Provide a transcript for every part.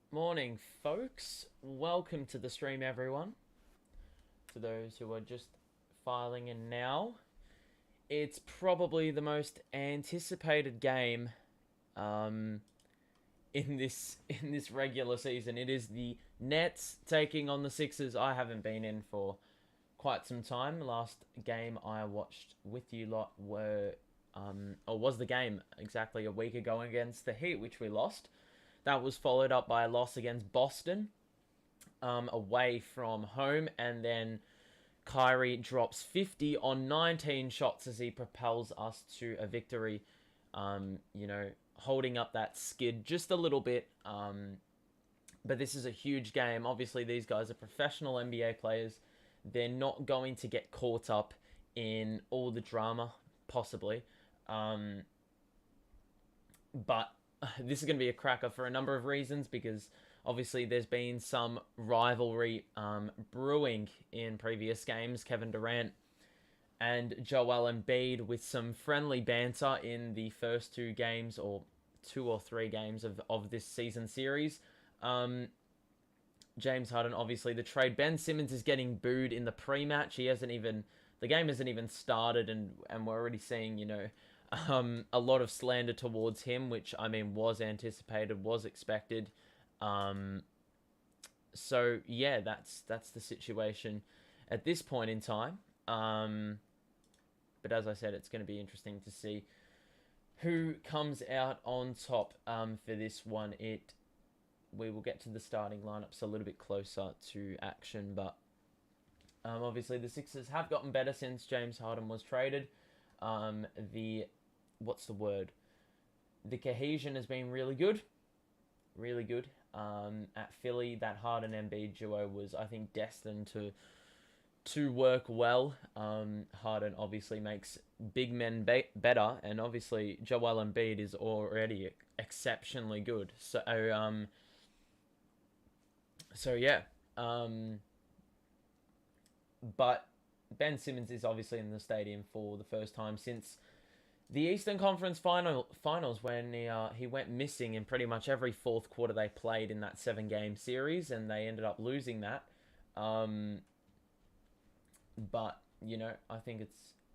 Morning, folks. Welcome to the stream, everyone. To those who are just filing in now, it's probably the most anticipated game in this regular season. It is the Nets taking on the Sixers. I haven't been in for quite some time. Last game I watched with you lot was the game exactly a week ago against the Heat, which we lost. That was followed up by a loss against Boston, away from home, and then Kyrie drops 50 on 19 shots as he propels us to a victory. Holding up that skid just a little bit. But this is a huge game. Obviously, these guys are professional NBA players. They're not going to get caught up in all the drama, possibly. But this is going to be a cracker for a number of reasons, because obviously there's been some rivalry brewing in previous games. Kevin Durant and Joel Embiid with some friendly banter in the first two games, or two or three games of this season series. James Harden, obviously the trade. Ben Simmons is getting booed in the pre-match. The game hasn't even started, and we're already seeing, a lot of slander towards him, which was anticipated, was expected. So yeah, that's the situation at this point in time. But as I said, it's going to be interesting to see who comes out on top for this one. We will get to the starting lineups a little bit closer to action, but obviously the Sixers have gotten better since James Harden was traded. The cohesion has been really good, really good. At Philly, that Harden Embiid duo was, I think, destined to work well. Harden obviously makes big men better, and obviously Joel Embiid is already exceptionally good. So yeah. But Ben Simmons is obviously in the stadium for the first time since the Eastern Conference finals, when he went missing in pretty much every fourth quarter they played in that 7-game series, and they ended up losing that. But I think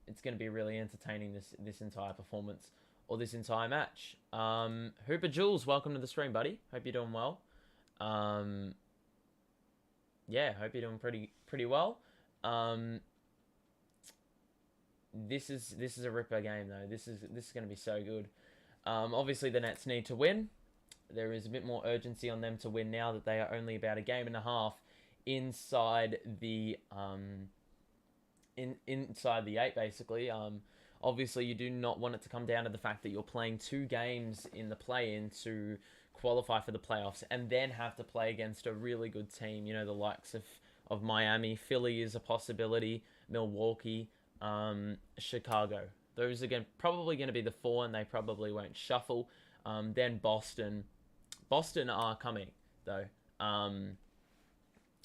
it's going to be really entertaining, this entire performance, or this entire match. Hooper Jules, welcome to the stream, buddy. Hope you're doing well. Yeah, hope you're doing pretty well. This is a ripper game though. This is going to be so good. Obviously the Nets need to win. There is a bit more urgency on them to win now that they are only about a game and a half inside the inside the 8, basically. Obviously you do not want it to come down to the fact that you're playing 2 games in the play-in to qualify for the playoffs, and then have to play against a really good team. The likes of Miami. Philly is a possibility. Milwaukee. Chicago. Those are probably going to be the 4, and they probably won't shuffle. Then Boston. Boston are coming, though. And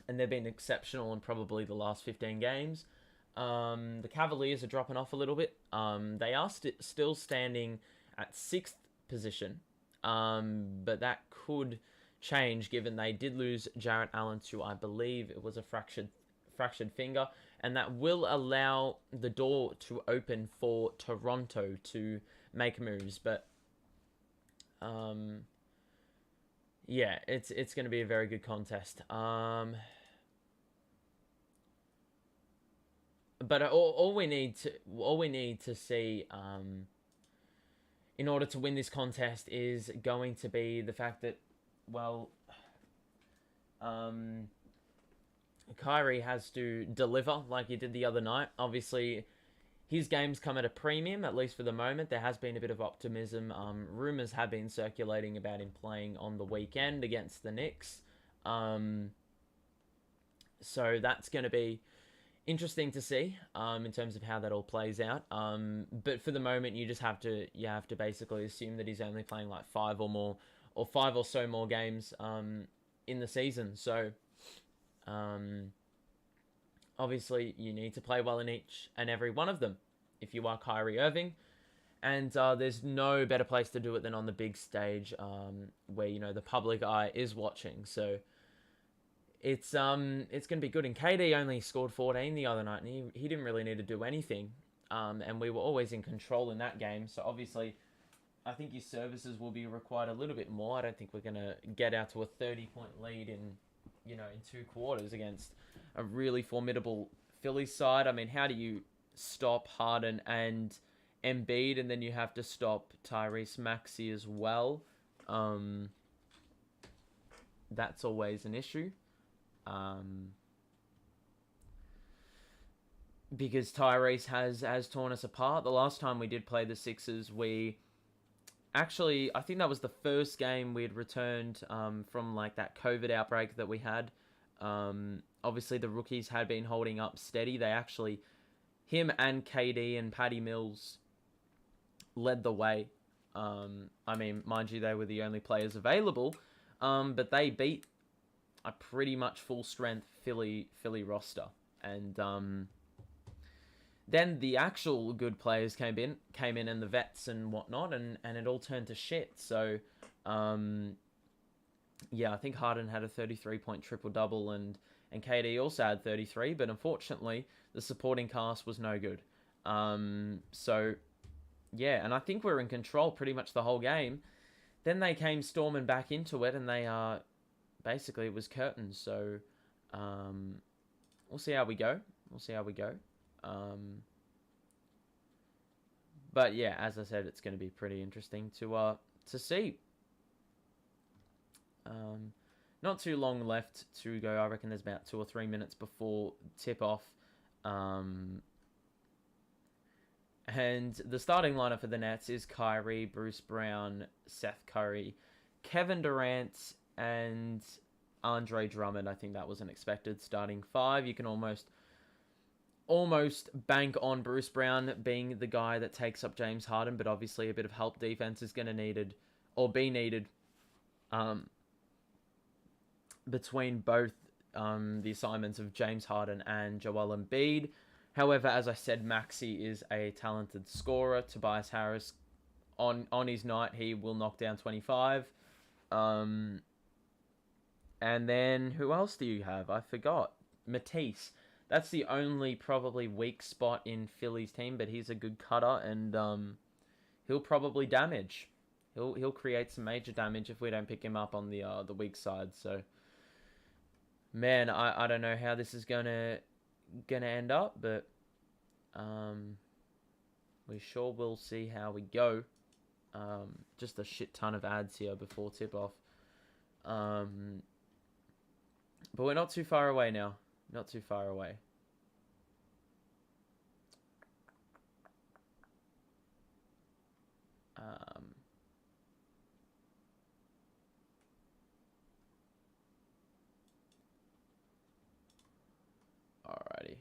they've been exceptional in probably the last 15 games. The Cavaliers are dropping off a little bit. They are still standing at 6th position. But that could change, given they did lose Jarrett Allen to, I believe it was a fractured finger, and that will allow the door to open for Toronto to make moves. But yeah, it's going to be a very good contest. But all we need to see in order to win this contest is going to be the fact that, Kyrie has to deliver like he did the other night. Obviously, his games come at a premium, at least for the moment. There has been a bit of optimism. Rumours have been circulating about him playing on the weekend against the Knicks. So that's going to be interesting to see in terms of how that all plays out. But for the moment, you have to basically assume that he's only playing like 5 or so more games in the season. So obviously you need to play well in each and every one of them if you are Kyrie Irving. And there's no better place to do it than on the big stage, where the public eye is watching. So it's gonna be good. And KD only scored 14 the other night, and he didn't really need to do anything. And we were always in control in that game. So obviously, I think his services will be required a little bit more. I don't think we're gonna get out to a 30-point lead in 2 quarters against a really formidable Phillies side. I mean, how do you stop Harden and Embiid, and then you have to stop Tyrese Maxey as well? That's always an issue. Because Tyrese has torn us apart. The last time we did play the Sixers, I think that was the first game we had returned from like that COVID outbreak that we had. Obviously, the rookies had been holding up steady. Him and KD and Patty Mills led the way. I mean, mind you, they were the only players available, but they beat a pretty much full strength Philly roster, and then the actual good players came in, and the vets and whatnot, and it all turned to shit. So, yeah, I think Harden had a 33-point triple-double, and KD also had 33, but unfortunately, the supporting cast was no good. So, yeah, and I think we were in control pretty much the whole game. Then they came storming back into it, and they basically, it was curtains. So, we'll see how we go. But yeah, as I said, it's going to be pretty interesting to see. Not too long left to go. I reckon there's about 2 or 3 minutes before tip-off. And the starting lineup for the Nets is Kyrie, Bruce Brown, Seth Curry, Kevin Durant, and Andre Drummond. I think that was an expected starting 5. You can almost bank on Bruce Brown being the guy that takes up James Harden, but obviously a bit of help defense is going to be needed between both the assignments of James Harden and Joel Embiid. However, as I said, Maxey is a talented scorer. Tobias Harris, on his night, he will knock down 25. And then, who else do you have? I forgot. Matisse. That's the only probably weak spot in Philly's team, but he's a good cutter, and he'll probably damage. He'll create some major damage if we don't pick him up on the weak side. So, man, I don't know how this is gonna end up, but we sure will see how we go. Just a shit ton of ads here before tip off. But we're not too far away now. Not too far away. Alrighty.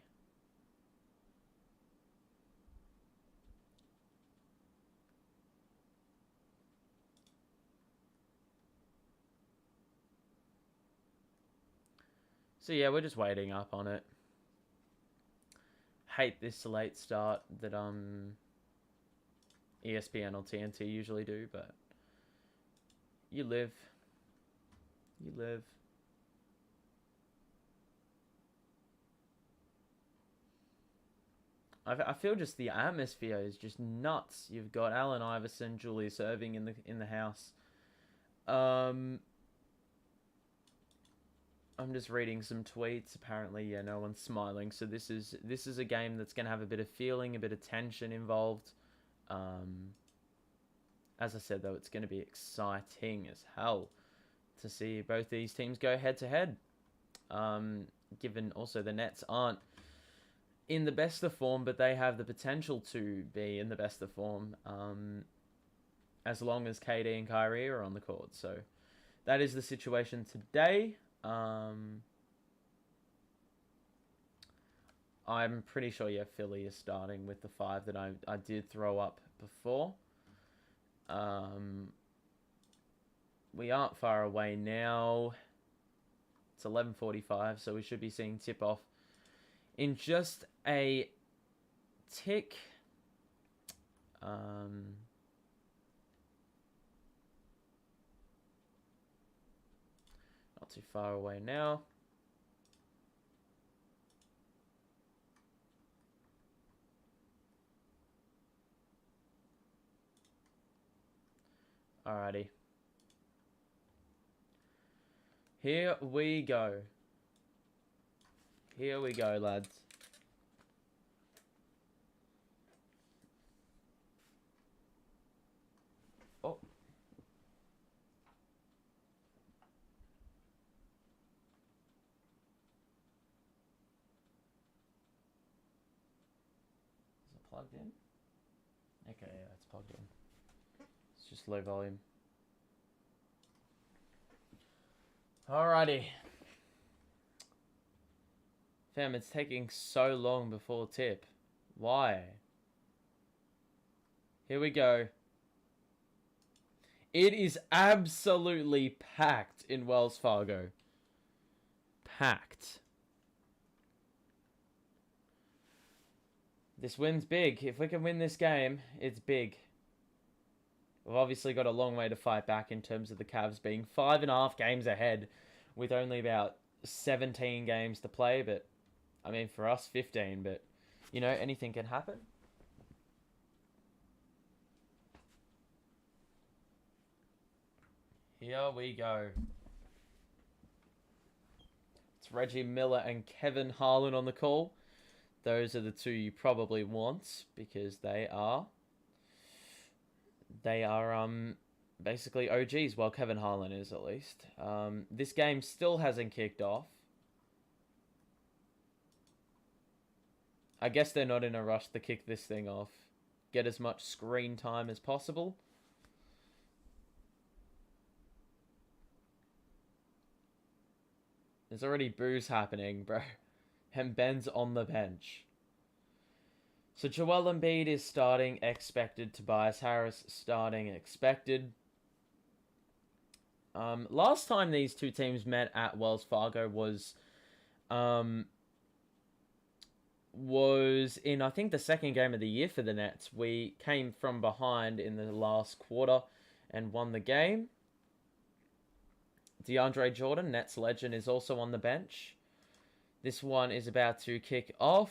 So yeah, we're just waiting up on it. Hate this late start that ESPN or TNT usually do, but you live. I feel just the atmosphere is just nuts. You've got Allen Iverson, Julius Erving in the house. I'm just reading some tweets. Apparently, yeah, no one's smiling. So this is a game that's going to have a bit of feeling, a bit of tension involved. As I said, though, it's going to be exciting as hell to see both these teams go head to head. Given also the Nets aren't in the best of form, but they have the potential to be in the best of form as long as KD and Kyrie are on the court. So that is the situation today. I'm pretty sure, yeah, Philly is starting with the 5 that I did throw up before. We aren't far away now. It's 11:45, so we should be seeing tip-off in just a tick. Not too far away now. Alrighty. Here we go. Here we go, lads. Oh. Is it plugged in? Okay, yeah, it's plugged in. It's just low volume. Alrighty. Fam, it's taking so long before tip. Why? Here we go. It is absolutely packed in Wells Fargo. Packed. This win's big. If we can win this game, it's big. We've obviously got a long way to fight back in terms of the Cavs being 5.5 games ahead with only about 17 games to play. But, I mean, for us, 15. But, you know, anything can happen. Here we go. It's Reggie Miller and Kevin Harlan on the call. Those are the two you probably want because they are basically OGs. Well, Kevin Harlan is at least. This game still hasn't kicked off. I guess they're not in a rush to kick this thing off. Get as much screen time as possible. There's already boos happening, bro. And Ben's on the bench. So Joel Embiid is starting, expected. Tobias Harris starting, expected. Last time these two teams met at Wells Fargo was in, I think, the second game of the year for the Nets. We came from behind in the last quarter and won the game. DeAndre Jordan, Nets legend, is also on the bench. This one is about to kick off.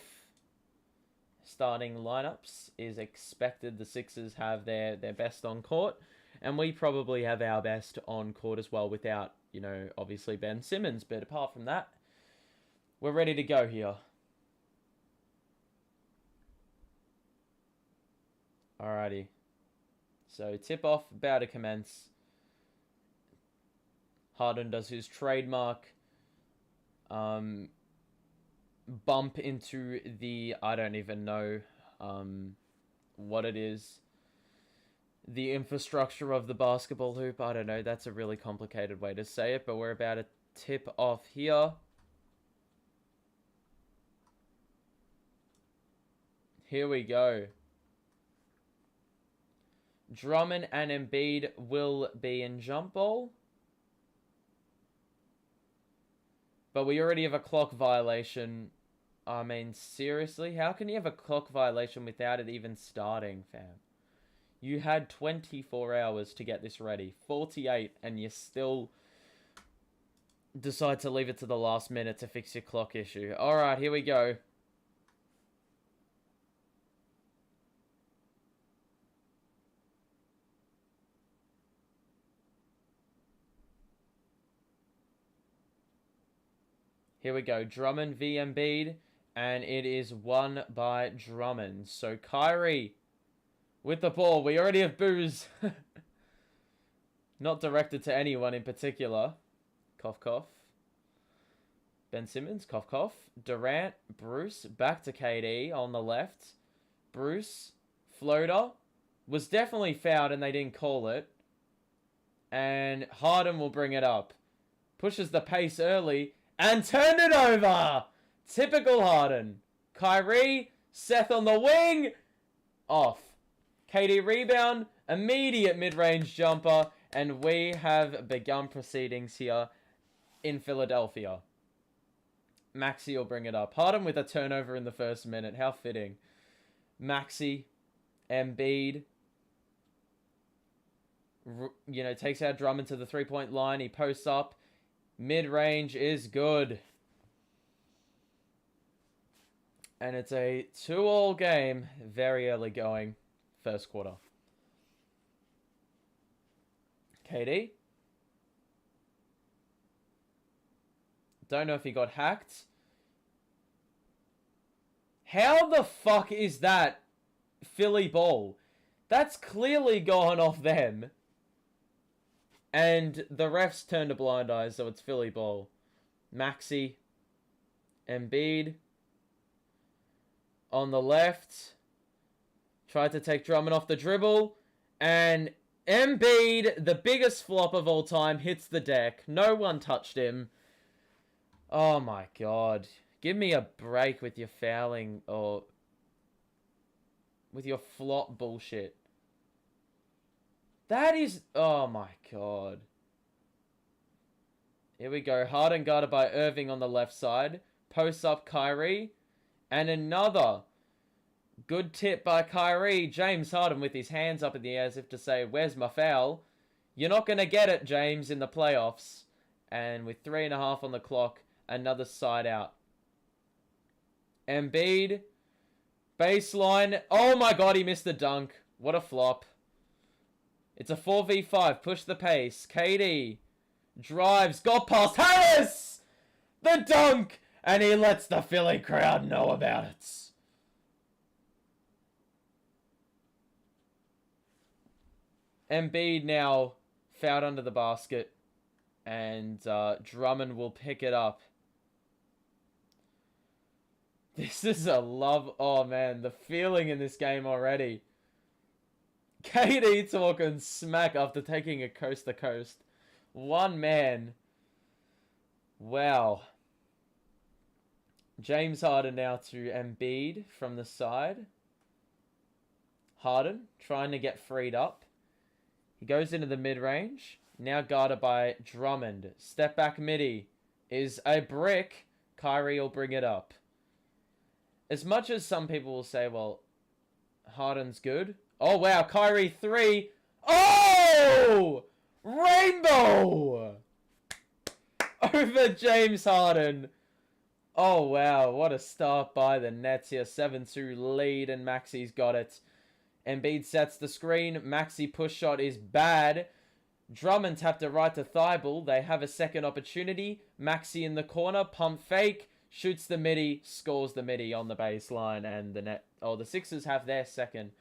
Starting lineups is expected. The Sixers have their best on court. And we probably have our best on court as well without, you know, obviously Ben Simmons. But apart from that, we're ready to go here. Alrighty. So tip off, about to commence. Harden does his trademark bump into the, I don't even know what it is. The infrastructure of the basketball hoop. I don't know. That's a really complicated way to say it, but we're about to tip off here. Here we go. Drummond and Embiid will be in jump ball. But we already have a clock violation. I mean, seriously? How can you have a clock violation without it even starting, fam? You had 24 hours to get this ready. 48, and you still decide to leave it to the last minute to fix your clock issue. Alright, here we go. Here we go. Drummond v Embiid. And it is won by Drummond. So Kyrie with the ball. We already have boos. Not directed to anyone in particular. Cough, cough. Ben Simmons. Cough, cough. Durant. Bruce. Back to KD on the left. Bruce. Floater. Was definitely fouled and they didn't call it. And Harden will bring it up. Pushes the pace early. And turned it over. Typical Harden. Kyrie. Seth on the wing. Off. KD rebound. Immediate mid-range jumper. And we have begun proceedings here in Philadelphia. Maxey will bring it up. Harden with a turnover in the first minute. How fitting. Maxey Embiid, you know, takes out Drummond to the three-point line. He posts up. Mid-range is good. And it's a 2-all game. Very early going. First quarter. KD. Don't know if he got hacked. How the fuck is that Philly ball? That's clearly gone off them. And the refs turned a blind eye, so it's Philly ball. Maxey. Embiid. On the left. Tried to take Drummond off the dribble. And Embiid, the biggest flop of all time, hits the deck. No one touched him. Oh my god. Give me a break with your fouling or with your flop bullshit. That is... Oh my god. Here we go. Harden guarded by Irving on the left side. Posts up Kyrie. And another good tip by Kyrie. James Harden with his hands up in the air as if to say, where's my foul? You're not going to get it, James, in the playoffs. And with 3.5 on the clock, another side out. Embiid. Baseline. Oh my god, he missed the dunk. What a flop. It's a 4v5. Push the pace. KD drives. Got past Harris! The dunk! And he lets the Philly crowd know about it. Embiid now fouled under the basket. And Drummond will pick it up. This is a love... Oh, man. The feeling in this game already. KD talking smack after taking a coast-to-coast. One man. Wow. James Harden now to Embiid from the side. Harden trying to get freed up. He goes into the mid-range. Now guarded by Drummond. Step back midi is a brick. Kyrie will bring it up. As much as some people will say, well, Harden's good. Oh, wow. Kyrie 3. Oh! Rainbow! Over James Harden. Oh, wow. What a start by the Nets here. 7-2 lead, and Maxey's got it. Embiid sets the screen. Maxey push shot is bad. Drummond tapped it right to Thibault. They have a second opportunity. Maxey in the corner. Pump fake. Shoots the midi. Scores the midi on the baseline. And the net. Oh, the Sixers have their second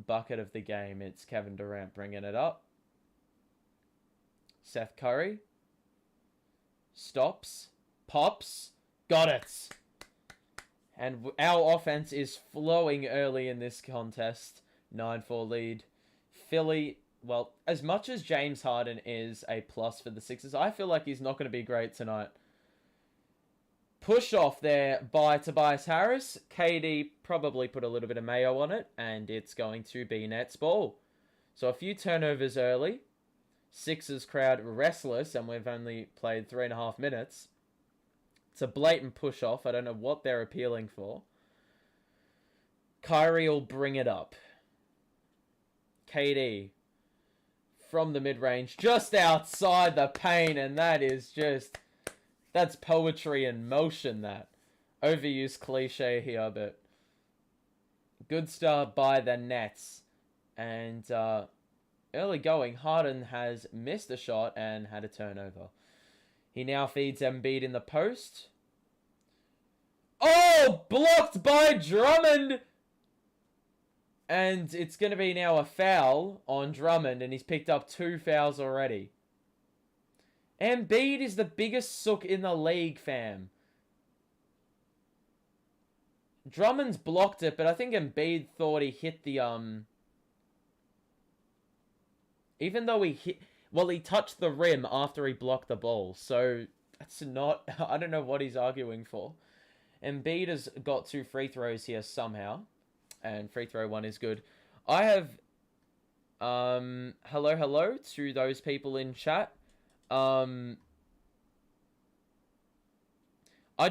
bucket of the game. It's Kevin Durant bringing it up. Seth Curry. Stops. Pops. Got it. And our offense is flowing early in this contest. 9-4 lead. Philly, well, as much as James Harden is a plus for the Sixers, I feel like he's not going to be great tonight. Push off there by Tobias Harris. KD probably put a little bit of mayo on it, and it's going to be Nets ball. So a few turnovers early. Sixers crowd restless, and we've only played 3.5 minutes. It's a blatant push off. I don't know what they're appealing for. Kyrie will bring it up. KD from the mid-range, just outside the paint, and that is just... That's poetry in motion, that. Overused cliche here, but... Good start by the Nets. And early going, Harden has missed a shot and had a turnover. He now feeds Embiid in the post. Oh! Blocked by Drummond! And it's going to be now a foul on Drummond, and he's picked up 2 fouls already. Embiid is the biggest sook in the league, fam. Drummond's blocked it, but I think Embiid thought he hit the, even though he hit... Well, he touched the rim after he blocked the ball, so that's not... I don't know what he's arguing for. Embiid has got 2 free throws here somehow. And free throw 1 is good. I have... hello to those people in chat. I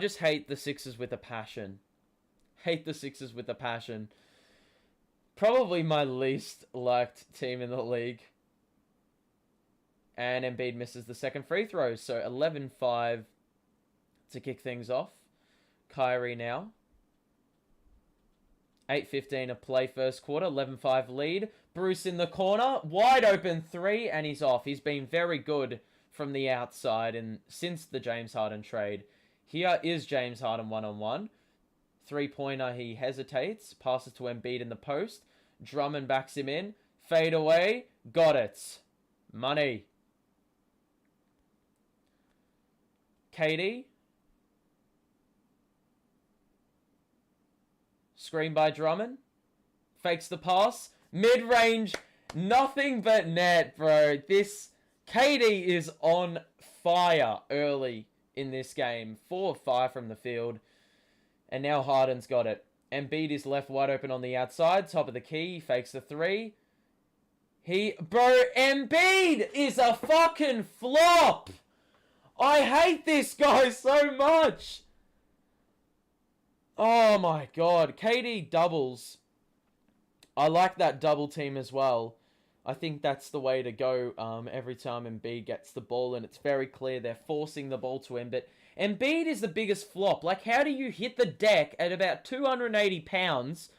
just hate the Sixers with a passion. Hate the Sixers with a passion. Probably my least liked team in the league. And Embiid misses the second free throw. So 11-5 to kick things off. Kyrie now. 8:15 to play first quarter. 11-5 lead. Bruce in the corner. Wide open three. And he's off. He's been very good from the outside and since the James Harden trade. Here is James Harden one-on-one. Three-pointer, he hesitates. Passes to Embiid in the post. Drummond backs him in. Fade away. Got it. Money. KD. Screen by Drummond. Fakes the pass. Mid-range. Nothing but net, bro. This KD is on fire early in this game. 4 of 5 from the field. And now Harden's got it. Embiid is left wide open on the outside. Top of the key. He fakes the three. Bro, Embiid is a fucking flop. I hate this guy so much. Oh my god. KD doubles. I like that double team as well. I think that's the way to go every time Embiid gets the ball. And it's very clear they're forcing the ball to him. But Embiid is the biggest flop. Like, how do you hit the deck at about 280 pounds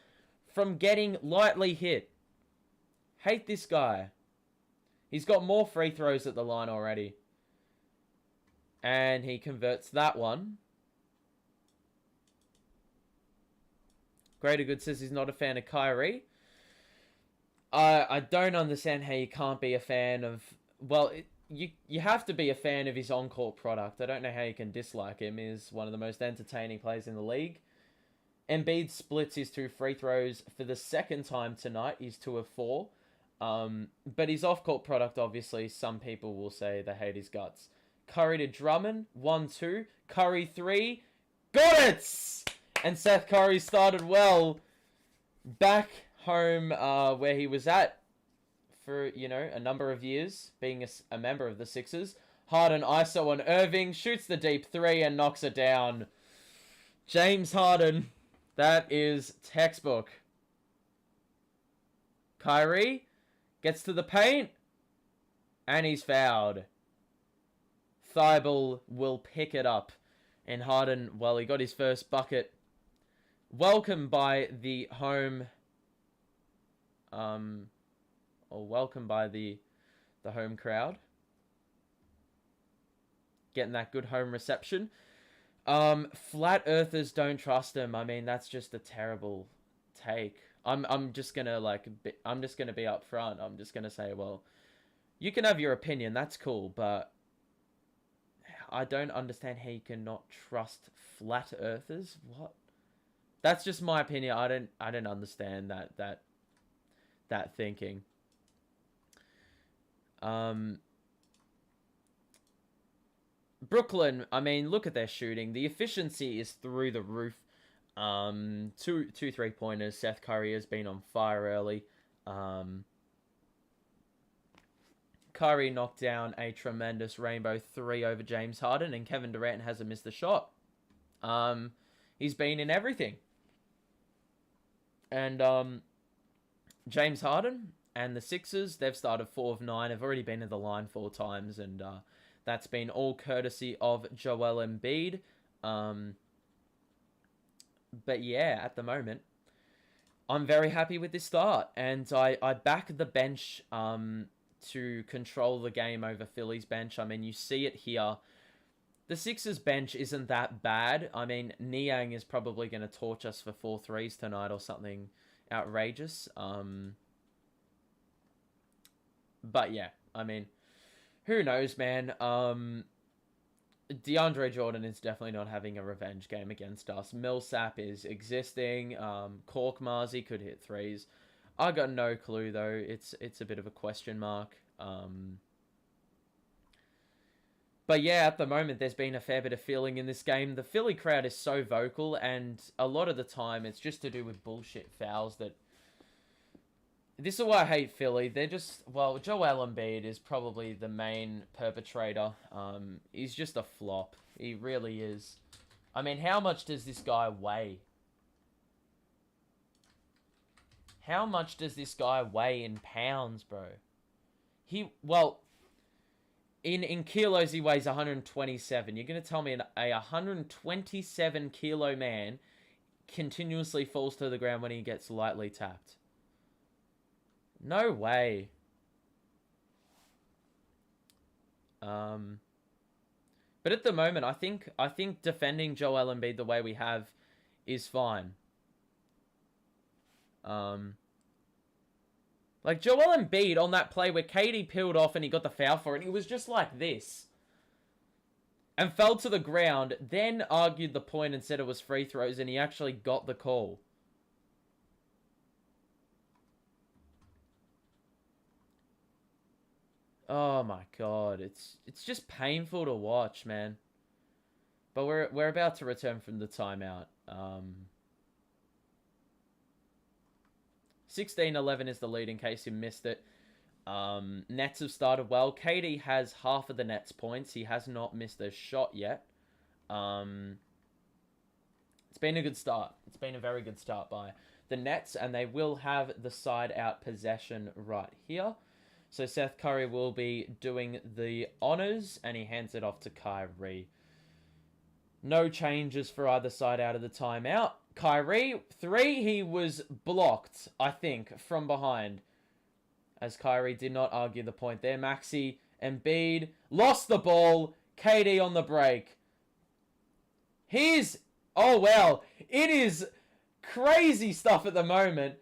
from getting lightly hit? Hate this guy. He's got more free throws at the line already. And he converts that one. Greater Good says he's not a fan of Kyrie. I don't understand how you can't be a fan of... Well, you have to be a fan of his on-court product. I don't know how you can dislike him. He's one of the most entertaining players in the league. Embiid splits his 2 free throws for the second time tonight. He's 2 of 4. But his off-court product, obviously, some people will say they hate his guts. Curry to Drummond. 1-2. Curry 3. Got it! And Seth Curry started well back home where he was at for, a number of years, being a member of the Sixers. Harden ISO on Irving, shoots the deep 3 and knocks it down. James Harden, that is textbook. Kyrie gets to the paint, and he's fouled. Thibault will pick it up. And Harden, well, he got his first bucket. Welcomed by the home... welcomed by the home crowd. Getting that good home reception. Flat earthers don't trust him. I mean, that's just a terrible take. I'm just gonna be upfront. I'm just gonna say, well, you can have your opinion. That's cool, but I don't understand how you cannot trust flat earthers. What? That's just my opinion. I don't understand that thinking. Brooklyn, I mean, look at their shooting. The efficiency is through the roof. 2 3-pointers. Seth Curry has been on fire early. Curry knocked down a tremendous rainbow 3 over James Harden, and Kevin Durant hasn't missed a shot. He's been in everything. And James Harden and the Sixers, they've started 4 of 9. Have already been to the line 4 times, and that's been all courtesy of Joel Embiid. But yeah, at the moment, I'm very happy with this start, and I back the bench to control the game over Philly's bench. I mean, you see it here. The Sixers bench isn't that bad. I mean, Niang is probably going to torch us for 4 threes tonight or something outrageous. But yeah, I mean, who knows, man. DeAndre Jordan is definitely not having a revenge game against us. Millsap is existing. Cork Marzi could hit threes. I got no clue, though. It's a bit of a question mark. But yeah, at the moment, there's been a fair bit of feeling in this game. The Philly crowd is so vocal, and a lot of the time, it's just to do with bullshit fouls that... This is why I hate Philly. They're just... Well, Joel Embiid is probably the main perpetrator. He's just a flop. He really is. I mean, how much does this guy weigh? How much does this guy weigh in pounds, bro? In kilos, he weighs 127. You're going to tell me a 127 kilo man continuously falls to the ground when he gets lightly tapped? No way. But at the moment, I think defending Joel Embiid the way we have is fine. Like Joel Embiid on that play where KD peeled off and he got the foul for it, he was just like this. And fell to the ground, then argued the point and said it was free throws, and he actually got the call. Oh my god, it's just painful to watch, man. But we're about to return from the timeout. 16-11 is the lead in case you missed it. Nets have started well. KD has half of the Nets points. He has not missed a shot yet. It's been a good start. It's been a very good start by the Nets, and they will have the side out possession right here. So Seth Curry will be doing the honors, and he hands it off to Kyrie. No changes for either side out of the timeout. Kyrie, 3, he was blocked, I think, from behind. As Kyrie did not argue the point there. Maxey, Embiid, lost the ball. KD on the break. Oh, well, it is crazy stuff at the moment.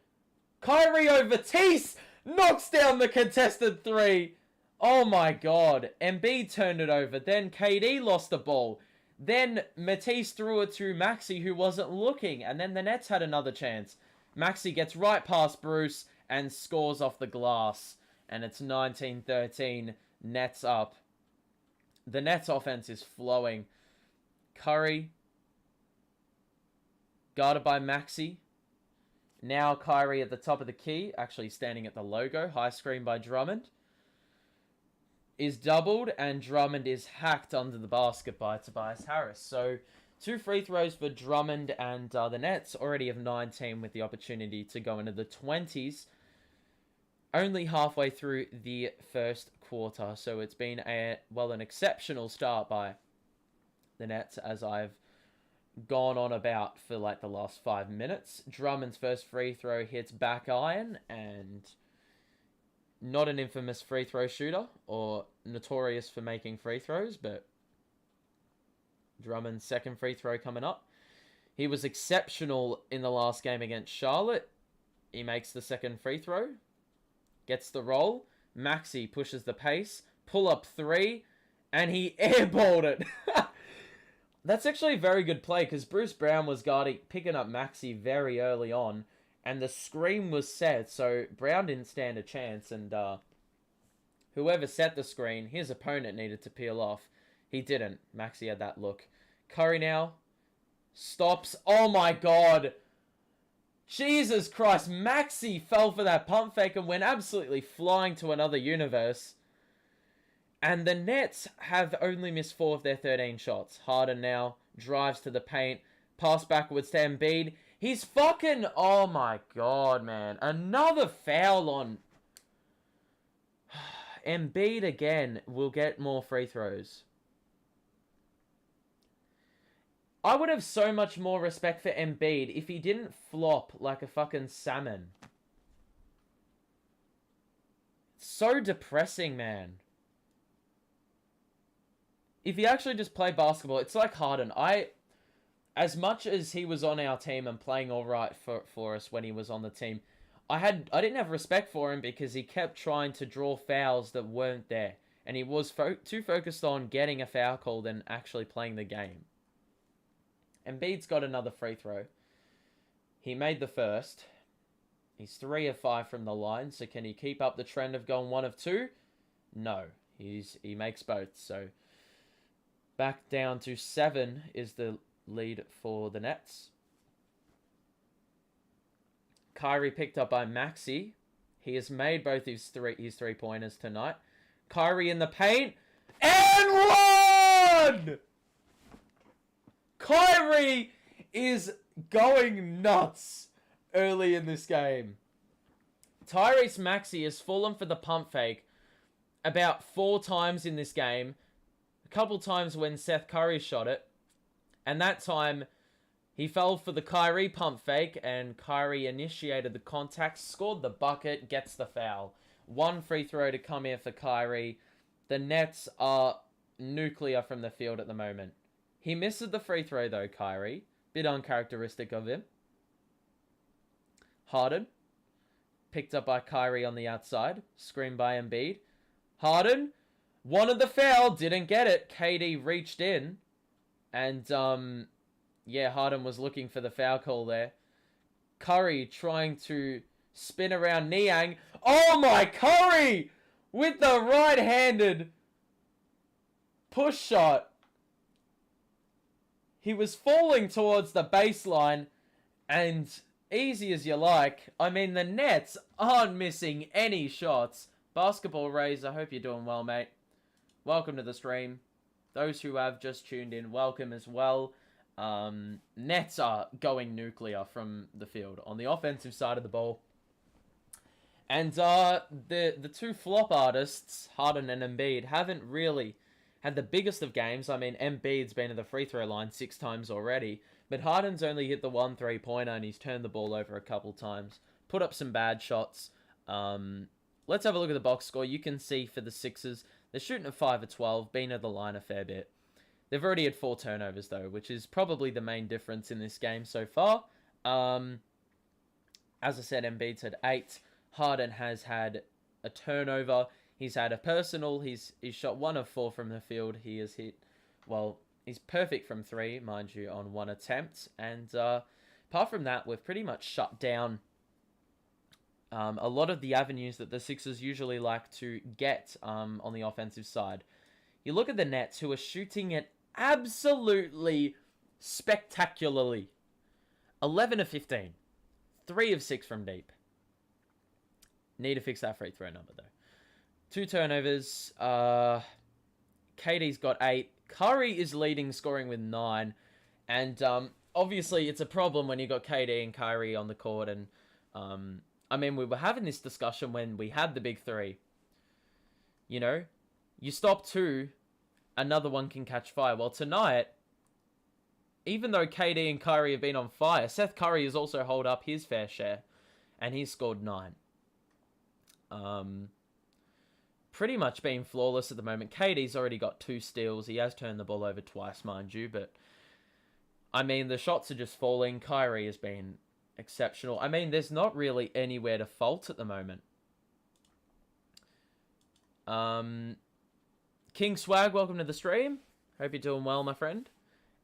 Kyrie over Matisse knocks down the contested 3. Oh, my God. Embiid turned it over. Then KD lost the ball. Then Matisse threw it to Maxey, who wasn't looking. And then the Nets had another chance. Maxey gets right past Bruce and scores off the glass. And it's 19-13. Nets up. The Nets offense is flowing. Curry. Guarded by Maxey. Now Kyrie at the top of the key. Actually standing at the logo. High screen by Drummond. Is doubled, and Drummond is hacked under the basket by Tobias Harris. So 2 free throws for Drummond, and the Nets already have 19 with the opportunity to go into the 20s. Only halfway through the first quarter. So it's been an exceptional start by the Nets, as I've gone on about for like the last 5 minutes. Drummond's first free throw hits back iron, and not an infamous free throw shooter or notorious for making free throws, but Drummond's second free throw coming up. He was exceptional in the last game against Charlotte. He makes the second free throw, gets the roll. Maxey pushes the pace, pull up 3, and he airballed it. That's actually a very good play because Bruce Brown was picking up Maxey very early on. And the screen was set, so Brown didn't stand a chance. And whoever set the screen, his opponent needed to peel off. He didn't. Maxey had that look. Curry now stops. Oh my God. Jesus Christ. Maxey fell for that pump fake and went absolutely flying to another universe. And the Nets have only missed 4 of their 13 shots. Harden now drives to the paint. Pass backwards to Embiid. He's fucking... Oh my God, man. Another foul on... Embiid again will get more free throws. I would have so much more respect for Embiid if he didn't flop like a fucking salmon. So depressing, man. If he actually just played basketball, it's like Harden. As much as he was on our team and playing all right for us when he was on the team, I didn't have respect for him because he kept trying to draw fouls that weren't there. And he was too focused on getting a foul call than actually playing the game. Embiid's got another free throw. He made the first. He's 3 of 5 from the line. So can he keep up the trend of going 1 of 2? No. He makes both. So back down to 7 is the lead for the Nets. Kyrie picked up by Maxey. He has made both his three-pointers tonight. Kyrie in the paint. And 1! Kyrie is going nuts early in this game. Tyrese Maxey has fallen for the pump fake about 4 times in this game. A couple times when Seth Curry shot it. And that time, he fell for the Kyrie pump fake, and Kyrie initiated the contact, scored the bucket, gets the foul. 1 free throw to come here for Kyrie. The Nets are nuclear from the field at the moment. He misses the free throw though, Kyrie. Bit uncharacteristic of him. Harden. Picked up by Kyrie on the outside. Screen by Embiid. Harden wanted the foul, didn't get it. KD reached in. And, yeah, Harden was looking for the foul call there. Curry trying to spin around Niang. Oh my, Curry! With the right-handed push shot. He was falling towards the baseline, and easy as you like. I mean, the Nets aren't missing any shots. Basketball Rays, I hope you're doing well, mate. Welcome to the stream. Those who have just tuned in, welcome as well. Nets are going nuclear from the field on the offensive side of the ball. And the 2 flop artists, Harden and Embiid, haven't really had the biggest of games. I mean, Embiid's been to the free throw line 6 times already, but Harden's only hit the 1 3-pointer, and he's turned the ball over a couple times. Put up some bad shots. Let's have a look at the box score. You can see for the Sixers, they're shooting at 5 of 12, been at the line a fair bit. They've already had 4 turnovers, though, which is probably the main difference in this game so far. As I said, Embiid's had 8. Harden has had a turnover. He's had a personal. He's shot 1 of 4 from the field. He has hit, well, he's perfect from 3, mind you, on 1 attempt. And apart from that, we've pretty much shut down a lot of the avenues that the Sixers usually like to get on the offensive side. You look at the Nets, who are shooting it absolutely spectacularly. 11 of 15. 3 of 6 from deep. Need to fix that free throw number, though. 2 turnovers. KD's got 8. Curry is leading, scoring with 9. And obviously, it's a problem when you got KD and Kyrie on the court. And I mean, we were having this discussion when we had the big 3. You know, you stop 2, another one can catch fire. Well, tonight, even though KD and Kyrie have been on fire, Seth Curry has also held up his fair share, and he's scored 9. Pretty much been flawless at the moment. KD's already got 2 steals. He has turned the ball over twice, mind you, but I mean, the shots are just falling. Kyrie has been exceptional. I mean, there's not really anywhere to fault at the moment. King Swag, welcome to the stream. Hope you're doing well, my friend.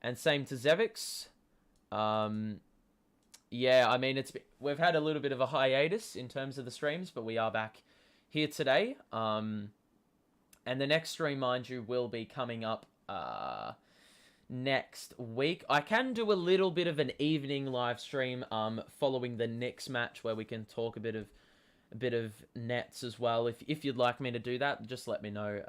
And same to Zevix. Yeah, I mean, we've had a little bit of a hiatus in terms of the streams, but we are back here today. And the next stream, mind you, will be coming up next week. I can do a little bit of an evening live stream following the Knicks match, where we can talk a bit of Nets as well. If you'd like me to do that, just let me know.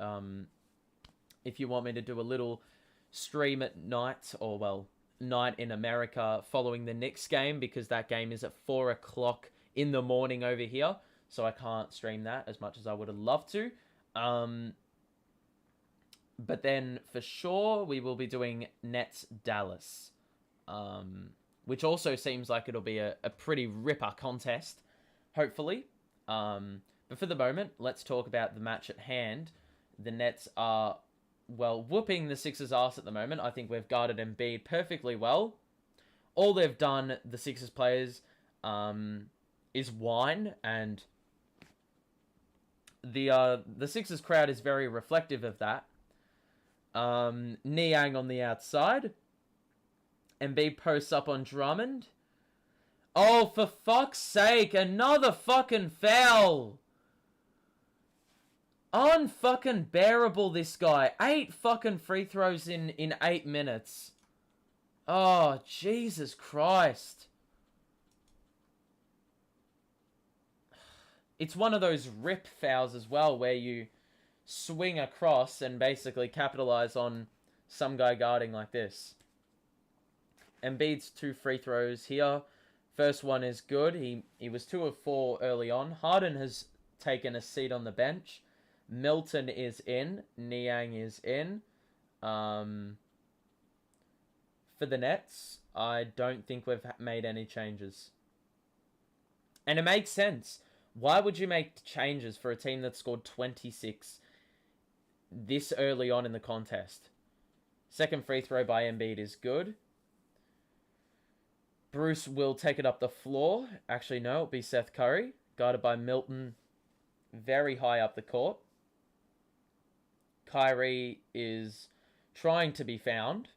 If you want me to do a little stream at night, or well, night in America following the Knicks game, because that game is at 4 o'clock in the morning over here, so I can't stream that as much as I would have loved to. But then for sure we will be doing Nets Dallas, which also seems like it'll be a pretty ripper contest, hopefully. But for the moment, let's talk about the match at hand. The Nets are, well, whooping the Sixers' ass at the moment. I think we've guarded Embiid perfectly well. All they've done, the Sixers players, is whine, and the Sixers crowd is very reflective of that. Niang on the outside. Embiid posts up on Drummond. Oh, for fuck's sake, another fucking foul! Unfucking bearable, this guy. 8 fucking free throws in 8 minutes. Oh, Jesus Christ. It's one of those rip fouls as well, where you swing across and basically capitalize on some guy guarding like this. Embiid's 2 free throws here First one is good. He was 2 of 4 early on. Harden has taken a seat on the bench. Milton is in. Niang is in. For the Nets, I don't think we've made any changes. And it makes sense. Why would you make changes for a team that scored 26 this early on in the contest? Second free throw by Embiid is good. Bruce will take it up the floor. Actually, no, it'll be Seth Curry. Guarded by Milton very high up the court. Kyrie is trying to be found,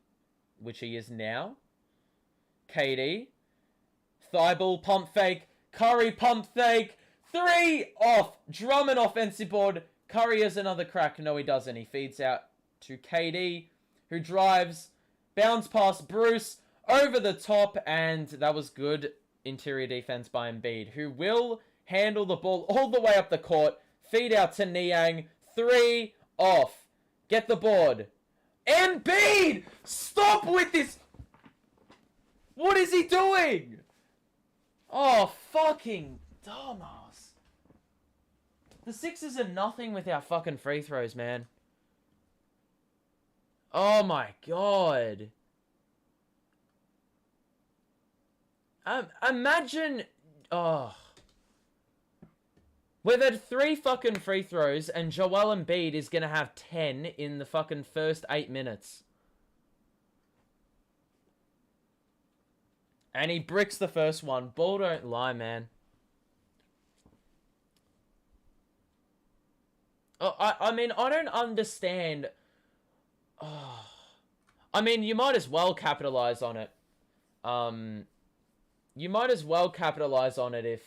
which he is now. KD. Thibault, pump fake. Curry, pump fake. 3 off. Drummond offensive board. Curry has another crack. No, he doesn't. He feeds out to KD, who drives. Bounce past Bruce. Over the top. And that was good interior defense by Embiid, who will handle the ball all the way up the court. Feed out to Niang. 3 off. Get the board. Embiid! Stop with this! What is he doing? Oh, fucking dumbass. The Sixers are nothing without fucking free throws, man. Oh my god. Imagine... Oh... We've had 3 fucking free throws, and Joel Embiid is going to have 10 in the fucking first 8 minutes. And he bricks the first one. Ball don't lie, man. Oh, I mean, I don't understand. Oh. I mean, you might as well capitalize on it. You might as well capitalize on it if...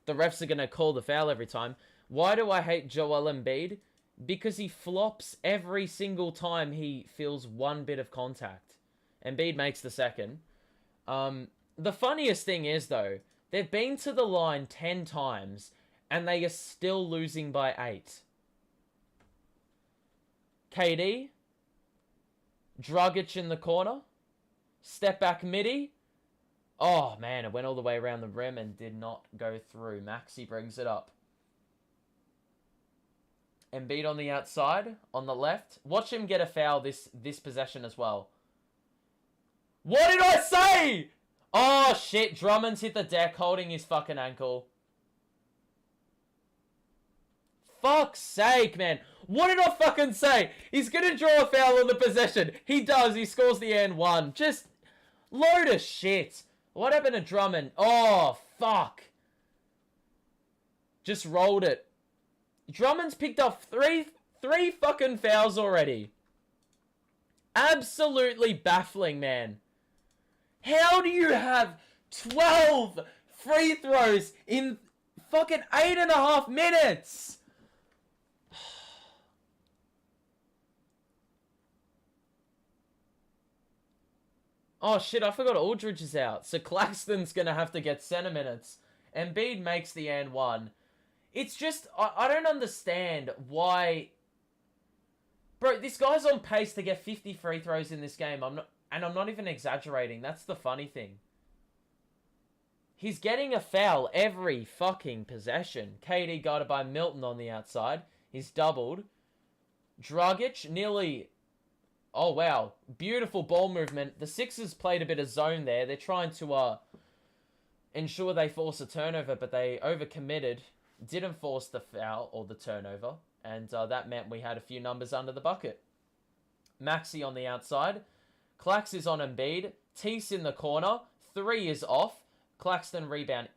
the refs are going to call the foul every time. Why do I hate Joel Embiid? Because he flops every single time he feels one bit of contact. Embiid makes the second. The funniest thing is, though, they've been to the line 10 times, and they are still losing by 8. KD. Dragic in the corner. Step back midi. Oh, man, it went all the way around the rim and did not go through. Maxey brings it up. Embiid on the outside, on the left. Watch him get a foul this possession as well. What did I say? Oh, shit. Drummond's hit the deck holding his fucking ankle. Fuck's sake, man. What did I fucking say? He's going to draw a foul on the possession. He does. He scores the and 1. Just load of shit. What happened to Drummond? Oh, fuck. Just rolled it. Drummond's picked up three fucking fouls already. Absolutely baffling, man. How do you have 12 free throws in fucking 8.5 minutes? Oh, shit, I forgot Aldridge is out. So Claxton's going to have to get center minutes. Embiid makes the and 1. It's just, I don't understand why... Bro, this guy's on pace to get 50 free throws in this game. I'm not even exaggerating. That's the funny thing. He's getting a foul every fucking possession. KD guarded by Milton on the outside. He's doubled. Dragic nearly... Oh, wow. Beautiful ball movement. The Sixers played a bit of zone there. They're trying to ensure they force a turnover, but they overcommitted. Didn't force the foul or the turnover. And that meant we had a few numbers under the bucket. Maxey on the outside. Clax is on Embiid. Tease in the corner. 3 is off. Claxton rebound.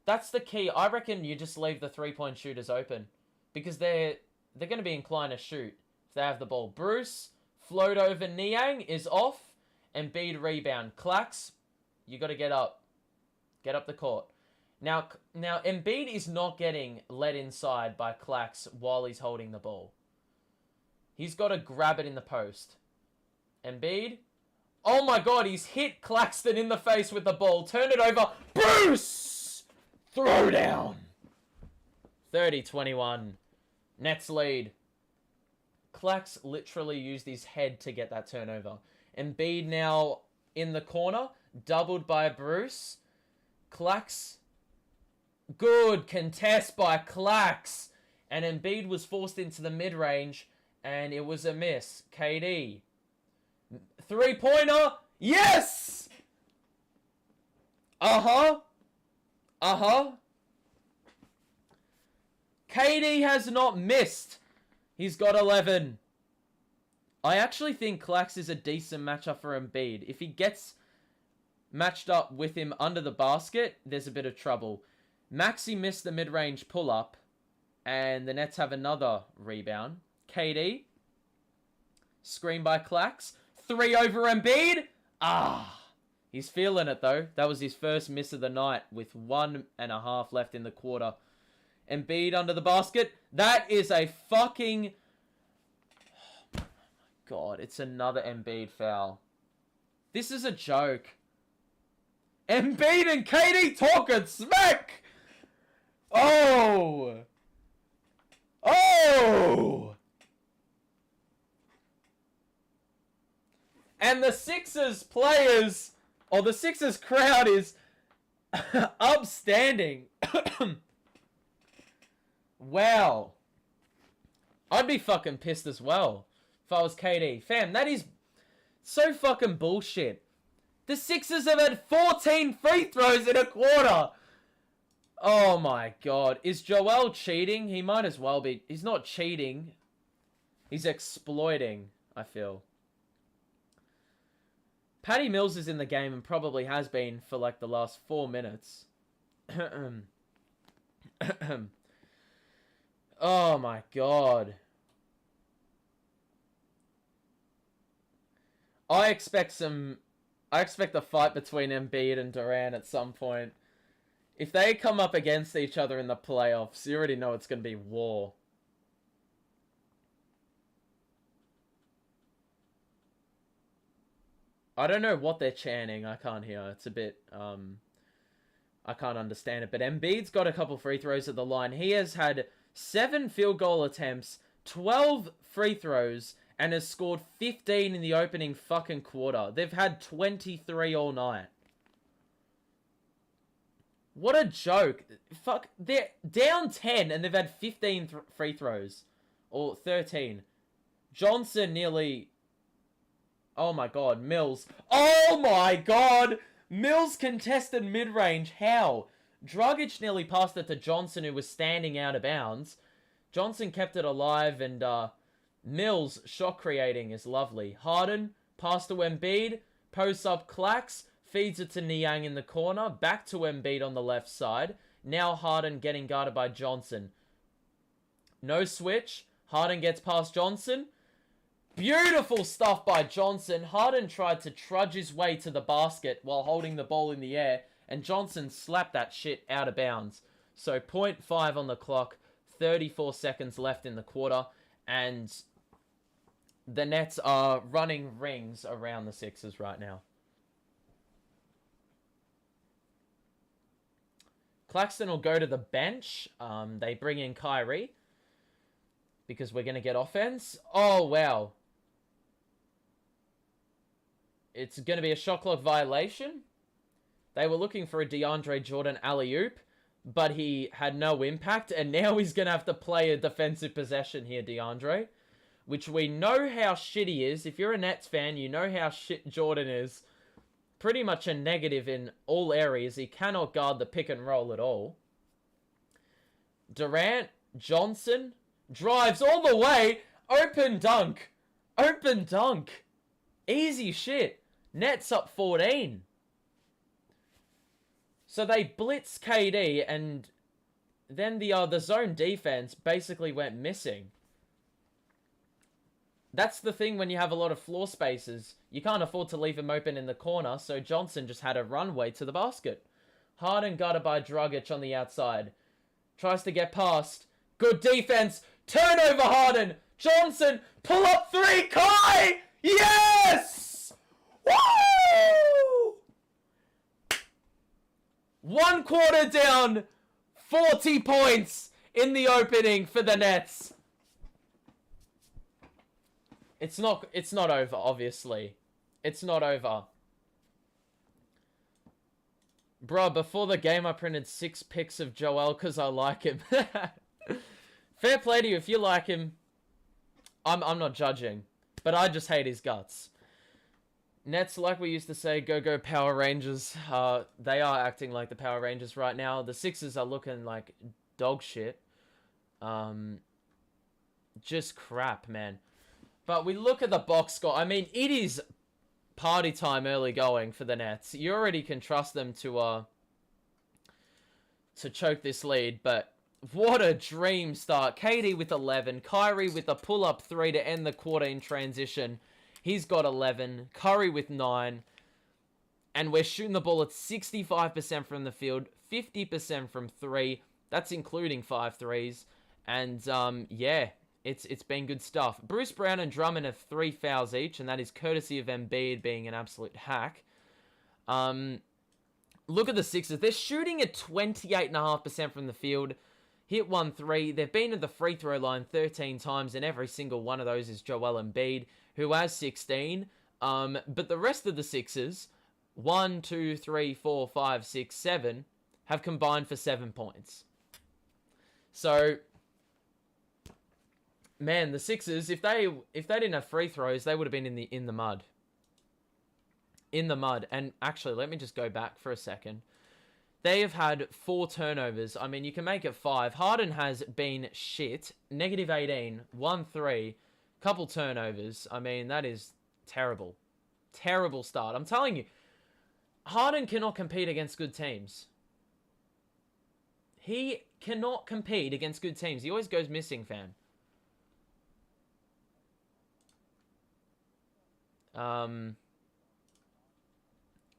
That's the key. I reckon you just leave the three-point shooters open. Because they're going to be inclined to shoot if they have the ball. Bruce... Float over Niang is off. Embiid rebound. Clax, you got to get up. Get up the court. Now Embiid is not getting led inside by Clax while he's holding the ball. He's got to grab it in the post. Embiid. Oh my god, he's hit Claxton in the face with the ball. Turn it over. Bruce! Throw down. 30-21. Nets lead. Clax literally used his head to get that turnover. Embiid now in the corner. Doubled by Bruce. Clax. Good contest by Clax. And Embiid was forced into the mid-range. And it was a miss. KD. Three-pointer. Yes! Uh-huh. Uh-huh. KD has not missed. He's got 11. I actually think Clax is a decent matchup for Embiid. If he gets matched up with him under the basket, there's a bit of trouble. Maxey missed the mid-range pull-up, and the Nets have another rebound. KD. Screen by Clax. 3 over Embiid. He's feeling it, though. That was his first miss of the night with 1.5 left in the quarter. Embiid under the basket. That is a fucking... Oh my God, it's another Embiid foul. This is a joke. Embiid and KD talking smack! Oh! Oh! And the Sixers players, or the Sixers crowd is upstanding. Wow. I'd be fucking pissed as well if I was KD. Fam, that is so fucking bullshit. The Sixers have had 14 free throws in a quarter. Oh my God. Is Joel cheating? He might as well be. He's not cheating. He's exploiting, I feel. Patty Mills is in the game and probably has been for like the last 4 minutes. Oh my God. I expect a fight between Embiid and Durant at some point. If they come up against each other in the playoffs, you already know it's going to be war. I don't know what they're chanting. I can't hear. It's a bit, I can't understand it. But Embiid's got a couple free throws at the line. He has had 7 field goal attempts, 12 free throws, and has scored 15 in the opening fucking quarter. They've had 23 all night. What a joke. Fuck, they're down 10 and they've had 15 free throws. Or 13. Johnson nearly... Oh my God, Mills. Oh my God! Mills contested mid-range. How? Dragic nearly passed it to Johnson, who was standing out of bounds. Johnson kept it alive, and Mills shot creating is lovely. Harden, pass to Embiid, posts up Clax, feeds it to Niang in the corner, back to Embiid on the left side. Now Harden getting guarded by Johnson. No switch. Harden gets past Johnson. Beautiful stuff by Johnson. Harden tried to trudge his way to the basket while holding the ball in the air, and Johnson slapped that shit out of bounds. So 0.5 on the clock, 34 seconds left in the quarter, and the Nets are running rings around the Sixers right now. Claxton will go to the bench. They bring in Kyrie because we're going to get offense. Oh, wow. It's going to be a shot clock violation. They were looking for a DeAndre Jordan alley-oop, but he had no impact, and now he's going to have to play a defensive possession here, DeAndre, which we know how shit he is. If you're a Nets fan, you know how shit Jordan is. Pretty much a negative in all areas. He cannot guard the pick and roll at all. Durant, Johnson, drives all the way. Open dunk. Open dunk. Easy shit. Nets up 14. So they blitz KD, and then the zone defense basically went missing. That's the thing when you have a lot of floor spaces. You can't afford to leave him open in the corner, so Johnson just had a runway to the basket. Harden guarded by Dragic on the outside. Tries to get past. Good defense. Turnover Harden. Johnson. Pull up 3. Kai! Yes! Woo! 1 quarter down. 40 points in the opening for the Nets. It's not over, obviously. It's not over. Bruh, before the game I printed 6 pics of Joel because I like him. Fair play to you if you like him. I'm not judging, but I just hate his guts. Nets, like we used to say, go Power Rangers. They are acting like the Power Rangers right now. The Sixers are looking like dog shit. Just crap, man. But we look at the box score. I mean, it is party time early going for the Nets. You already can trust them to choke this lead, but what a dream start. KD with 11. Kyrie with a pull-up 3 to end the quarter in transition. He's got 11. Curry with 9. And we're shooting the ball at 65% from the field. 50% from 3. That's including 5 threes. And, yeah, it's been good stuff. Bruce Brown and Drummond have 3 fouls each, and that is courtesy of Embiid being an absolute hack. Look at the Sixers. They're shooting at 28.5% from the field. Hit 1 3. They've been at the free throw line 13 times, and every single one of those is Joel Embiid, who has 16. But the rest of the Sixers, 1, 2, 3, 4, 5, 6, 7, have combined for 7 points. So, man, the Sixers, if they didn't have free throws, they would have been in the mud. In the mud. And actually, let me just go back for a second. They have had 4 turnovers. I mean, you can make it 5. Harden has been shit. Negative 18. 1 3. Couple turnovers. I mean, that is terrible. Terrible start. I'm telling you, Harden cannot compete against good teams. He cannot compete against good teams. He always goes missing, fam.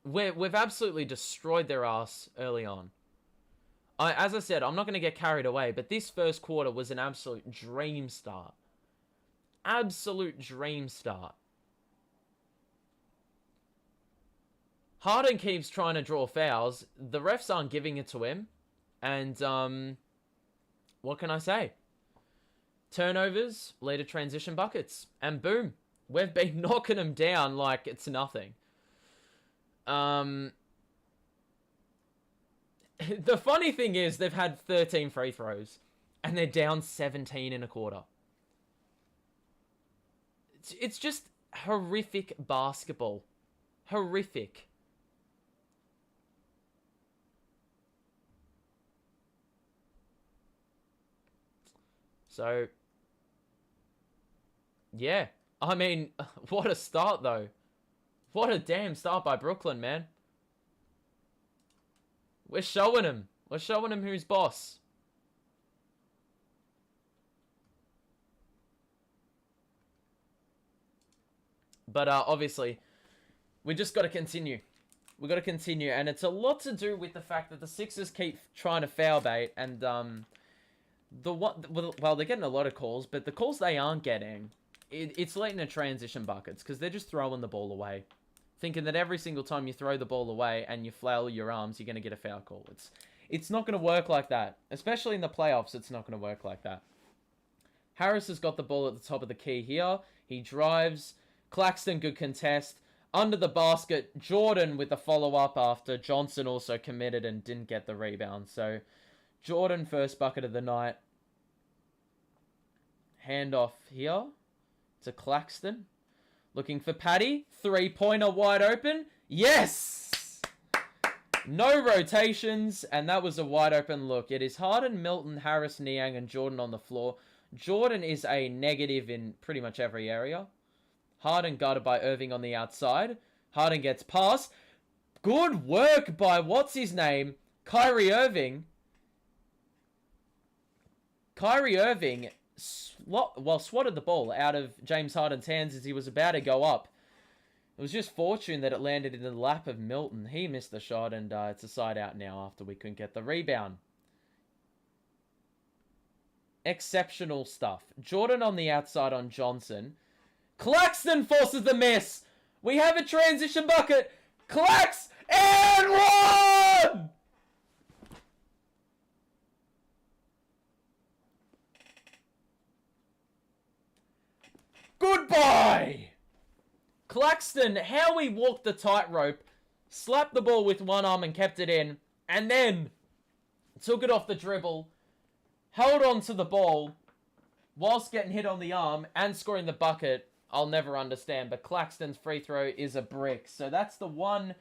We've absolutely destroyed their ass early on. As I said, I'm not going to get carried away, but this first quarter was an absolute dream start. Absolute dream start. Harden keeps trying to draw fouls. The refs aren't giving it to him. And, what can I say? Turnovers lead to transition buckets. And boom, we've been knocking them down like it's nothing. The funny thing is they've had 13 free throws and they're down 17 in a quarter. It's just horrific basketball. Horrific. So, yeah. I mean, what a start though. What a damn start by Brooklyn, man. We're showing him. We're showing him who's boss. But obviously, we just got to continue. We got to continue. And it's a lot to do with the fact that the Sixers keep trying to foul bait. And well, they're getting a lot of calls. But the calls they aren't getting, it's leading to transition buckets. Because they're just throwing the ball away. Thinking that every single time you throw the ball away and you flail your arms, you're going to get a foul call. It's not going to work like that. Especially in the playoffs, it's not going to work like that. Harris has got the ball at the top of the key here. He drives. Claxton, good contest. Under the basket, Jordan with the follow-up after Johnson also committed and didn't get the rebound. So, Jordan, first bucket of the night. Handoff here to Claxton. Looking for Patty. 3-pointer wide open. Yes! No rotations, and that was a wide open look. It is Harden, Milton, Harris, Niang, and Jordan on the floor. Jordan is a negative in pretty much every area. Harden guarded by Irving on the outside. Harden gets past. Good work by, what's his name? Kyrie Irving. Kyrie Irving swatted the ball out of James Harden's hands as he was about to go up. It was just fortune that it landed in the lap of Milton. He missed the shot, and it's a side out now after we couldn't get the rebound. Exceptional stuff. Jordan on the outside on Johnson. Claxton forces the miss. We have a transition bucket. Clax and one! Goodbye! Claxton, how he walked the tightrope slapped the ball with one arm and kept it in, and then took it off the dribble, held on to the ball, whilst getting hit on the arm and scoring the bucket. I'll never understand, but Claxton's free throw is a brick. So that's the one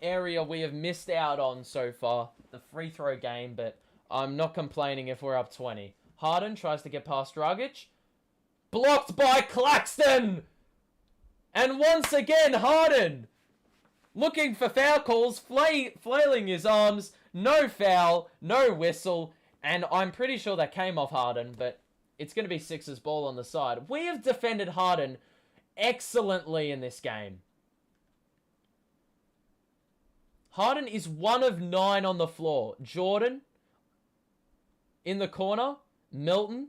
area we have missed out on so far, the free throw game, but I'm not complaining if we're up 20. Harden tries to get past Dragic. Blocked by Claxton! And once again, Harden looking for foul calls, flailing his arms. No foul, no whistle, and I'm pretty sure that came off Harden, but it's going to be Sixers ball on the side. We have defended Harden excellently in this game. Harden is 1 of 9 on the floor. Jordan in the corner. Milton.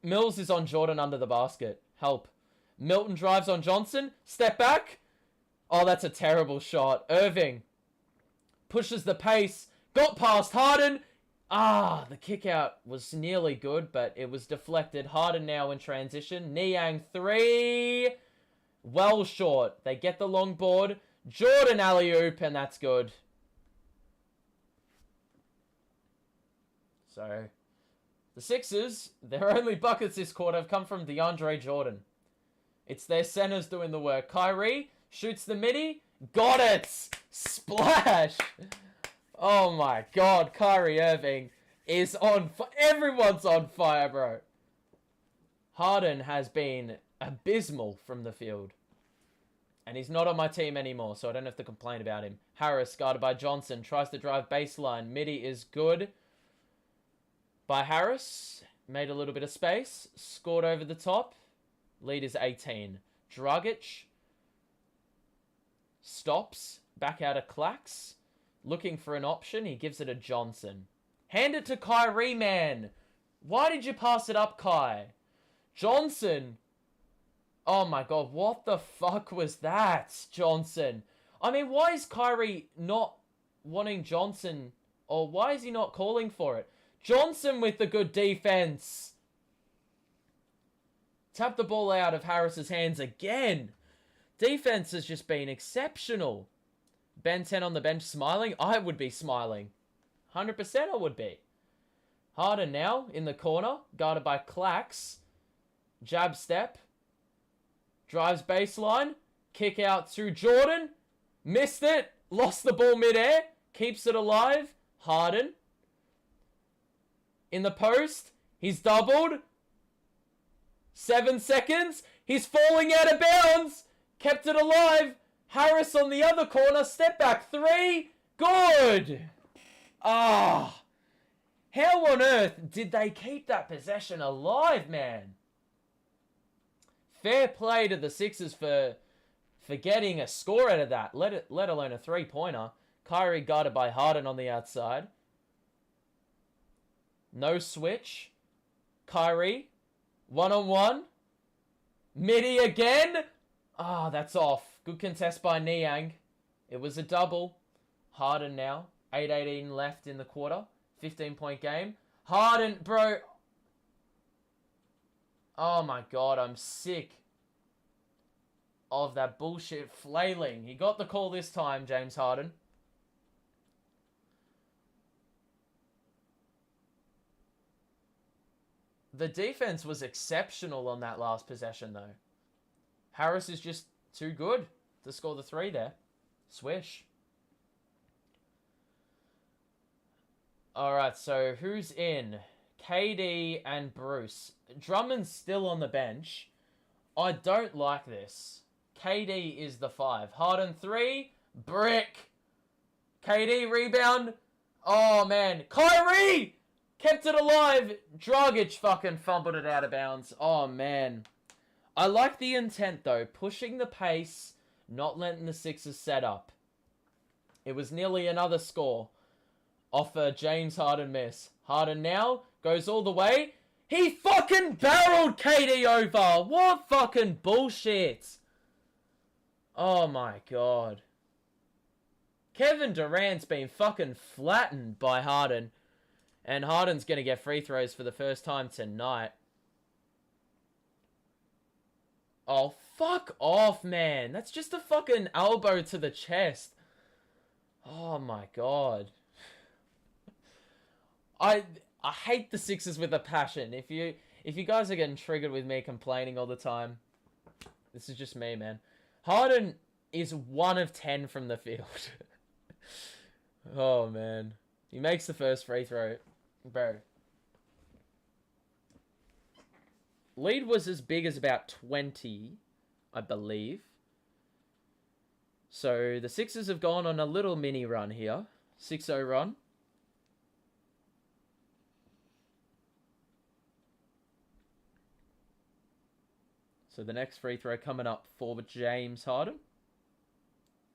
Mills is on Jordan under the basket. Help. Milton drives on Johnson. Step back. Oh, that's a terrible shot. Irving pushes the pace. Got past Harden. The kick out was nearly good, but it was deflected. Harden now in transition. Niang 3. Well short. They get the long board. Jordan alley-oop, and that's good. So, the Sixers, their only buckets this quarter have come from DeAndre Jordan. It's their centers doing the work. Kyrie shoots the midi. Got it! Splash! Oh my god, Kyrie Irving is on fire. Everyone's on fire, bro. Harden has been abysmal from the field. And he's not on my team anymore, so I don't have to complain about him. Harris, guarded by Johnson, tries to drive baseline. Midi is good by Harris. Made a little bit of space. Scored over the top. Lead is 18. Dragic stops. Back out of Clax. Looking for an option. He gives it to Johnson. Hand it to Kyrie, man. Why did you pass it up, Kai? Johnson. Oh my god, what the fuck was that, Johnson? I mean, why is Kyrie not wanting Johnson? Or why is he not calling for it? Johnson with the good defense. Tap the ball out of Harris's hands again. Defense has just been exceptional. Ben 10 on the bench smiling. I would be smiling. 100% I would be. Harden now in the corner. Guarded by Clax. Jab step. Drives baseline. Kick out to Jordan. Missed it. Lost the ball midair. Keeps it alive. Harden. In the post. He's doubled. 7 seconds. He's falling out of bounds. Kept it alive. Harris on the other corner. Step back 3. Good. How on earth did they keep that possession alive, man? Fair play to the Sixers for getting a score out of that, let alone a three-pointer. Kyrie guarded by Harden on the outside. No switch. Kyrie, one-on-one. Midi again. That's off. Good contest by Niang. It was a double. Harden now. 8:18 left in the quarter. 15-point game. Harden, bro. Oh my god, I'm sick of that bullshit flailing. He got the call this time, James Harden. The defense was exceptional on that last possession, though. Harris is just too good to score the 3 there. Swish. Alright, so who's in? KD and Bruce. Drummond's still on the bench. I don't like this. KD is the 5. Harden 3. Brick. KD rebound. Oh, man. Kyrie! Kept it alive. Dragic fucking fumbled it out of bounds. Oh, man. I like the intent, though. Pushing the pace. Not letting the Sixers set up. It was nearly another score off a James Harden miss. Harden now goes all the way. He fucking barreled KD over. What fucking bullshit. Oh my god. Kevin Durant's been fucking flattened by Harden. And Harden's going to get free throws for the first time tonight. Oh, Fuck off, man. That's just a fucking elbow to the chest. Oh my god. I hate the Sixers with a passion. If you guys are getting triggered with me complaining all the time, this is just me, man. Harden is 1 of 10 from the field. Oh man. He makes the first free throw. Bro. Lead was as big as about 20, I believe. So the Sixers have gone on a little mini run here. 6-0 run. So the next free throw coming up for James Harden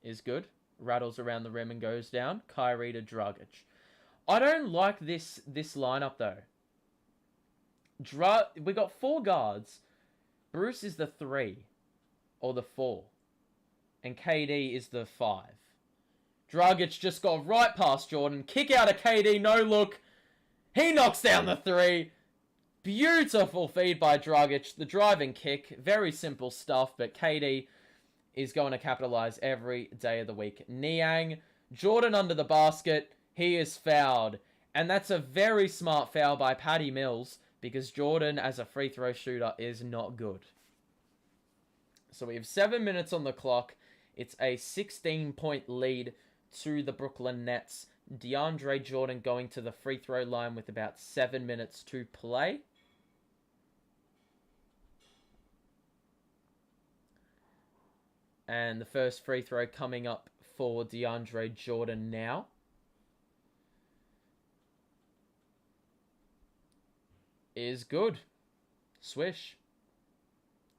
is good. Rattles around the rim and goes down. Kyrie to Dragic. I don't like this lineup though. We got 4 guards. Bruce is the 3 or the 4. And KD is the 5. Dragic just got right past Jordan. Kick out of KD. No look. He knocks down the 3. Beautiful feed by Dragic. The driving kick. Very simple stuff. But KD is going to capitalize every day of the week. Niang. Jordan under the basket. He is fouled. And that's a very smart foul by Patty Mills. Because Jordan, as a free throw shooter, is not good. So we have 7 minutes on the clock. It's a 16-point lead to the Brooklyn Nets. DeAndre Jordan going to the free throw line with about 7 minutes to play. And the first free throw coming up for DeAndre Jordan now. Is good. Swish.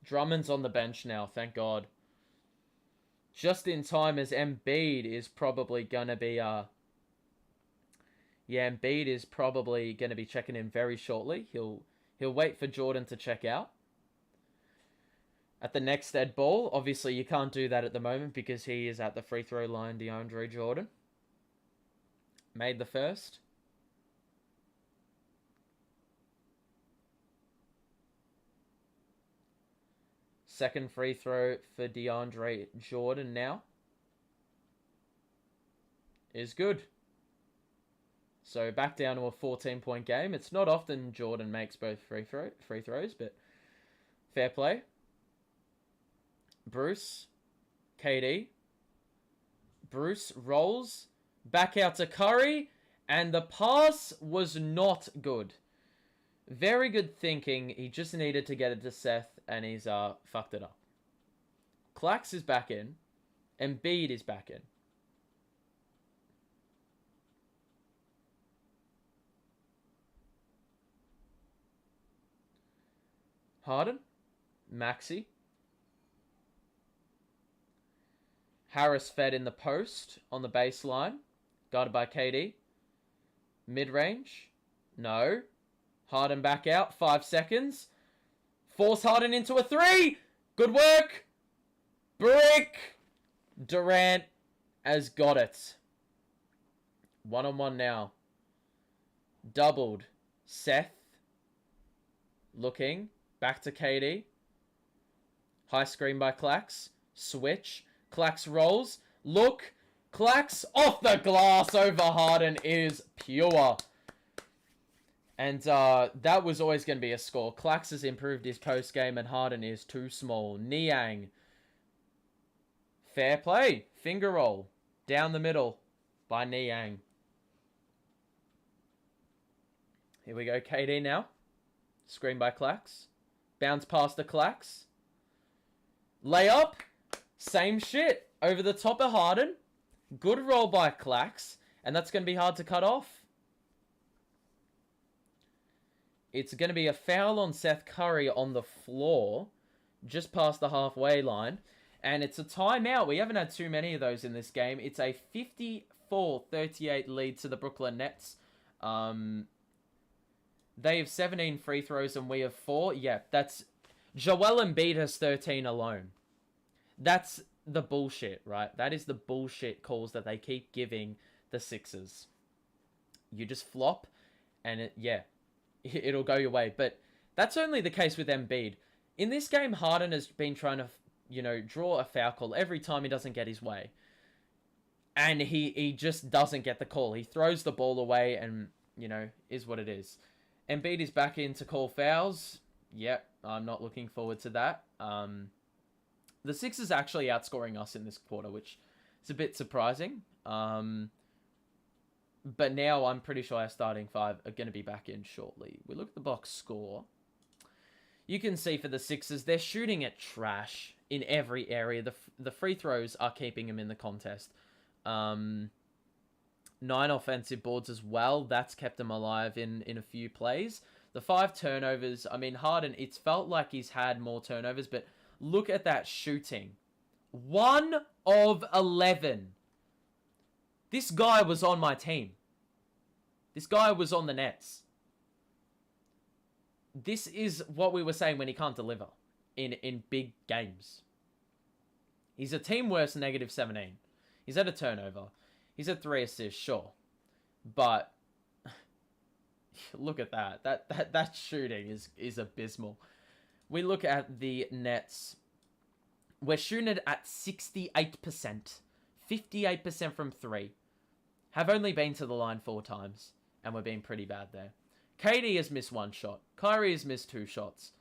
Drummond's on the bench now, thank God. Just in time as Embiid is probably going to be... Embiid is probably going to be checking in very shortly. He'll wait for Jordan to check out. At the next dead ball, obviously you can't do that at the moment because he is at the free throw line, DeAndre Jordan. Made the first. Second free throw for DeAndre Jordan now. Is good. So back down to a 14-point game. It's not often Jordan makes both free throws, but fair play. Bruce. KD. Bruce rolls. Back out to Curry. And the pass was not good. Very good thinking. He just needed to get it to Seth, and he's fucked it up. Clax is back in. Embiid is back in. Harden. Maxey. Harris fed in the post on the baseline. Guarded by KD. Mid-range. No. Harden back out. 5 seconds. Force Harden into a 3. Good work. Brick. Durant has got it. 1-on-1 now. Doubled. Seth. Looking. Back to KD. High screen by Clax. Switch. Clax rolls. Look. Clax off the glass over Harden is pure. And that was always going to be a score. Clax has improved his post game and Harden is too small. Niang. Fair play. Finger roll. Down the middle by Niang. Here we go. KD now. Screen by Clax. Bounce past the Clax. Layup. Same shit. Over the top of Harden. Good roll by Clax. And that's going to be hard to cut off. It's going to be a foul on Seth Curry on the floor. Just past the halfway line. And it's a timeout. We haven't had too many of those in this game. It's a 54-38 lead to the Brooklyn Nets. They have 17 free throws and we have 4. Yeah, that's... Joel Embiid has 13 alone. That's the bullshit, right? That is the bullshit calls that they keep giving the Sixers. You just flop and it'll go your way. But that's only the case with Embiid. In this game, Harden has been trying to draw a foul call every time he doesn't get his way. And he just doesn't get the call. He throws the ball away and, is what it is. Embiid is back in to call fouls. Yep, I'm not looking forward to that. The Sixers actually outscoring us in this quarter, which is a bit surprising. But now I'm pretty sure our starting five are going to be back in shortly. We look at the box score. You can see for the Sixers, they're shooting at trash in every area. The free throws are keeping them in the contest. 9 offensive boards as well. That's kept him alive in a few plays. The 5 turnovers. I mean, Harden, it's felt like he's had more turnovers, but look at that shooting. 1 of 11. This guy was on my team. This guy was on the Nets. This is what we were saying when he can't deliver in big games. He's a team worst -17. He's had a turnover. He's had 3 assists, sure. But look at that. That shooting is abysmal. We look at the Nets. We're shooting it at 68%. 58% from 3. Have only been to the line 4 times. And we're being pretty bad there. KD has missed 1 shot. Kyrie has missed 2 shots.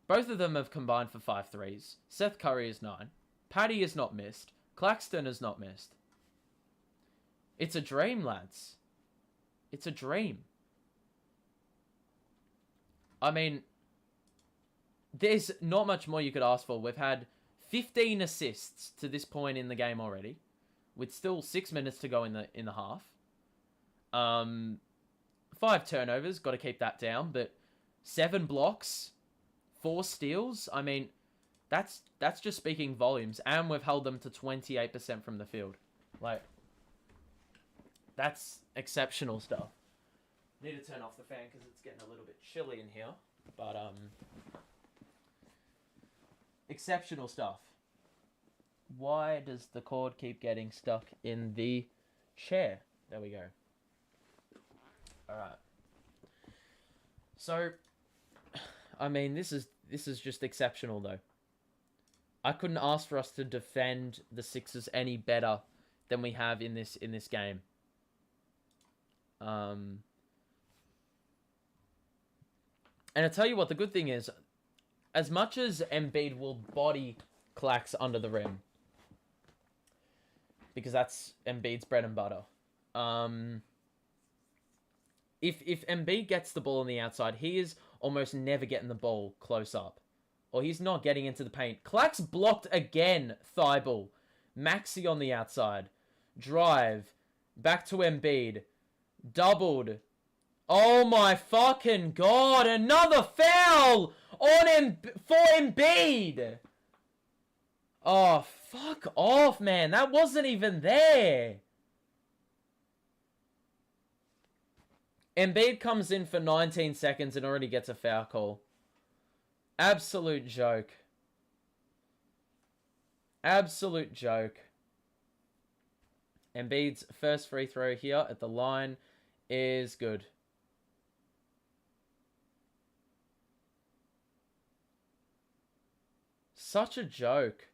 Both of them have combined for 5 threes. Seth Curry is 9. Patty has not missed. Claxton has not missed. It's a dream, lads. It's a dream. I mean, there's not much more you could ask for. We've had 15 assists to this point in the game already, with still 6 minutes to go in the half. 5 turnovers, got to keep that down, but 7 blocks, 4 steals. I mean, that's just speaking volumes, and we've held them to 28% from the field. Like, that's exceptional stuff. Need to turn off the fan because it's getting a little bit chilly in here, but exceptional stuff. Why does the cord keep getting stuck in the chair? There we go. Alright. So, I mean, this is just exceptional, though. I couldn't ask for us to defend the Sixers any better than we have in this game. And I tell you what, the good thing is, as much as Embiid will body Clax under the rim, because that's Embiid's bread and butter. If Embiid gets the ball on the outside, he is almost never getting the ball close up. Or he's not getting into the paint. Clax blocked again, Thibault. Maxi on the outside. Drive. Back to Embiid. Doubled. Oh my fucking god, another foul for Embiid. Oh, fuck off, man. That wasn't even there. Embiid comes in for 19 seconds and already gets a foul call. Absolute joke. Absolute joke. Embiid's first free throw here at the line is good. Such a joke.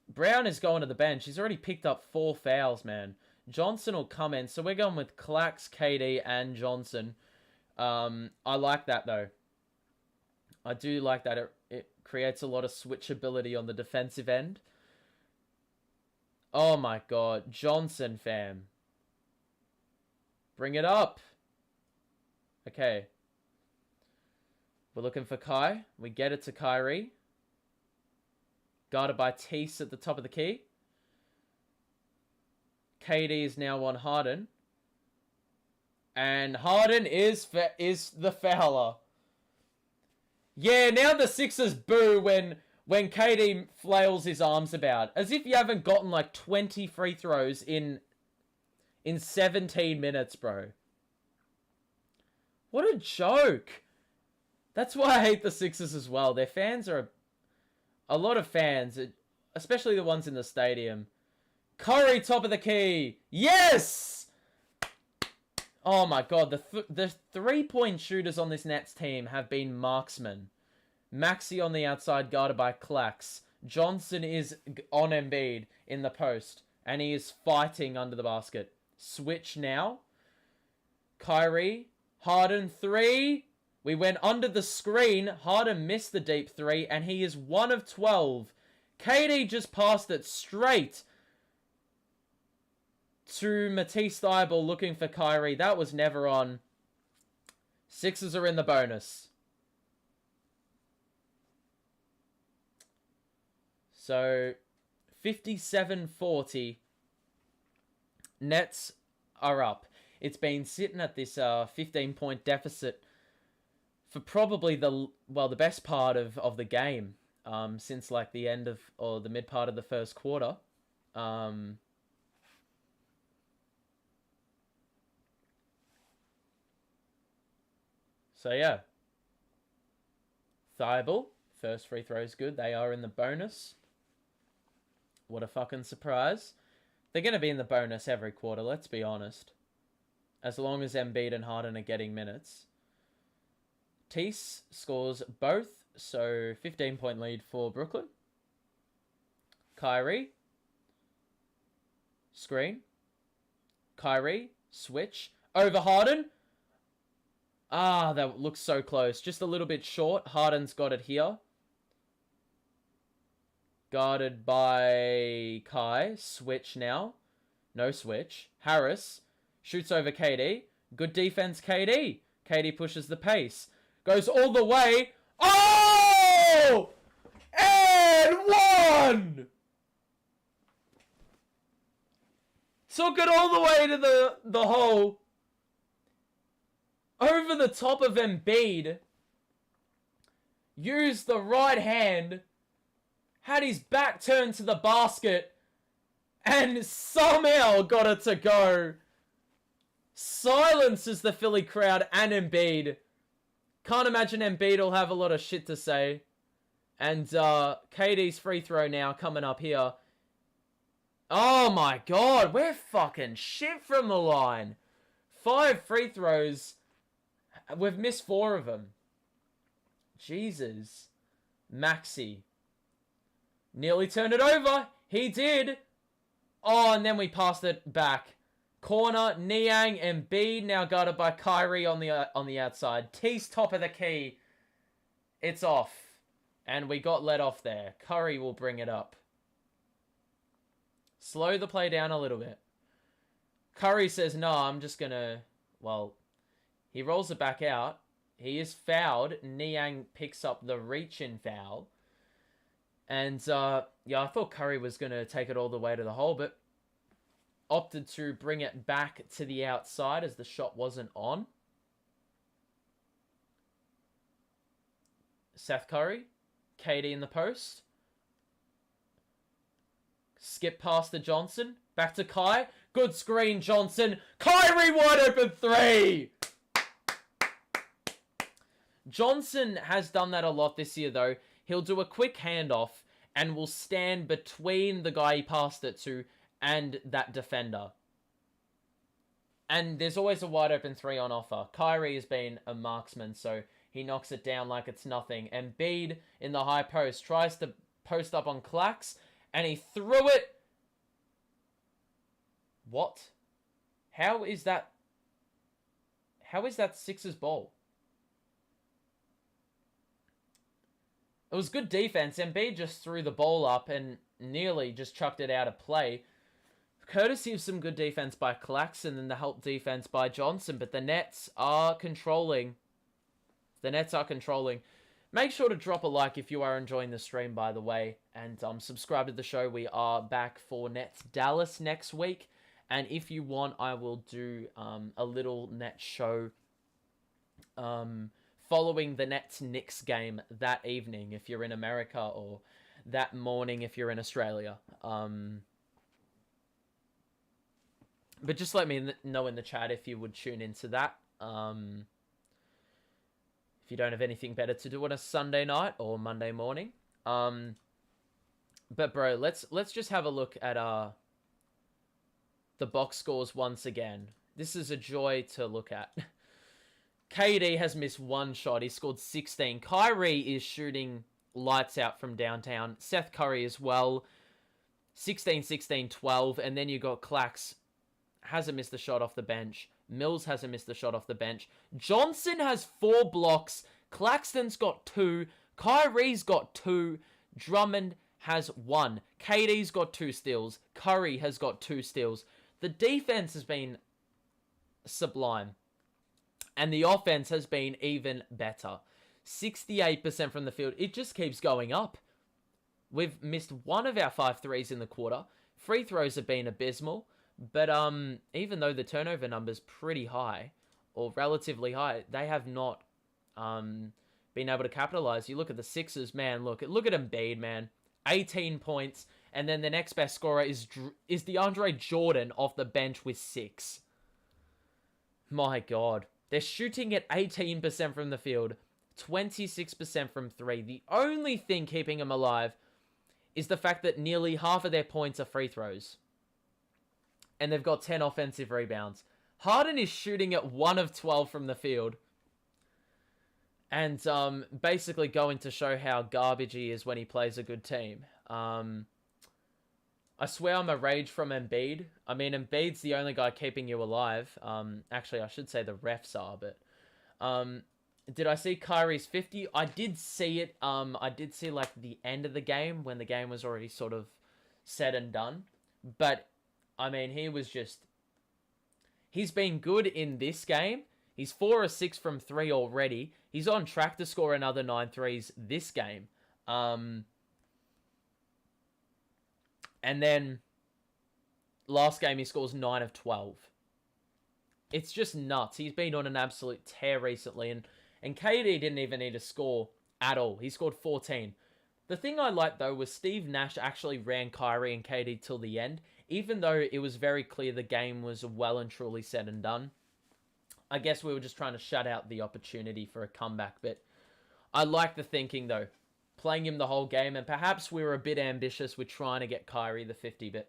Brown is going to the bench. He's already picked up 4 fouls, man. Johnson will come in. So we're going with Clax, KD, and Johnson. I like that, though. I do like that. It creates a lot of switchability on the defensive end. Oh, my God. Johnson, fam. Bring it up. Okay. We're looking for Kai. We get it to Kyrie. Guarded by Tease at the top of the key. KD is now on Harden. And Harden is the fouler. Yeah, now the Sixers boo when KD flails his arms about. As if you haven't gotten like 20 free throws in 17 minutes, bro. What a joke. That's why I hate the Sixers as well. Their fans are... A lot of fans, especially the ones in the stadium. Curry, top of the key. Yes! Oh my god, the 3-point shooters on this Nets team have been marksmen. Maxi on the outside, guarded by Clax. Johnson is on Embiid in the post, and he is fighting under the basket. Switch now. Kyrie. Harden 3. We went under the screen. Harden missed the deep 3, and he is 1 of 12. KD just passed it straight to Matisse Thybulle looking for Kyrie. That was never on. Sixers are in the bonus. So, 57-40. Nets are up. It's been sitting at this 15-point deficit for probably the best part of the game since like the end of, or the mid part of the first quarter. So yeah. Thybulle, first free throw is good. They are in the bonus. What a fucking surprise. They're going to be in the bonus every quarter, let's be honest. As long as Embiid and Harden are getting minutes. Tease scores both, so 15-point lead for Brooklyn. Kyrie. Screen. Kyrie. Switch. Over Harden. Ah, that looks so close. Just a little bit short. Harden's got it here. Guarded by Kai. Switch now. No switch. Harris shoots over KD. Good defense, KD. KD pushes the pace. Goes all the way. Oh! And one! Took it all the way to the hole. Over the top of Embiid. Used the right hand. Had his back turned to the basket. And somehow got it to go. Silences the Philly crowd and Embiid. Can't imagine Embiid will have a lot of shit to say. And KD's free throw now coming up here. Oh my god, we're fucking shit from the line. 5 free throws. We've missed 4 of them. Jesus. Maxi. Nearly turned it over. He did. Oh, and then we passed it back. Corner, Niang, Embiid now guarded by Kyrie on the outside. T's top of the key. It's off. And we got let off there. Curry will bring it up. Slow the play down a little bit. Curry says, no, I'm just going to... Well, he rolls it back out. He is fouled. Niang picks up the reach-in foul. And, yeah, I thought Curry was going to take it all the way to the hole, but opted to bring it back to the outside as the shot wasn't on. Seth Curry. KD in the post. Skip past to Johnson. Back to Kai. Good screen, Johnson. Kyrie wide open 3! Johnson has done that a lot this year, though. He'll do a quick handoff and will stand between the guy he passed it to and that defender. And there's always a wide open 3 on offer. Kyrie has been a marksman, so he knocks it down like it's nothing. Embiid in the high post tries to post up on Clax, and he threw it. What? How is that Sixers ball? It was good defense. Embiid just threw the ball up and nearly just chucked it out of play. Courtesy of some good defense by Clax and then the help defense by Johnson. But the Nets are controlling. Make sure to drop a like if you are enjoying the stream, by the way. And subscribe to the show. We are back for Nets Dallas next week. And if you want, I will do a little Nets show following the Nets-Knicks game that evening if you're in America, or that morning if you're in Australia. But just let me know in the chat if you would tune into that. If you don't have anything better to do on a Sunday night or Monday morning. But bro, let's just have a look at the box scores once again. This is a joy to look at. KD has missed one shot. He scored 16. Kyrie is shooting lights out from downtown. Seth Curry as well. 16, 16, 12. And then you got Clax. Hasn't missed a shot off the bench. Mills hasn't missed a shot off the bench. Johnson has 4 blocks. Claxton's got 2. Kyrie's got 2. Drummond has 1. KD's got 2 steals. Curry has got 2 steals. The defense has been sublime. And the offense has been even better. 68% from the field. It just keeps going up. We've missed 1 of our 5 threes in the quarter. Free throws have been abysmal. But even though the turnover number's pretty high, or relatively high, they have not been able to capitalize. You look at the Sixers, man, look at Embiid, man. 18 points. And then the next best scorer is DeAndre Jordan off the bench with 6. My God. They're shooting at 18% from the field, 26% from 3. The only thing keeping them alive is the fact that nearly half of their points are free throws. And they've got 10 offensive rebounds. Harden is shooting at 1 of 12 from the field. And basically going to show how garbage he is when he plays a good team. I swear I'm a rage from Embiid. I mean, Embiid's the only guy keeping you alive. Actually, I should say the refs are, but... did I see Kyrie's 50? I did see it. I did see, like, the end of the game when the game was already sort of said and done. But, I mean, he was just... He's been good in this game. He's 4 or 6 from 3 already. He's on track to score another 9 threes this game. And then last game he scores 9 of 12. It's just nuts. He's been on an absolute tear recently. And KD didn't even need to score at all. He scored 14. The thing I liked, though, was Steve Nash actually ran Kyrie and KD till the end. Even though it was very clear the game was well and truly said and done. I guess we were just trying to shut out the opportunity for a comeback. But I like the thinking, though. Playing him the whole game, and perhaps we were a bit ambitious with trying to get Kyrie the 50, but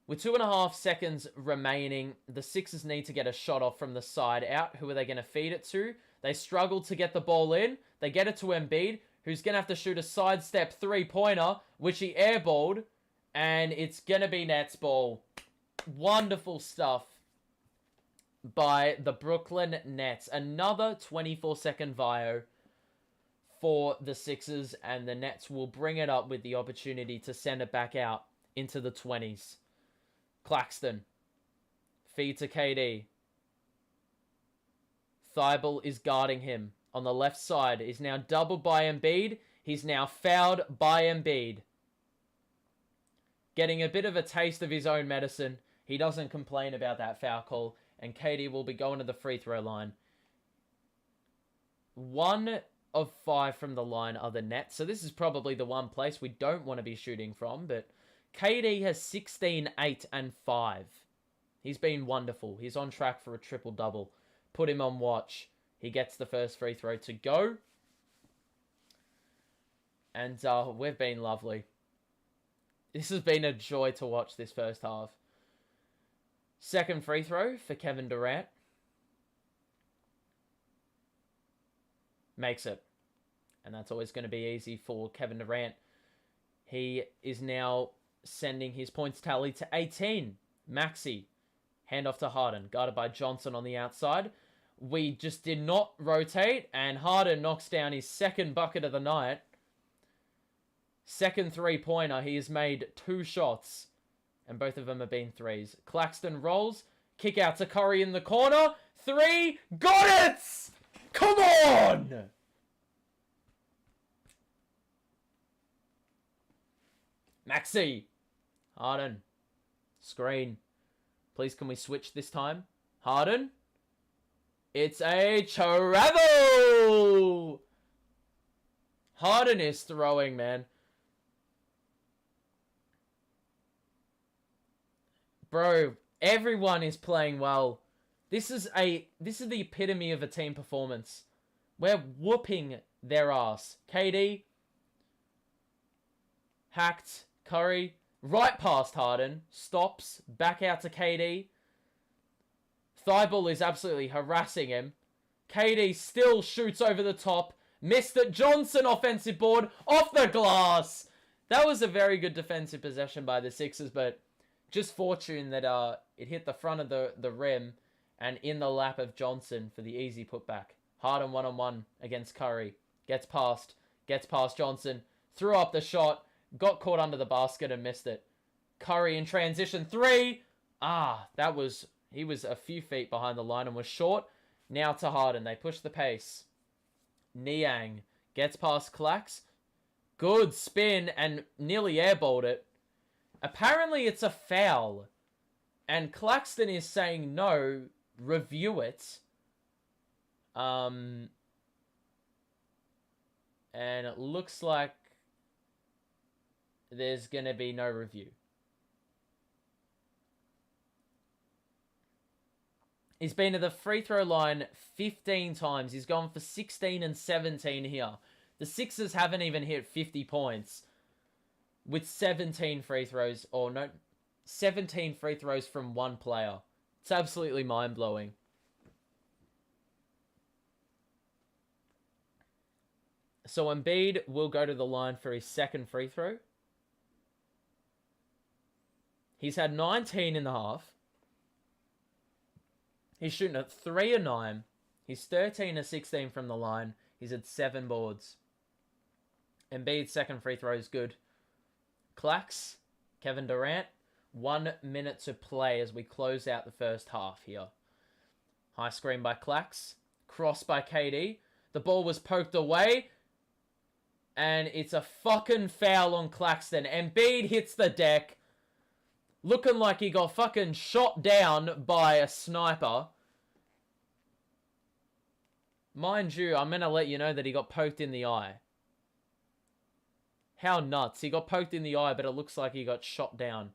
with 2.5 seconds remaining, the Sixers need to get a shot off from the side out. Who are they going to feed it to? They struggle to get the ball in. They get it to Embiid, who's going to have to shoot a sidestep 3-pointer, which he airballed, and it's going to be Nets ball. Wonderful stuff by the Brooklyn Nets. Another 24-second VIO for the Sixers, and the Nets will bring it up with the opportunity to send it back out into the 20s. Claxton. Feed to KD. Thibault is guarding him on the left side. He's now doubled by Embiid. He's now fouled by Embiid. Getting a bit of a taste of his own medicine. He doesn't complain about that foul call, and KD will be going to the free throw line. 1 of 5 from the line are the Nets. So this is probably the one place we don't want to be shooting from. But KD has 16, 8, and 5. He's been wonderful. He's on track for a triple-double. Put him on watch. He gets the first free throw to go. And we've been lovely. This has been a joy to watch this first half. Second free throw for Kevin Durant. Makes it. And that's always going to be easy for Kevin Durant. He is now sending his points tally to 18. Maxey. Handoff to Harden. Guarded by Johnson on the outside. We just did not rotate. And Harden knocks down his second bucket of the night. Second 3-pointer. He has made 2 shots. And both of them have been threes. Claxton rolls. Kick out to Curry in the corner. 3. Got it! Come on! Maxey. Harden. Screen. Please, can we switch this time? Harden. It's a travel! Harden is throwing, man. Bro, everyone is playing well. This is the epitome of a team performance. We're whooping their ass. KD. Hacked. Curry. Right past Harden. Stops. Back out to KD. Thibault is absolutely harassing him. KD still shoots over the top. Missed it. Johnson offensive board off the glass. That was a very good defensive possession by the Sixers, but just fortune that it hit the front of the rim and in the lap of Johnson for the easy putback. Harden one-on-one against Curry. Gets past Johnson. Threw up the shot. Got caught under the basket and missed it. Curry in transition. 3. He was a few feet behind the line and was short. Now to Harden. They push the pace. Niang gets past Clax. Good spin and nearly airballed it. Apparently it's a foul. And Claxton is saying no, review it. And it looks like there's going to be no review. He's been to the free throw line 15 times. He's gone for 16 and 17 here. The Sixers haven't even hit 50 points with 17 free throws. 17 free throws from one player. It's absolutely mind-blowing. So Embiid will go to the line for his second free throw. He's had 19 in the half. He's shooting at 3 of 9. He's 13 of 16 from the line. He's had 7 boards. Embiid's second free throw is good. Clax, Kevin Durant, 1 minute to play as we close out the first half here. High screen by Clax. Cross by KD. The ball was poked away. And it's a fucking foul on Claxton. Embiid hits the deck. Looking like he got fucking shot down by a sniper. Mind you, I'm going to let you know that he got poked in the eye. How nuts. He got poked in the eye, but it looks like he got shot down.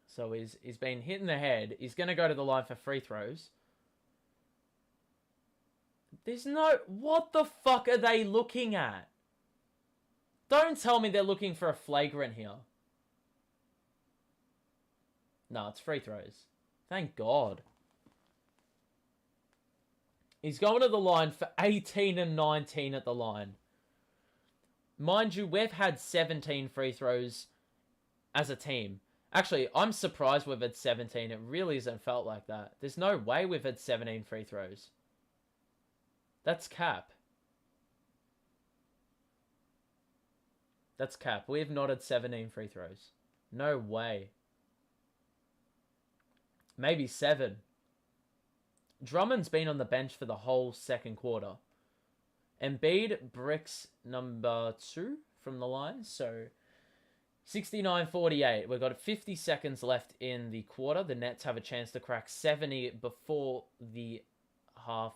So he's been hit in the head. He's going to go to the line for free throws. There's no... What the fuck are they looking at? Don't tell me they're looking for a flagrant here. No, it's free throws. Thank God. He's going to the line for 18 and 19 at the line. Mind you, we've had 17 free throws as a team. Actually, I'm surprised we've had 17. It really hasn't felt like that. There's no way we've had 17 free throws. That's cap. That's cap. We have not had 17 free throws. No way. Maybe 7. Drummond's been on the bench for the whole second quarter. Embiid bricks number 2 from the line. So 69-48. We've got 50 seconds left in the quarter. The Nets have a chance to crack 70 before the half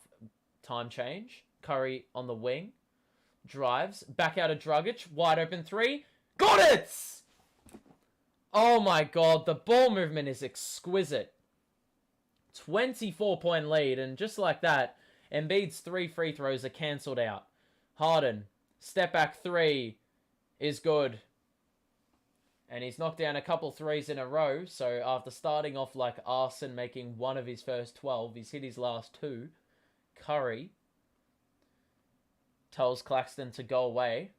time change. Curry on the wing. Drives. Back out of Dragic. Wide open 3. Got it! Oh my God. The ball movement is exquisite. 24-point lead. And just like that, Embiid's 3 free throws are cancelled out. Harden. Step back 3 is good. And he's knocked down a couple threes in a row. So after starting off like arson, making one of his first 12, he's hit his last 2. Curry tells Claxton to go away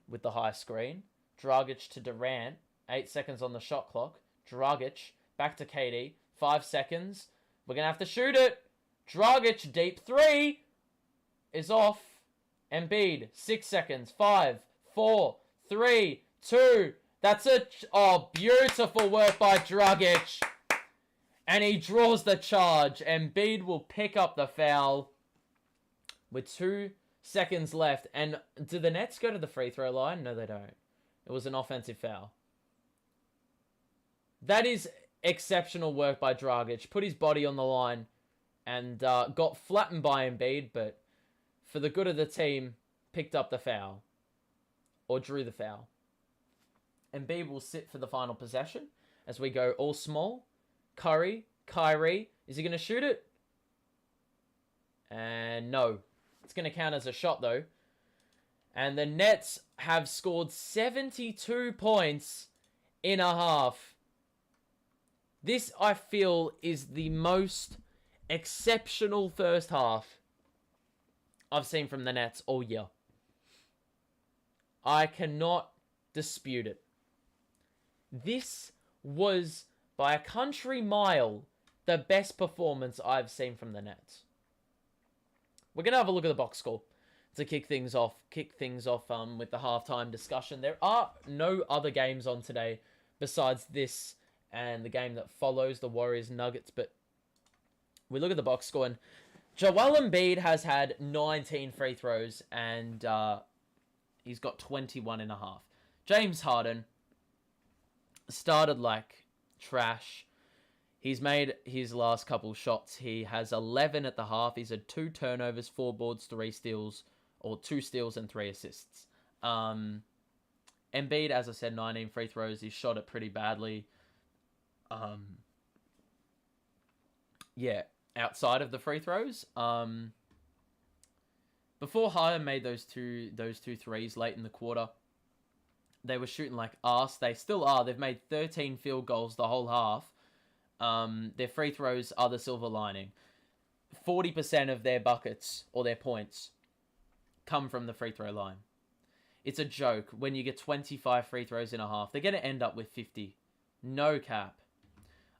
with the high screen. Dragic to Durant. 8 seconds on the shot clock. Dragic back to KD. 5 seconds. We're going to have to shoot it. Dragic deep 3 is off. Embiid 6 seconds. 5, 4, 3, 2. That's it. Oh, beautiful work by Dragic. And he draws the charge. Embiid will pick up the foul with 2 seconds left. And do the Nets go to the free throw line? No, they don't. It was an offensive foul. That is exceptional work by Dragic. Put his body on the line and got flattened by Embiid, but for the good of the team, picked up the foul. Or drew the foul. Embiid will sit for the final possession as we go all small. Kyrie, is he going to shoot it? And no. It's going to count as a shot though. And the Nets have scored 72 points in a half. This, I feel, is the most exceptional first half I've seen from the Nets all year. I cannot dispute it. This was, by a country mile, the best performance I've seen from the Nets. We're going to have a look at the box score to kick things off with the halftime discussion. There are no other games on today besides this and the game that follows, the Warriors Nuggets, but we look at the box score, and Joel Embiid has had 19 free throws, and he's got 21 and a half. James Harden started like trash. He's made his last couple shots. He has 11 at the half. He's had 2 turnovers, 4 boards, 3 steals, or 2 steals and 3 assists. Embiid, as I said, 19 free throws. He shot it pretty badly. Outside of the free throws. Before Harden made those two threes late in the quarter, they were shooting like arse. They still are. They've made 13 field goals the whole half. Their free throws are the silver lining. 40% of their buckets or their points come from the free throw line. It's a joke. When you get 25 free throws in a half, they're going to end up with 50. No cap.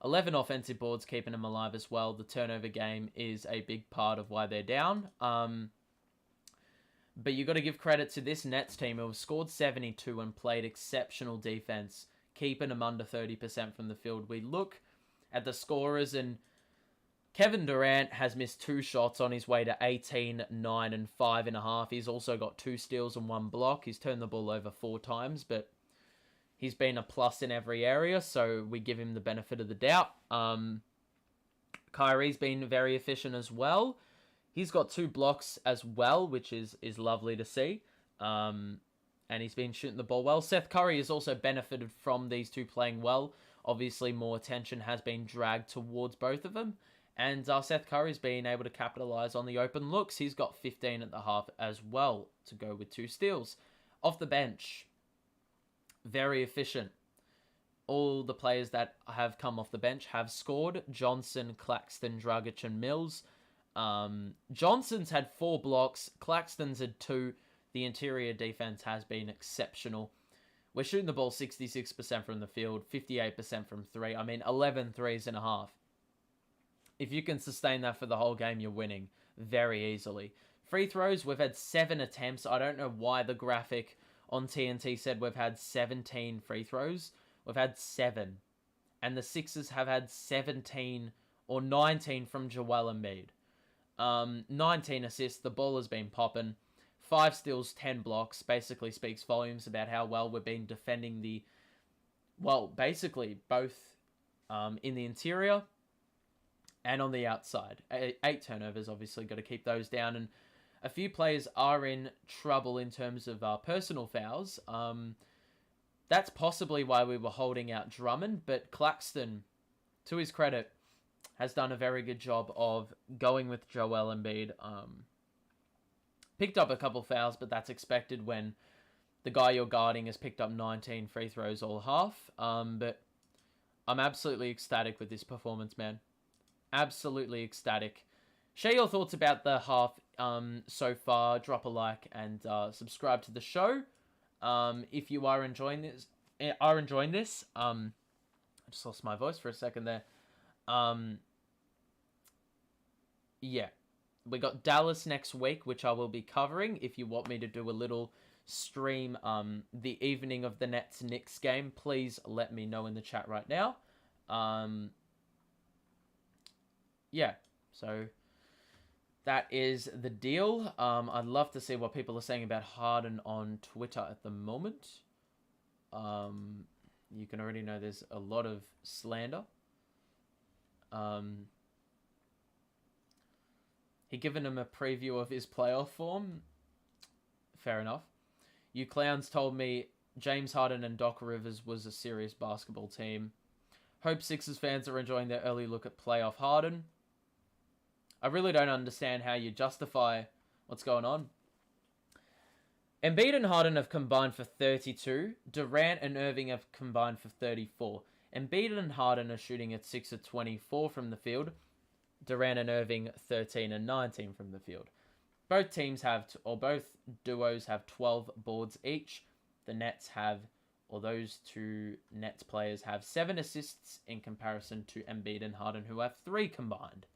11 offensive boards, keeping them alive as well. The turnover game is a big part of why they're down. But you got to give credit to this Nets team who have scored 72 and played exceptional defense, keeping them under 30% from the field. We look at the scorers, and Kevin Durant has missed 2 shots on his way to 18, 9, and 5.5. He's also got 2 steals and 1 block. He's turned the ball over 4 times, but he's been a plus in every area, so we give him the benefit of the doubt. Kyrie's been very efficient as well. He's got 2 blocks as well, which is lovely to see. And he's been shooting the ball well. Seth Curry has also benefited from these 2 playing well. Obviously, more attention has been dragged towards both of them. And Seth Curry's been able to capitalize on the open looks. He's got 15 at the half as well to go with 2 steals. Off the bench, very efficient. All the players that have come off the bench have scored. Johnson, Claxton, Dragic, and Mills. Johnson's had 4 blocks. Claxton's had 2. The interior defense has been exceptional. We're shooting the ball 66% from the field, 58% from 3. 11 threes and a half. If you can sustain that for the whole game, you're winning very easily. Free throws, we've had 7 attempts. I don't know why the graphic on TNT said we've had 17 free throws. We've had 7. And the Sixers have had 17 or 19 from Joel Embiid. 19 assists. The ball has been popping. 5 steals, 10 blocks. Basically speaks volumes about how well we've been defending basically both in the interior and on the outside. 8 turnovers, obviously, got to keep those down. And a few players are in trouble in terms of personal fouls. That's possibly why we were holding out Drummond, but Claxton, to his credit, has done a very good job of going with Joel Embiid. Picked up a couple fouls, but that's expected when the guy you're guarding has picked up 19 free throws all half. But I'm absolutely ecstatic with this performance, man. Absolutely ecstatic. Share your thoughts about the half so far. Drop a like and subscribe to the show. If you are enjoying this, I just lost my voice for a second there. We got Dallas next week, which I will be covering. If you want me to do a little stream the evening of the Nets-Knicks game, please let me know in the chat right now. So that is the deal. I'd love to see what people are saying about Harden on Twitter at the moment. You can already know there's a lot of slander. He given him a preview of his playoff form. Fair enough. You clowns told me James Harden and Doc Rivers was a serious basketball team. Hope Sixers fans are enjoying their early look at playoff Harden. I really don't understand how you justify what's going on. Embiid and Harden have combined for 32. Durant and Irving have combined for 34. Embiid and Harden are shooting at 6 of 24 from the field. Durant and Irving 13 and 19 from the field. Both teams have, both duos have 12 boards each. The Nets have, or those two Nets players have 7 assists in comparison to Embiid and Harden, who have 3 combined.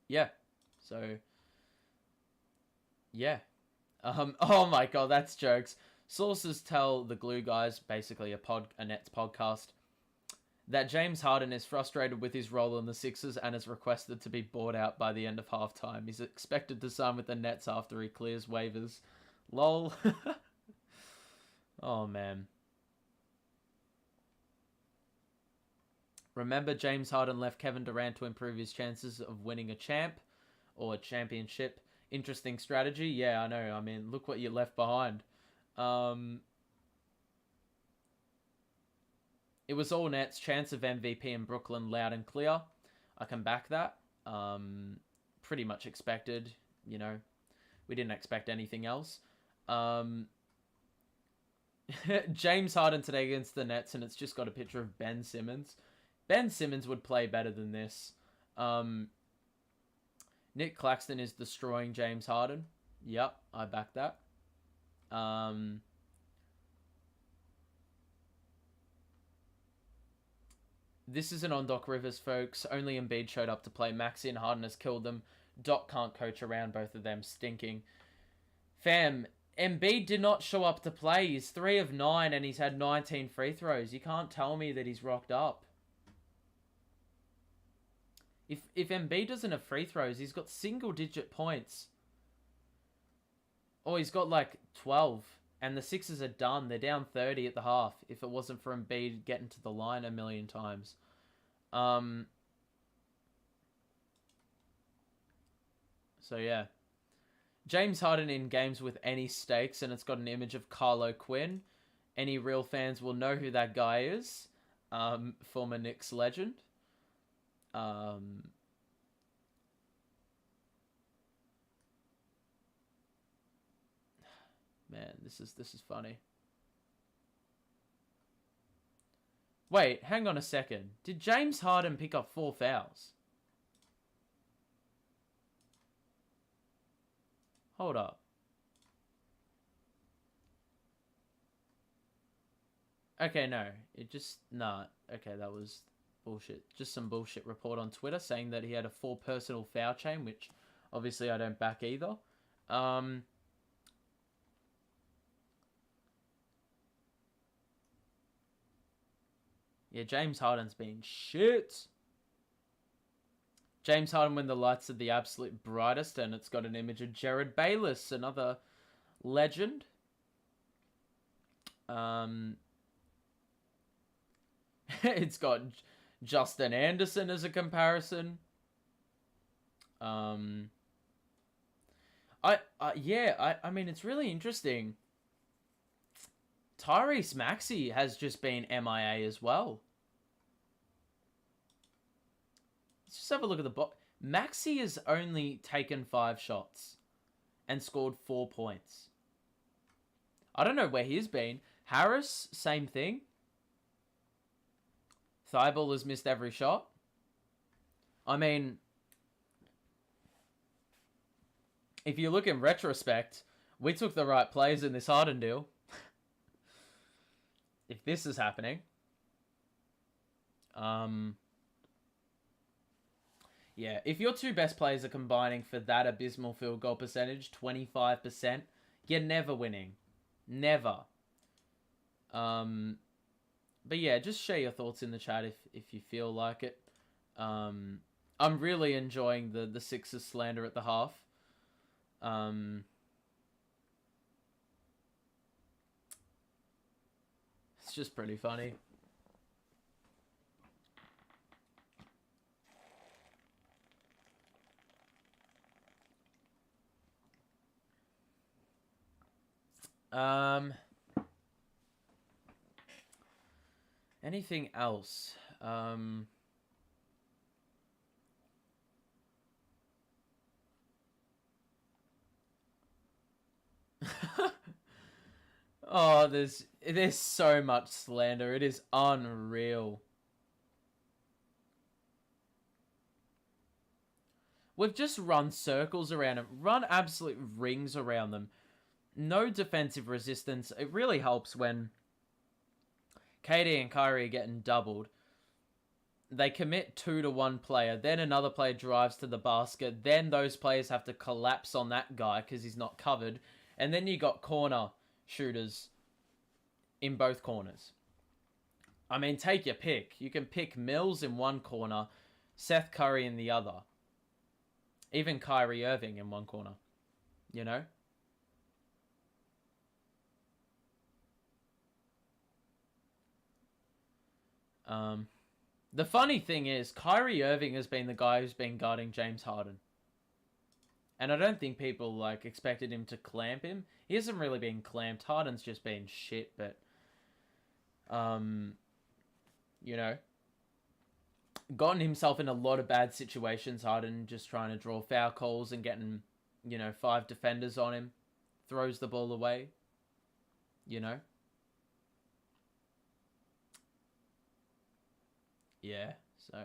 Yeah. So, yeah. Oh my god, that's jokes. Sources tell the Glue Guys, basically a Nets podcast, that James Harden is frustrated with his role in the Sixers and has requested to be bought out by the end of halftime. He's expected to sign with the Nets after he clears waivers. Lol. Oh, man. Remember, James Harden left Kevin Durant to improve his chances of winning a championship. Interesting strategy. Yeah, I know. I mean, look what you left behind. It was all Nets. Chance of MVP in Brooklyn, loud and clear. I can back that. Pretty much expected. You know, we didn't expect anything else. James Harden today against the Nets, and it's just got a picture of Ben Simmons. Ben Simmons would play better than this. Nick Claxton is destroying James Harden. Yep, I back that. This isn't on Doc Rivers, folks. Only Embiid showed up to play. Maxey and Harden has killed them. Doc can't coach around both of them. Stinking. Fam, Embiid did not show up to play. He's 3 of 9 and he's had 19 free throws. You can't tell me that he's rocked up. If Embiid doesn't have free throws, he's got single-digit points. Or he's got like 12. And the Sixers are done. They're down 30 at the half. If it wasn't for Embiid getting to the line a million times. So yeah. James Harden in games with any stakes, and it's got an image of Carlo Quinn. Any real fans will know who that guy is. Former Knicks legend. Man, this is funny. Wait, hang on a second. Did James Harden pick up 4 fouls? Hold up. Okay, no. It just... Nah. Okay, that was bullshit. Just some bullshit report on Twitter saying that he had a 4 personal foul chain, which obviously I don't back either. Yeah, James Harden's been shit. James Harden when the lights are the absolute brightest, and it's got an image of Jared Bayless, another legend. It's got Justin Anderson as a comparison. I mean, it's really interesting. Tyrese Maxey has just been MIA as well. Let's just have a look at the box. Maxey has only taken 5 shots and scored 4 points. I don't know where he's been. Harris, same thing. Thibault has missed every shot. I mean, if you look in retrospect, we took the right players in this Harden deal. If this is happening. Yeah, if your 2 best players are combining for that abysmal field goal percentage, 25%, you're never winning. Never. But yeah, just share your thoughts in the chat if you feel like it. I'm really enjoying the Sixers slander at the half. It's just pretty funny. Anything else? Oh, there's so much slander. It is unreal. We've just run circles around them, run absolute rings around them. No defensive resistance. It really helps when KD and Kyrie are getting doubled. They commit 2 to 1 player, then another player drives to the basket, then those players have to collapse on that guy because he's not covered, and then you got corner shooters in both corners. I mean, take your pick. You can pick Mills in one corner, Seth Curry in the other. Even Kyrie Irving in one corner. You know? The funny thing is, Kyrie Irving has been the guy who's been guarding James Harden. And I don't think people, like, expected him to clamp him. He hasn't really been clamped. Harden's just been shit, but... you know... gotten himself in a lot of bad situations. Harden just trying to draw foul calls and getting, 5 defenders on him. Throws the ball away. You know? Yeah, so...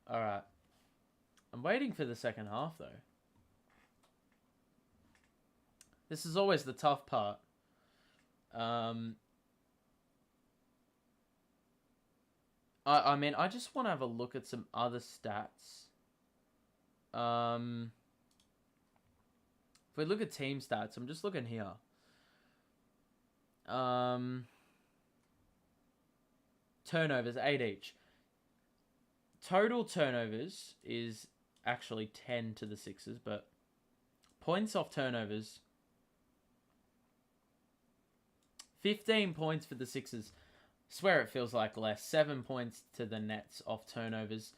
Alright. I'm waiting for the second half, though. This is always the tough part. I mean, I just want to have a look at some other stats. If we look at team stats, I'm just looking here. Turnovers, 8 each. Total turnovers is actually 10 to the Sixers, but points off turnovers, 15 points for the Sixers. Swear it feels like less. 7 points to the Nets off turnovers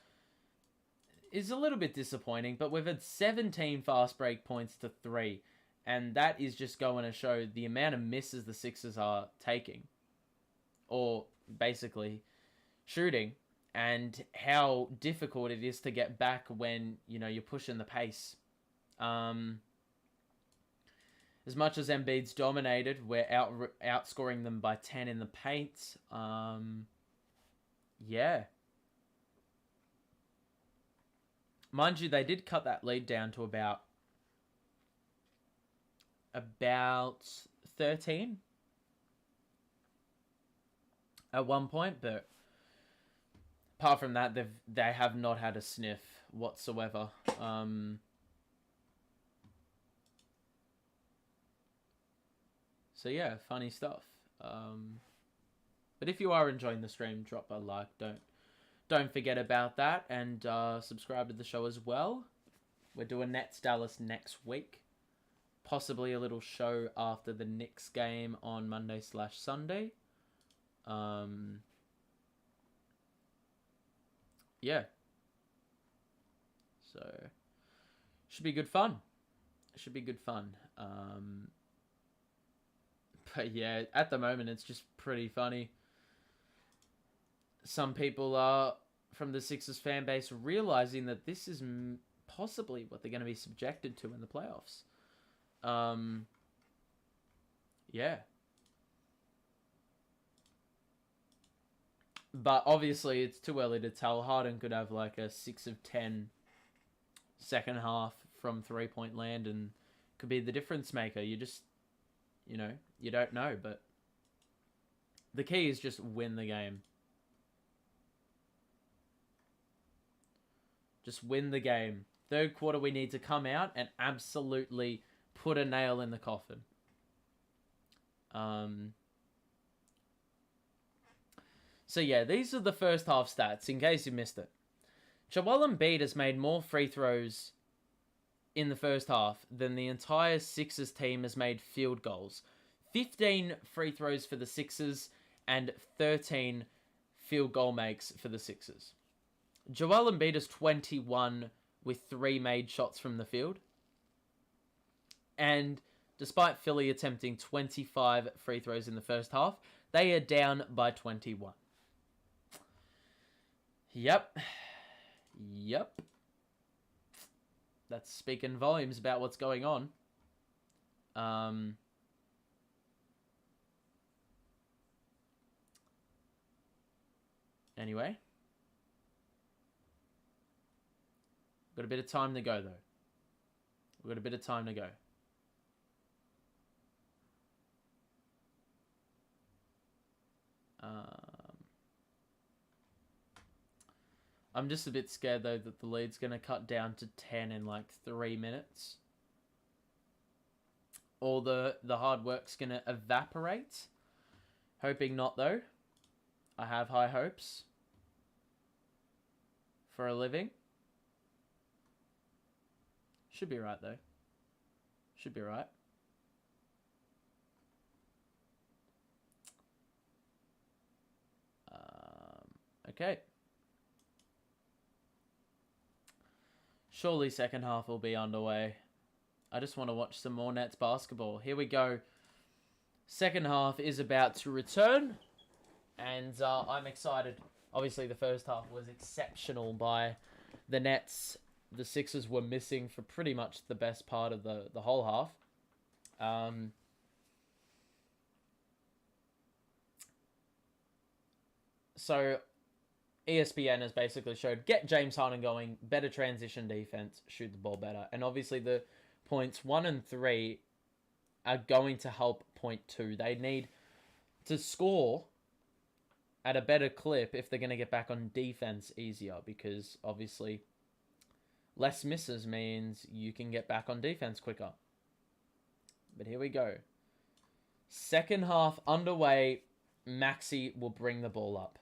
is a little bit disappointing, but we've had 17 fast break points to 3, and that is just going to show the amount of misses the Sixers are taking, or basically shooting, and how difficult it is to get back when, you're pushing the pace. As much as Embiid's dominated, we're outscoring them by 10 in the paint. Yeah. Mind you, they did cut that lead down to about 13 at one point, but apart from that, they have not had a sniff whatsoever. So yeah, funny stuff. But if you are enjoying the stream, drop a like. Don't forget about that, and subscribe to the show as well. We're doing Nets Dallas next week. Possibly a little show after the Knicks game on Monday/Sunday. Yeah. So, should be good fun. But yeah, at the moment, it's just pretty funny. Some people are, from the Sixers fan base, realizing that this is possibly what they're going to be subjected to in the playoffs. Yeah. But obviously, it's too early to tell. Harden could have like a 6 of 10 second half from 3-point land and could be the difference maker. You just, you don't know. But the key is just win the game. Just win the game. Third quarter, we need to come out and absolutely put a nail in the coffin. So yeah, these are the first half stats, in case you missed it. Joel Embiid has made more free throws in the first half than the entire Sixers team has made field goals. 15 free throws for the Sixers and 13 field goal makes for the Sixers. Joel Embiid is 21 with 3 made shots from the field. And despite Philly attempting 25 free throws in the first half, they are down by 21. Yep. That's speaking volumes about what's going on. Anyway. Got a bit of time to go, though. We've got a bit of time to go. I'm just a bit scared, though, that the lead's going to cut down to 10 in, like, 3 minutes. Or the hard work's going to evaporate. Hoping not, though. I have high hopes. For a living. Should be right, though. Should be right. Okay. Surely second half will be underway. I just want to watch some more Nets basketball. Here we go. Second half is about to return. And I'm excited. Obviously, the first half was exceptional by the Nets. The Sixers were missing for pretty much the best part of the whole half. So, ESPN has basically showed, get James Harden going, better transition defense, shoot the ball better. And obviously the points 1 and 3 are going to help point 2. They need to score at a better clip if they're going to get back on defense easier, because obviously less misses means you can get back on defense quicker. But here we go. Second half underway. Maxey will bring the ball up.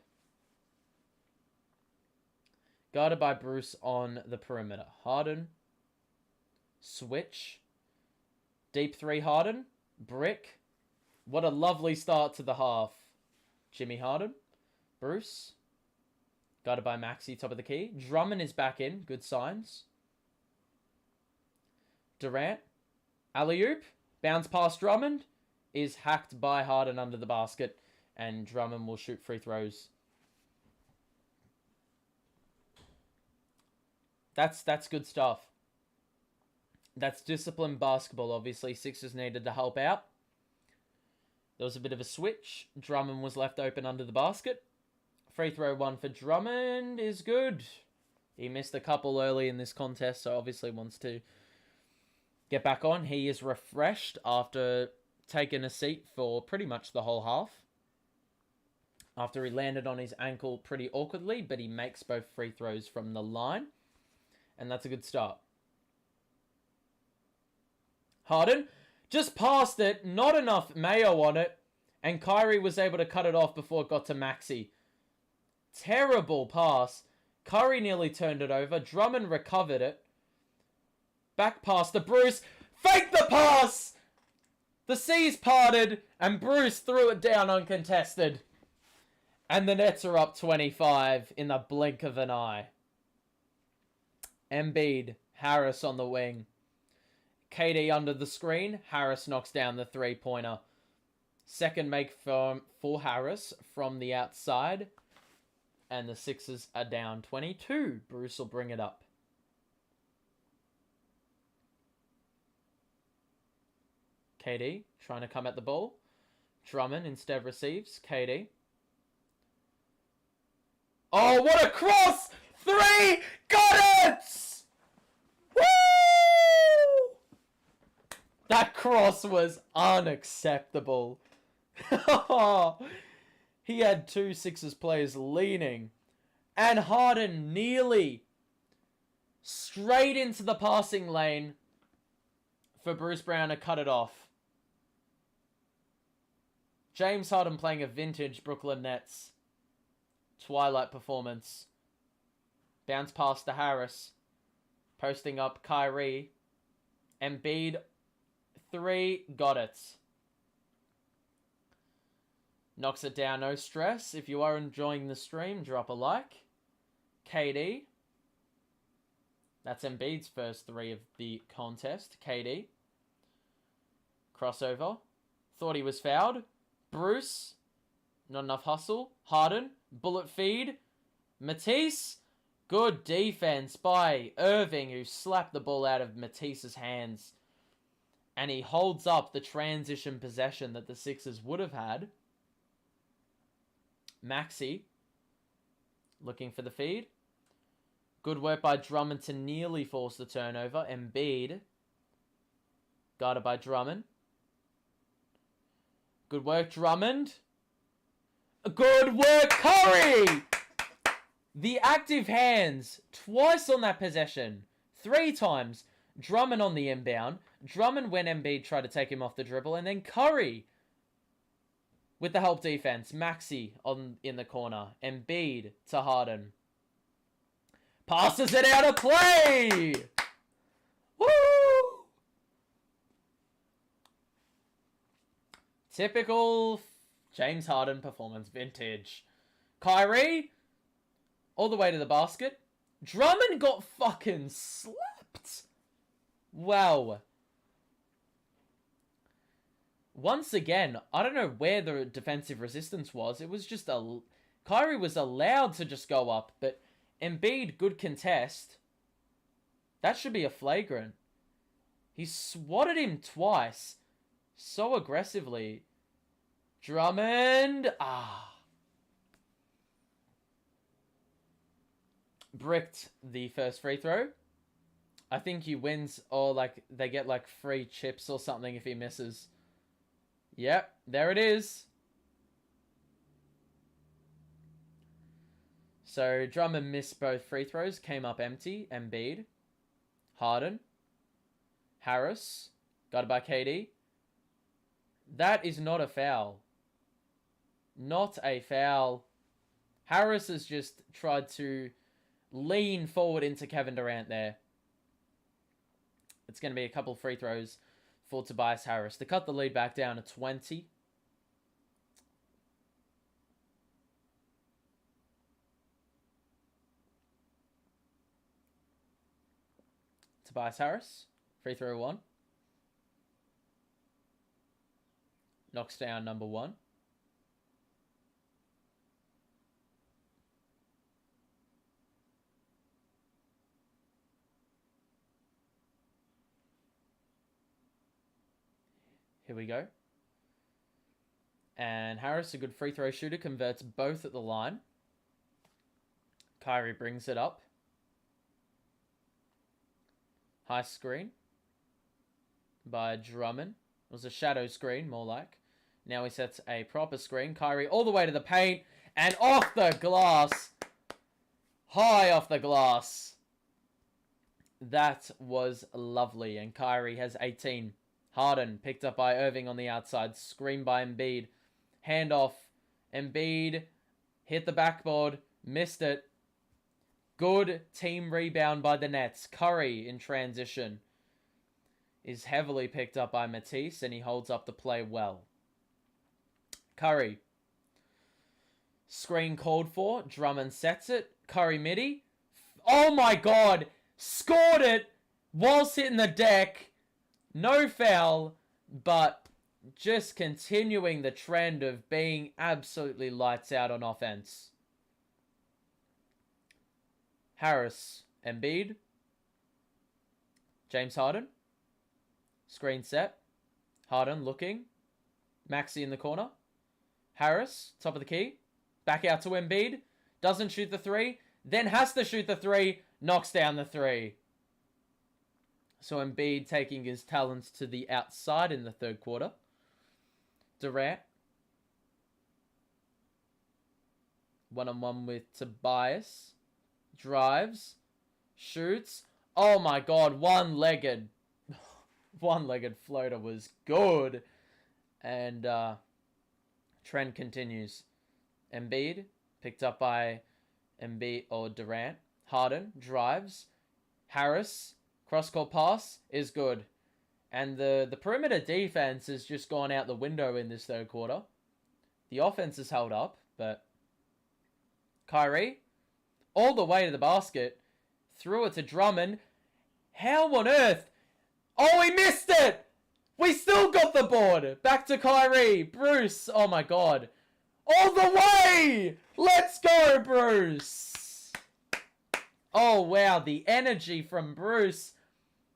Guarded by Bruce on the perimeter. Harden. Switch. Deep 3 Harden. Brick. What a lovely start to the half. Jimmy Harden. Bruce. Guarded by Maxey, top of the key. Drummond is back in. Good signs. Durant. Alley-oop. Bounce past Drummond. Is hacked by Harden under the basket. And Drummond will shoot free throws. That's good stuff. That's disciplined basketball, obviously. Sixers needed to help out. There was a bit of a switch. Drummond was left open under the basket. Free throw 1 for Drummond is good. He missed a couple early in this contest, so obviously wants to get back on. He is refreshed after taking a seat for pretty much the whole half. After he landed on his ankle pretty awkwardly, but he makes both free throws from the line. And that's a good start. Harden just passed it. Not enough mayo on it. And Kyrie was able to cut it off before it got to Maxey. Terrible pass. Curry nearly turned it over. Drummond recovered it. Back pass to Bruce. Fake the pass! The seas parted. And Bruce threw it down uncontested. And the Nets are up 25 in the blink of an eye. Embiid, Harris on the wing. KD under the screen. Harris knocks down the three-pointer. Second make for Harris from the outside. And the Sixers are down 22. Bruce will bring it up. KD trying to come at the ball. Drummond instead receives. KD. Oh, what a cross! 3! Got it! Woo! That cross was unacceptable. He had 2 Sixers players leaning. And Harden nearly straight into the passing lane for Bruce Brown to cut it off. James Harden playing a vintage Brooklyn Nets twilight performance. Bounce pass to Harris. Posting up Kyrie. Embiid 3. Got it. Knocks it down, no stress. If you are enjoying the stream, drop a like. KD. That's Embiid's first 3 of the contest. KD. Crossover. Thought he was fouled. Bruce. Not enough hustle. Harden. Bullet feed. Matisse. Good defense by Irving, who slapped the ball out of Matisse's hands. And he holds up the transition possession that the Sixers would have had. Maxey looking for the feed. Good work by Drummond to nearly force the turnover. Embiid guarded by Drummond. Good work, Drummond. Good work, Curry! The active hands twice on that possession. 3 times. Drummond on the inbound. Drummond when Embiid tried to take him off the dribble. And then Curry with the help defense. Maxey in the corner. Embiid to Harden. Passes it out of play! Woo! Typical James Harden performance. Vintage. Kyrie all the way to the basket. Drummond got fucking slapped. Wow. Once again, I don't know where the defensive resistance was. It was just Kyrie was allowed to just go up, but Embiid, good contest. That should be a flagrant. He swatted him twice. So aggressively. Drummond. Bricked the first free throw. I think he wins, or like they get like free chips or something if he misses. Yep, there it is. So Drummond missed both free throws, came up empty. Embiid, Harden, Harris, guarded by KD. That is not a foul. Not a foul. Harris has just tried to lean forward into Kevin Durant there. It's going to be a couple free throws for Tobias Harris to cut the lead back down to 20. Tobias Harris, free throw 1. Knocks down number 1. Here we go. And Harris, a good free throw shooter, converts both at the line. Kyrie brings it up. High screen by Drummond. It was a shadow screen, more like. Now he sets a proper screen. Kyrie all the way to the paint. And off the glass. High off the glass. That was lovely. And Kyrie has 18. Harden picked up by Irving on the outside. Screen by Embiid. Handoff. Embiid hit the backboard. Missed it. Good team rebound by the Nets. Curry in transition is heavily picked up by Matisse, and he holds up the play well. Curry. Screen called for. Drummond sets it. Curry midi. Oh my god! Scored it whilst hitting the deck. No foul, but just continuing the trend of being absolutely lights out on offense. Harris, Embiid, James Harden, screen set, Harden looking, Maxey in the corner, Harris, top of the key, back out to Embiid, doesn't shoot the 3, then has to shoot the 3, knocks down the 3. So Embiid taking his talents to the outside in the third quarter. Durant. One-on-one with Tobias. Drives. Shoots. Oh my god, one-legged floater was good. And trend continues. Embiid, picked up by Embiid or Durant. Harden drives. Harris, cross-court pass is good. And the perimeter defense has just gone out the window in this third quarter. The offense is held up, but Kyrie, all the way to the basket, threw it to Drummond. How on earth? Oh, he missed it! We still got the board! Back to Kyrie. Bruce, oh my god. All the way! Let's go, Bruce! Oh, wow. The energy from Bruce.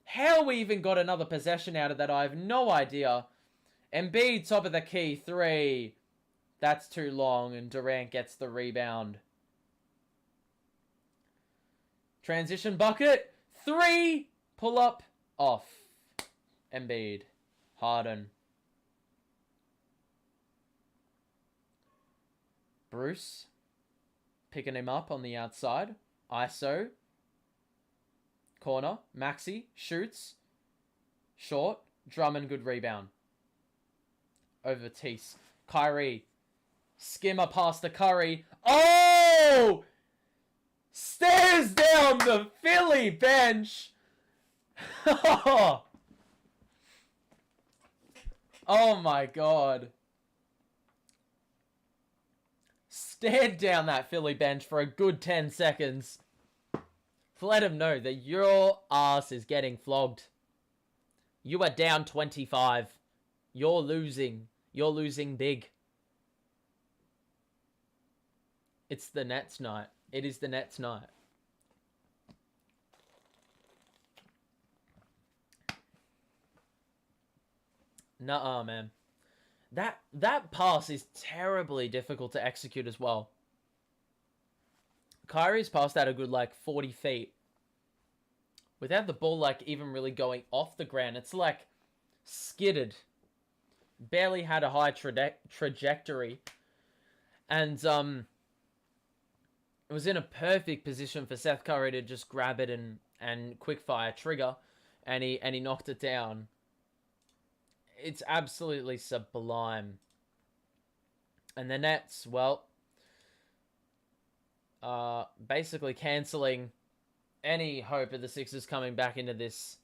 How we even got another possession out of that, I have no idea. Embiid, top of the key. 3. That's too long, and Durant gets the rebound. Transition bucket. 3. Pull up. Off. Embiid. Harden. Bruce. Picking him up on the outside. ISO. Corner. Maxi. Shoots. Short. Drummond, good rebound. Over Tease. Kyrie. Skimmer past the Curry. Oh! Stares down the Philly bench. Oh my God. Stared down that Philly bench for a good 10 seconds. To let him know that your ass is getting flogged. You are down 25. You're losing. You're losing big. It's the Nets night. It is the Nets night. Nuh-uh, man. That pass is terribly difficult to execute as well. Kyrie's passed out a good, 40 feet. Without the ball, even really going off the ground. It's, skidded. Barely had a high trajectory. And, it was in a perfect position for Seth Curry to just grab it and quickfire trigger. And he knocked it down. It's absolutely sublime. And the Nets, well, basically cancelling any hope of the Sixers coming back into this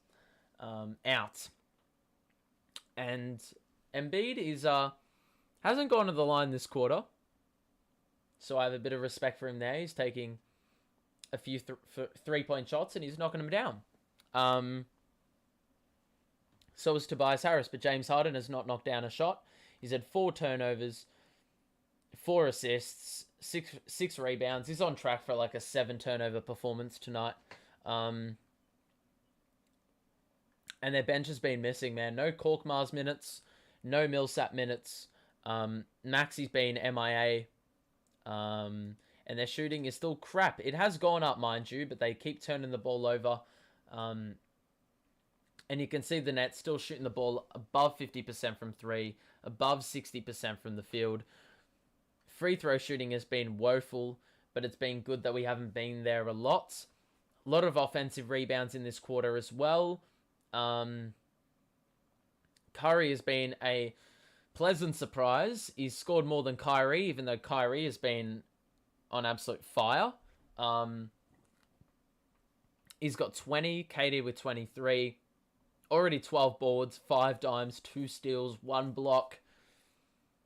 out. And Embiid is hasn't gone to the line this quarter, so I have a bit of respect for him there. He's taking a few three-point shots and he's knocking them down. So is Tobias Harris, but James Harden has not knocked down a shot. He's had 4 turnovers, 4 assists, 6 rebounds. He's on track for a 7 turnover performance tonight. And their bench has been missing, man. No Korkmaz minutes, no Millsap minutes. Maxi's been MIA. And their shooting is still crap. It has gone up, mind you, but they keep turning the ball over. And you can see the Nets still shooting the ball above 50% from 3, above 60% from the field. Free throw shooting has been woeful, but it's been good that we haven't been there a lot. A lot of offensive rebounds in this quarter as well. Curry has been a pleasant surprise. He's scored more than Kyrie, even though Kyrie has been on absolute fire. He's got 20, KD with 23. Already 12 boards, 5 dimes, 2 steals, 1 block.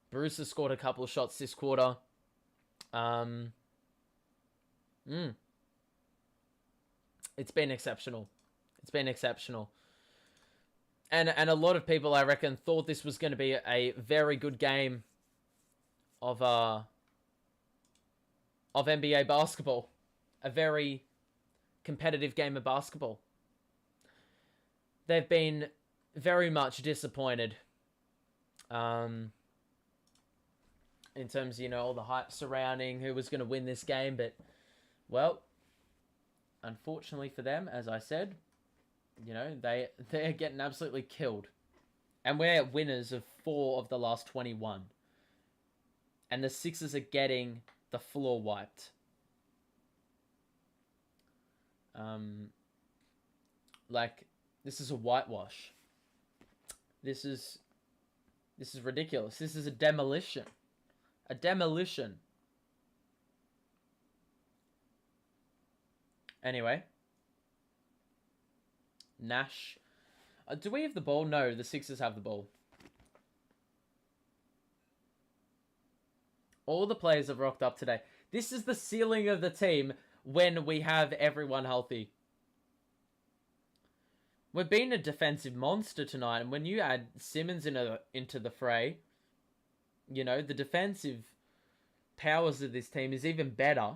Bruce has scored a couple of shots this quarter. It's been exceptional. It's been exceptional. And a lot of people, I reckon, thought this was going to be a very good game of NBA basketball. A very competitive game of basketball. They've been very much disappointed. In terms of, all the hype surrounding who was going to win this game. But, well, unfortunately for them, as I said, they're getting absolutely killed. And we're winners of 4 of the last 21. And the Sixers are getting the floor wiped. This is a whitewash. This is ridiculous. This is a demolition. A demolition. Anyway. Nash. Do we have the ball? No, the Sixers have the ball. All the players have rocked up today. This is the ceiling of the team when we have everyone healthy. We've been a defensive monster tonight, and when you add Simmons into the fray, the defensive powers of this team is even better.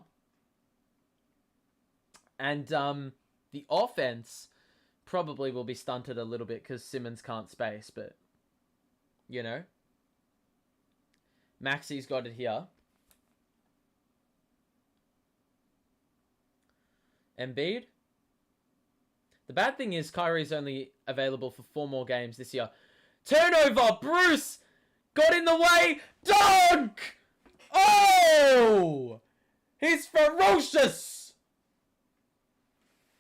And the offense probably will be stunted a little bit because Simmons can't space, but, you know. Maxi's got it here. Embiid. The bad thing is Kyrie's only available for 4 more games this year. Turnover! Bruce got in the way! Dunk! Oh! He's ferocious!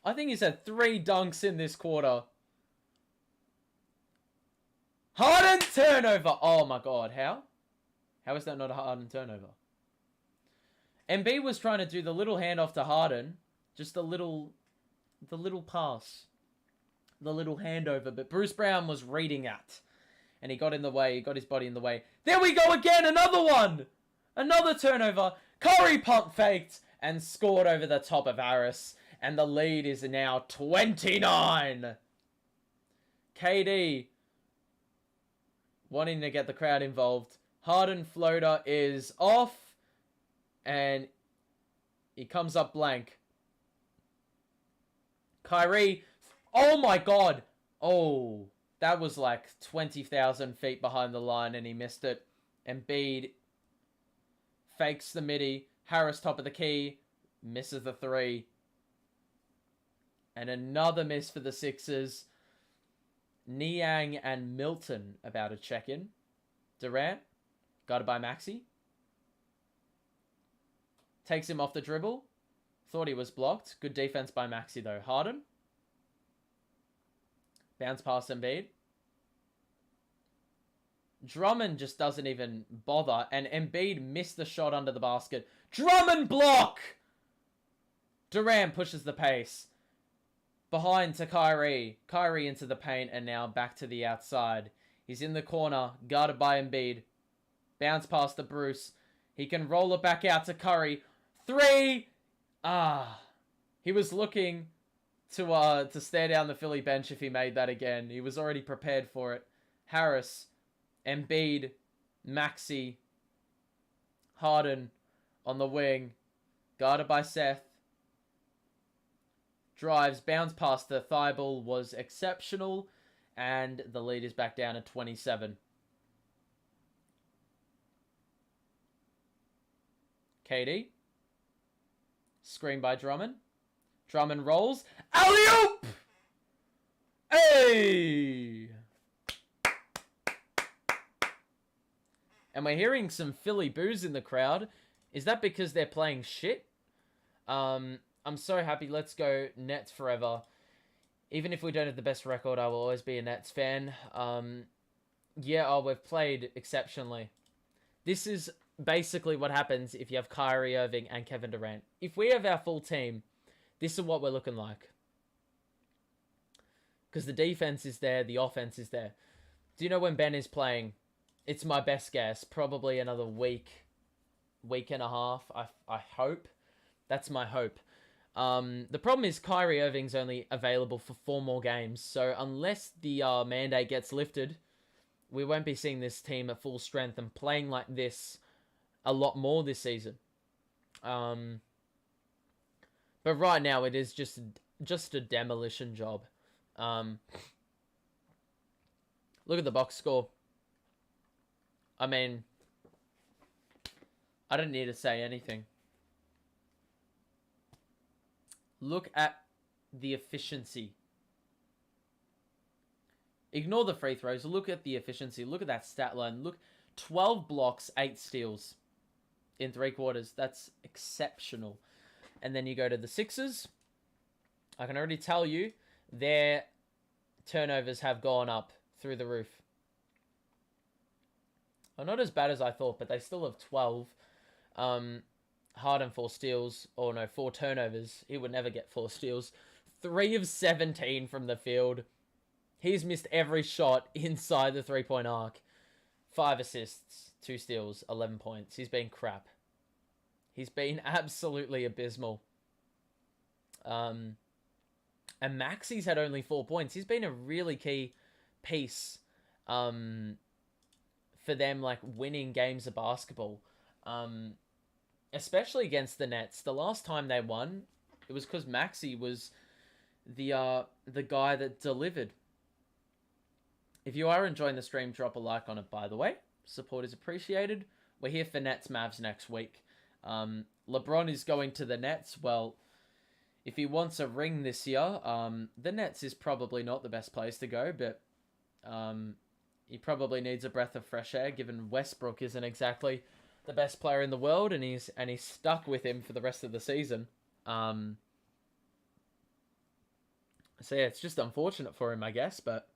I think he's had 3 dunks in this quarter. Harden turnover! Oh my god, how? How is that not a Harden turnover? Embiid was trying to do the little handoff to Harden. Just the little pass. The little handover. But Bruce Brown was reading that. And he got in the way. He got his body in the way. There we go again! Another one! Another turnover. Curry pump faked and scored over the top of Harris. And the lead is now 29. KD wanting to get the crowd involved. Harden floater is off. And he comes up blank. Kyrie. Oh my god. Oh. That was like 20,000 feet behind the line and he missed it. Embiid fakes the midi. Harris top of the key. Misses the 3. And another miss for the Sixers. Niang and Milton about to check in. Durant. Guarded by Maxey. Takes him off the dribble. Thought he was blocked. Good defense by Maxey though. Harden. Bounce past Embiid. Drummond just doesn't even bother. And Embiid missed the shot under the basket. Drummond block! Durant pushes the pace. Behind to Kyrie. Kyrie into the paint and now back to the outside. He's in the corner. Guarded by Embiid. Bounce past to Bruce. He can roll it back out to Curry. 3! He was looking to stare down the Philly bench if he made that again. He was already prepared for it. Harris, Embiid, Maxey, Harden on the wing. Guarded by Seth. Drives, bounce past the thigh ball was exceptional. And the lead is back down at 27. KD. Screen by Drummond. Drummond rolls. Alley-oop! Hey! And we're hearing some Philly boos in the crowd. Is that because they're playing shit? I'm so happy. Let's go Nets forever. Even if we don't have the best record, I will always be a Nets fan. We've played exceptionally. This is basically what happens if you have Kyrie Irving and Kevin Durant. If we have our full team, this is what we're looking like. Because the defense is there, the offense is there. Do you know when Ben is playing? It's my best guess. Probably another week and a half, I hope. That's my hope. The problem is Kyrie Irving's only available for 4 more games. So unless the mandate gets lifted, we won't be seeing this team at full strength and playing like this a lot more this season. But right now it is just a demolition job. Look at the box score. I mean, I don't need to say anything. Look at the efficiency. Ignore the free throws. Look at the efficiency. Look at that stat line. Look, 12 blocks, 8 steals in 3 quarters. That's exceptional. And then you go to the Sixers. I can already tell you their turnovers have gone up through the roof. Well, not as bad as I thought, but they still have 12. Harden 4 steals. Or no, 4 turnovers. He would never get 4 steals. 3 of 17 from the field. He's missed every shot inside the 3-point arc. 5 assists, 2 steals, 11 points. He's been crap. He's been absolutely abysmal. And Maxey's had only 4 points. He's been a really key piece for them, like, winning games of basketball. Especially against the Nets. The last time they won, It was because Maxi was the guy that delivered. If you are enjoying the stream, drop a like on it, by the way. Support is appreciated. We're here for Nets Mavs next week. LeBron is going to the Nets. Well, if he wants a ring this year, the Nets is probably not the best place to go, but he probably needs a breath of fresh air, given Westbrook isn't exactly the best player in the world, and he's stuck with him for the rest of the season. So yeah, it's just unfortunate for him, I guess, but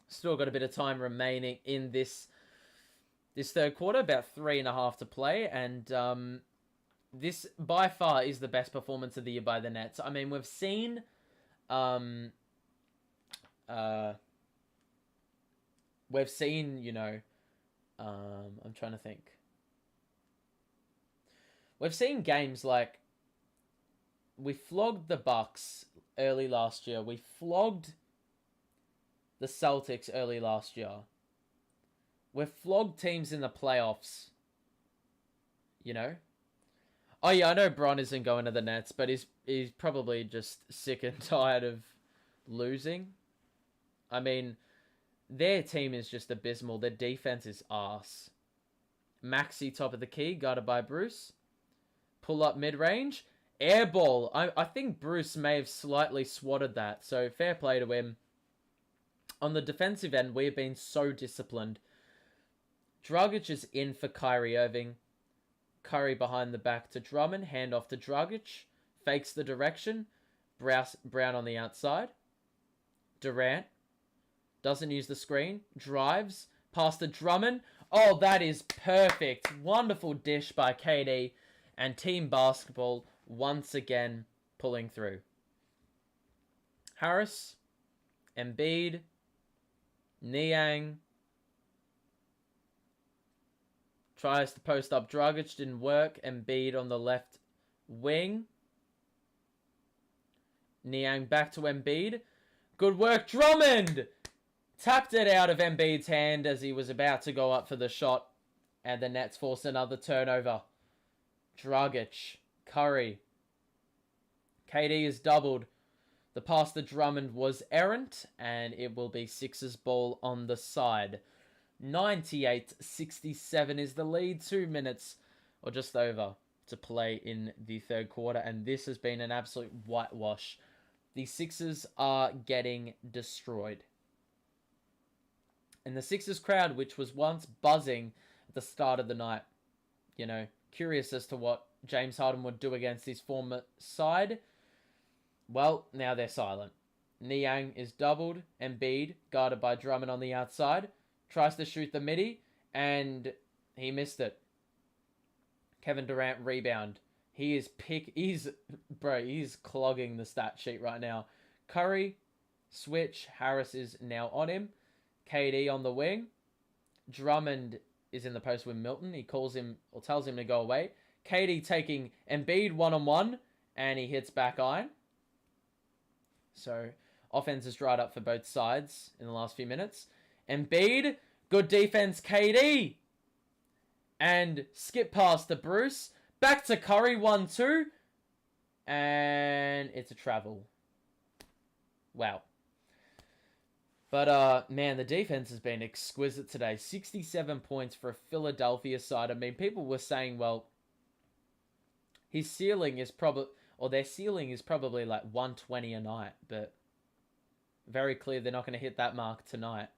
still got a bit of time remaining in this third quarter, about 3.5 to play, and this by far is the best performance of the year by the Nets. I mean, we've seen you know, I'm trying to think. We've seen games like we flogged the Bucks early last year. We flogged the Celtics early last year. We've flogged teams in the playoffs. You know? Oh yeah, I know Bron isn't going to the Nets, but he's probably just sick and tired of losing. I mean, their team is just abysmal. Their defense is arse. Maxi top of the key, guarded by Bruce. Pull up mid-range. Air ball. I think Bruce may have slightly swatted that, so fair play to him. On the defensive end, we have been so disciplined. Dragic is in for Kyrie Irving. Curry behind the back to Drummond. Hand off to Dragic. Fakes the direction. Brown on the outside. Durant. Doesn't use the screen. Drives. Past to Drummond. Oh, that is perfect. Wonderful dish by KD. And team basketball once again pulling through. Harris. Embiid. Niang. Tries to post up Dragic. Didn't work. Embiid on the left wing. Niang back to Embiid. Good work, Drummond! Tapped it out of Embiid's hand as he was about to go up for the shot. And the Nets force another turnover. Dragic. Curry. KD is doubled. The pass to Drummond was errant. And it will be Sixers ball on the side. 98-67 is the lead. 2 minutes or just over to play in the third quarter. And this has been an absolute whitewash. The Sixers are getting destroyed. And the Sixers crowd, which was once buzzing at the start of the night, you know, curious as to what James Harden would do against his former side. Well, now they're silent. Niang is doubled. Embiid, guarded by Drummond on the outside, tries to shoot the midi, and he missed it. Kevin Durant rebound. He's clogging the stat sheet right now. Curry, switch. Harris is now on him. KD on the wing. Drummond is in the post with Milton. He calls him or tells him to go away. KD taking Embiid one-on-one, and he hits back iron. So offense has dried up for both sides in the last few minutes. Embiid, good defense, KD. And skip pass to Bruce. Back to Curry, 1-2. And it's a travel. Wow. But, man, the defense has been exquisite today. 67 points for a Philadelphia side. I mean, people were saying, well, his ceiling is probably, or their ceiling is probably like 120 a night. But very clear they're not going to hit that mark tonight.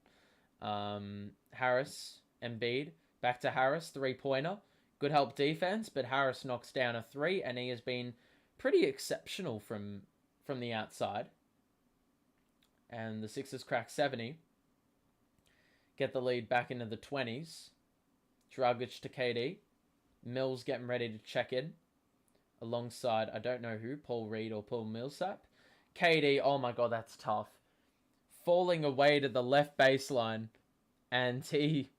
Harris, Embiid. Back to Harris, three-pointer. Good help defense, but Harris knocks down a three, and he has been pretty exceptional from the outside. And the Sixers crack 70. Get the lead back into the 20s. Dragic to KD. Mills getting ready to check in. Alongside, I don't know who, Paul Reed or Paul Millsap. KD, oh my god, that's tough. Falling away to the left baseline. And he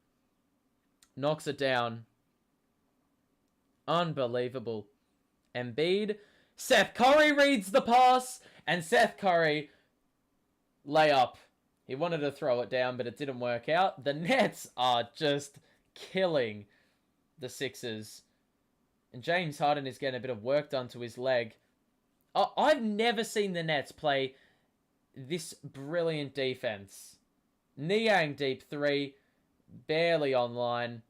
knocks it down. Unbelievable. Embiid. Seth Curry reads the pass. And Seth Curry, layup. He wanted to throw it down, but it didn't work out. The Nets are just killing the Sixers. And James Harden is getting a bit of work done to his leg. I've never seen the Nets play this brilliant defense. Niang deep three, barely online.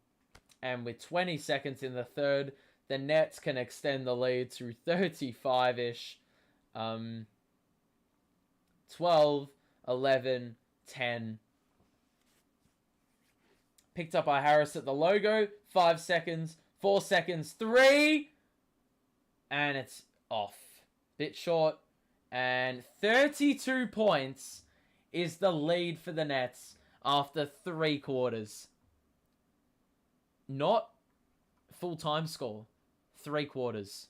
And with 20 seconds in the third, the Nets can extend the lead to 35-ish. 12, 11, 10. Picked up by Harris at the logo. 5 seconds, 4 seconds, 3. And it's off. Bit short. And 32 points is the lead for the Nets after 3 quarters. Not full-time score. 3 quarters.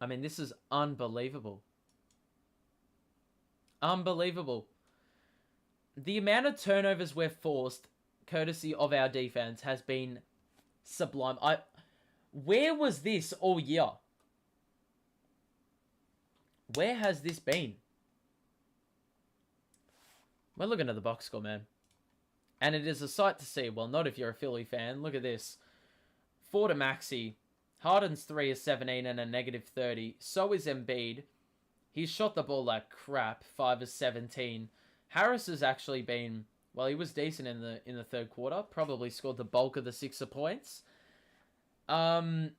I mean, this is unbelievable. Unbelievable. The amount of turnovers we've forced, courtesy of our defense, has been sublime. Where was this all year? Where has this been? We're looking at the box score, man. And it is a sight to see. Well, not if you're a Philly fan. Look at this. 4 to Maxey. Harden's 3 is 17 and a negative 30. So is Embiid. He's shot the ball like crap. 5 is 17. Harris has actually been... Well, he was decent in the third quarter. Probably scored the bulk of the 6 points. They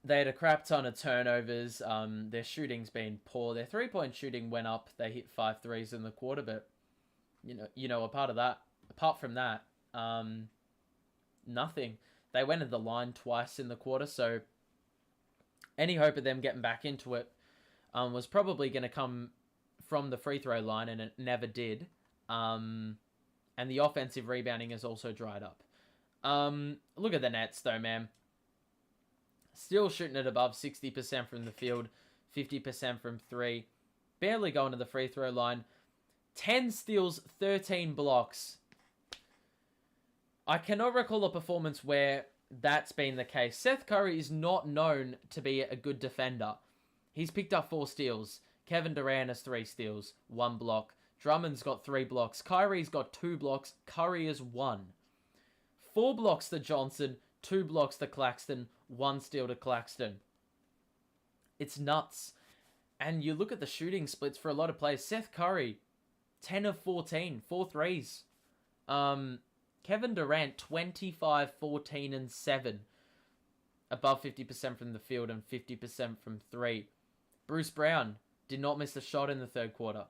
had a crap ton of turnovers. Their shooting's been poor. Their 3-point shooting went up. They hit 5 threes in the quarter, but apart from that, nothing. They went to the line twice in the quarter, so any hope of them getting back into it was probably going to come from the free throw line, and it never did. And the offensive rebounding has also dried up. Look at the Nets, though, man. Still shooting at above 60% from the field, 50% from 3. Barely going to the free throw line. 10 steals, 13 blocks. I cannot recall a performance where that's been the case. Seth Curry is not known to be a good defender. He's picked up 4 steals. Kevin Durant has 3 steals, 1 block. Drummond's got 3 blocks. Kyrie's got 2 blocks. Curry has 1. 4 blocks to Johnson, 2 blocks to Claxton, 1 steal to Claxton. It's nuts. And you look at the shooting splits for a lot of players. Seth Curry, 10 of 14, 4 threes. Kevin Durant, 25, 14, and 7. Above 50% from the field and 50% from 3. Bruce Brown did not miss a shot in the third quarter.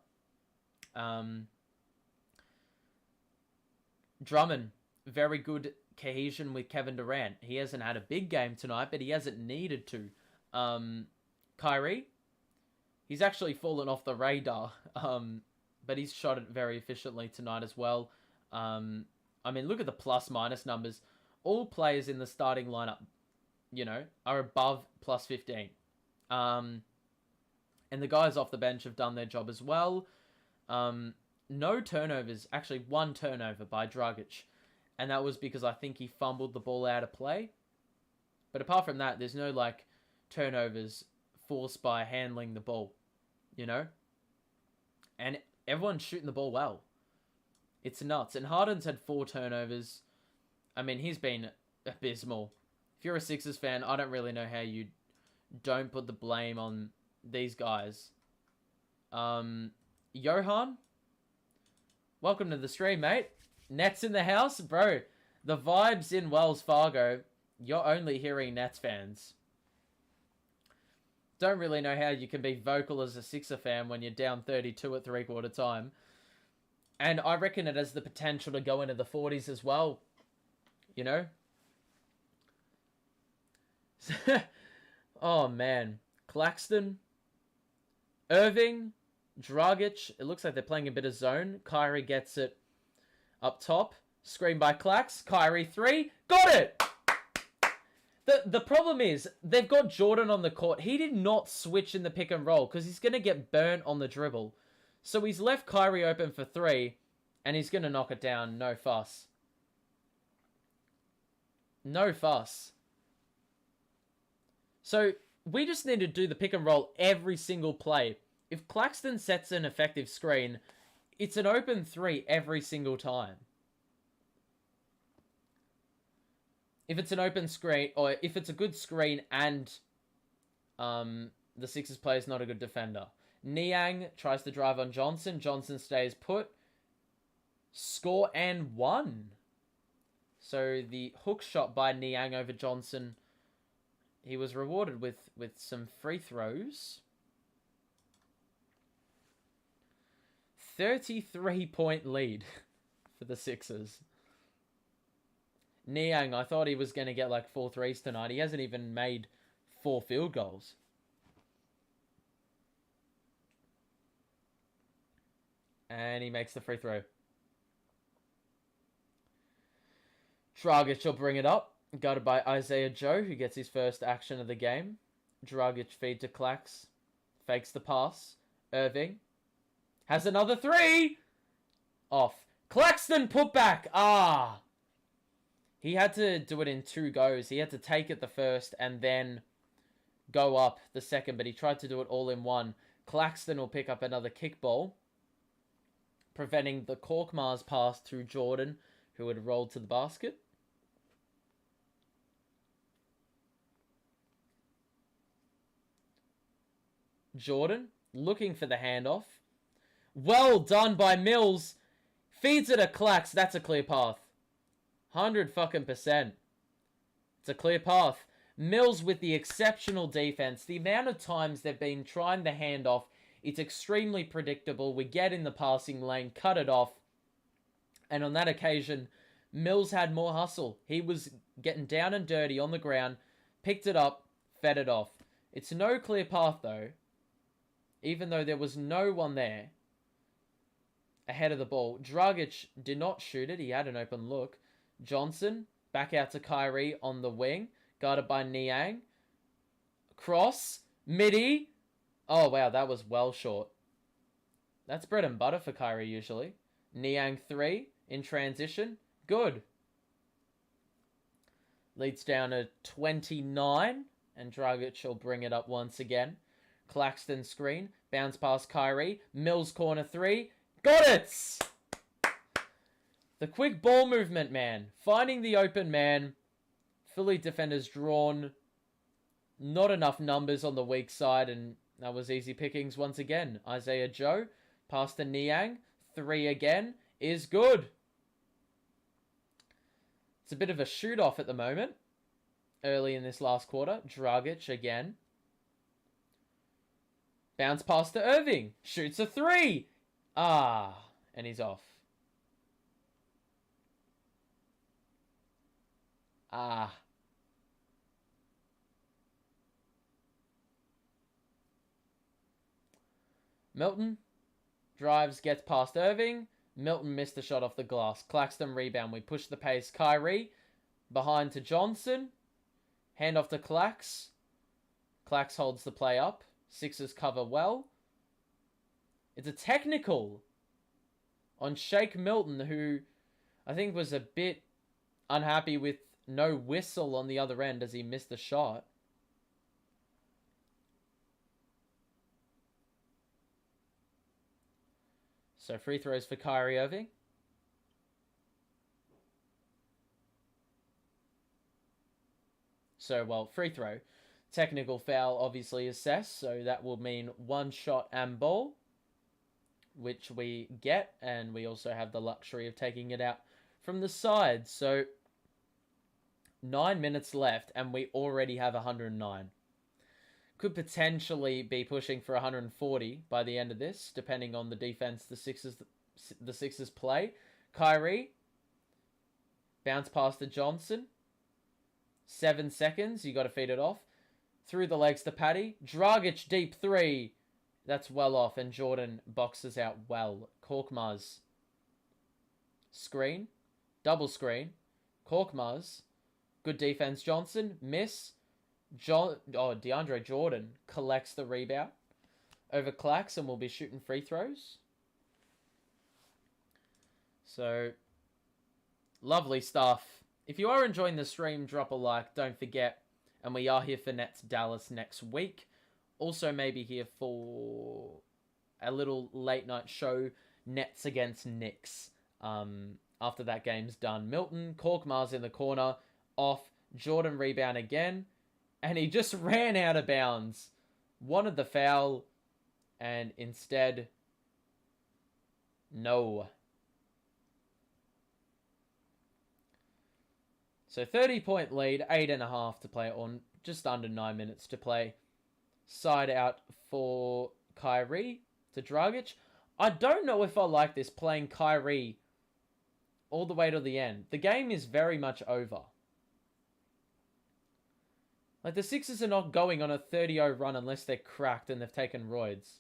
Drummond, very good cohesion with Kevin Durant. He hasn't had a big game tonight, but he hasn't needed to. Kyrie, he's actually fallen off the radar, but he's shot it very efficiently tonight as well. I mean, look at the plus-minus numbers. All players in the starting lineup, are above plus 15. And the guys off the bench have done their job as well. No turnovers. Actually, 1 turnover by Dragic. And that was because I think he fumbled the ball out of play. But apart from that, there's no, turnovers forced by handling the ball. And everyone's shooting the ball well. It's nuts. And Harden's had 4 turnovers. I mean, he's been abysmal. If you're a Sixers fan, I don't really know how you don't put the blame on these guys. Johan, welcome to the stream, mate. Nets in the house? Bro, the vibes in Wells Fargo, you're only hearing Nets fans. Don't really know how you can be vocal as a Sixer fan when you're down 32 at 3/4 time. And I reckon it has the potential to go into the 40s as well. Oh, man. Claxton. Irving. Dragic. It looks like they're playing a bit of zone. Kyrie gets it up top. Screen by Clax. Kyrie 3. Got it! The problem is, they've got Jordan on the court. He did not switch in the pick and roll because he's going to get burnt on the dribble. So he's left Kyrie open for 3, and he's going to knock it down. No fuss. No fuss. So we just need to do the pick and roll every single play. If Claxton sets an effective screen, it's an open 3 every single time. if it's an open screen, or if it's a good screen and the Sixers player is not a good defender. Niang tries to drive on Johnson. Johnson stays put. Score and 1. So the hook shot by Niang over Johnson, he was rewarded with some free throws. 33-point lead for the Sixers. Niang, I thought he was going to get like 4 threes tonight. He hasn't even made 4 field goals. And he makes the free throw. Dragic will bring it up. Guarded by Isaiah Joe, who gets his first action of the game. Dragic feed to Clax. Fakes the pass. Irving. Has another 3! Off. Claxton put back. He had to do it in 2 goes. He had to take it the first and then go up the second, but he tried to do it all in one. Claxton will pick up another kickball, preventing the Korkmaz pass through Jordan, who had rolled to the basket. Jordan looking for the handoff. Well done by Mills. Feeds it a Clax. That's a clear path. 100%. It's a clear path. Mills with the exceptional defense. The amount of times they've been trying the handoff, it's extremely predictable. We get in the passing lane, cut it off. And on that occasion, Mills had more hustle. He was getting down and dirty on the ground, picked it up, fed it off. It's no clear path though. Even though there was no one there ahead of the ball. Dragic did not shoot it. He had an open look. Johnson, back out to Kyrie on the wing. Guarded by Niang. Cross. Midi. Oh, wow, that was well short. That's bread and butter for Kyrie usually. Niang 3 in transition. Good. Leads down to 29. And Dragic will bring it up once again. Claxton screen. Bounce past Kyrie. Mills corner 3. Got it! The quick ball movement, man. Finding the open man. Philly defenders drawn. Not enough numbers on the weak side. And that was easy pickings once again. Isaiah Joe. Pass to Niang. 3 again. Is good. It's a bit of a shoot-off at the moment. Early in this last quarter. Dragic again. Bounce pass to Irving. Shoots a 3. And he's off. Milton drives, gets past Irving. Milton missed the shot off the glass. Claxton rebound. We push the pace. Kyrie behind to Johnson. Hand off to Clax. Clax holds the play up. Sixers cover well. It's a technical on Shake Milton, who I think was a bit unhappy with no whistle on the other end as he missed the shot. So free throws for Kyrie Irving. So, well, free throw. Technical foul obviously assessed, so that will mean 1 shot and ball, which we get, and we also have the luxury of taking it out from the side. So 9 minutes left, and we already have 109. Could potentially be pushing for 140 by the end of this, depending on the defense the Sixers play. Kyrie, bounce past to Johnson. 7 seconds, you got to feed it off. Through the legs to Patty. Dragic deep 3. That's well off, and Jordan boxes out well. Korkmaz. Screen. Double screen. Korkmaz. Good defense, Johnson. Miss. DeAndre Jordan collects the rebound over Clax and will be shooting free throws. So, lovely stuff. If you are enjoying the stream, drop a like. Don't forget. And we are here for Nets Dallas next week. Also maybe here for a little late night show, Nets against Knicks. After that game's done. Milton, Korkmaz in the corner, off. Jordan rebound again. And he just ran out of bounds. Wanted the foul. And instead, no. So 30-point lead, 8.5 to play, or just under 9 minutes to play. Side out for Kyrie to Dragic. I don't know if I like this, playing Kyrie all the way to the end. The game is very much over. Like, the Sixers are not going on a 30-0 run unless they're cracked and they've taken roids.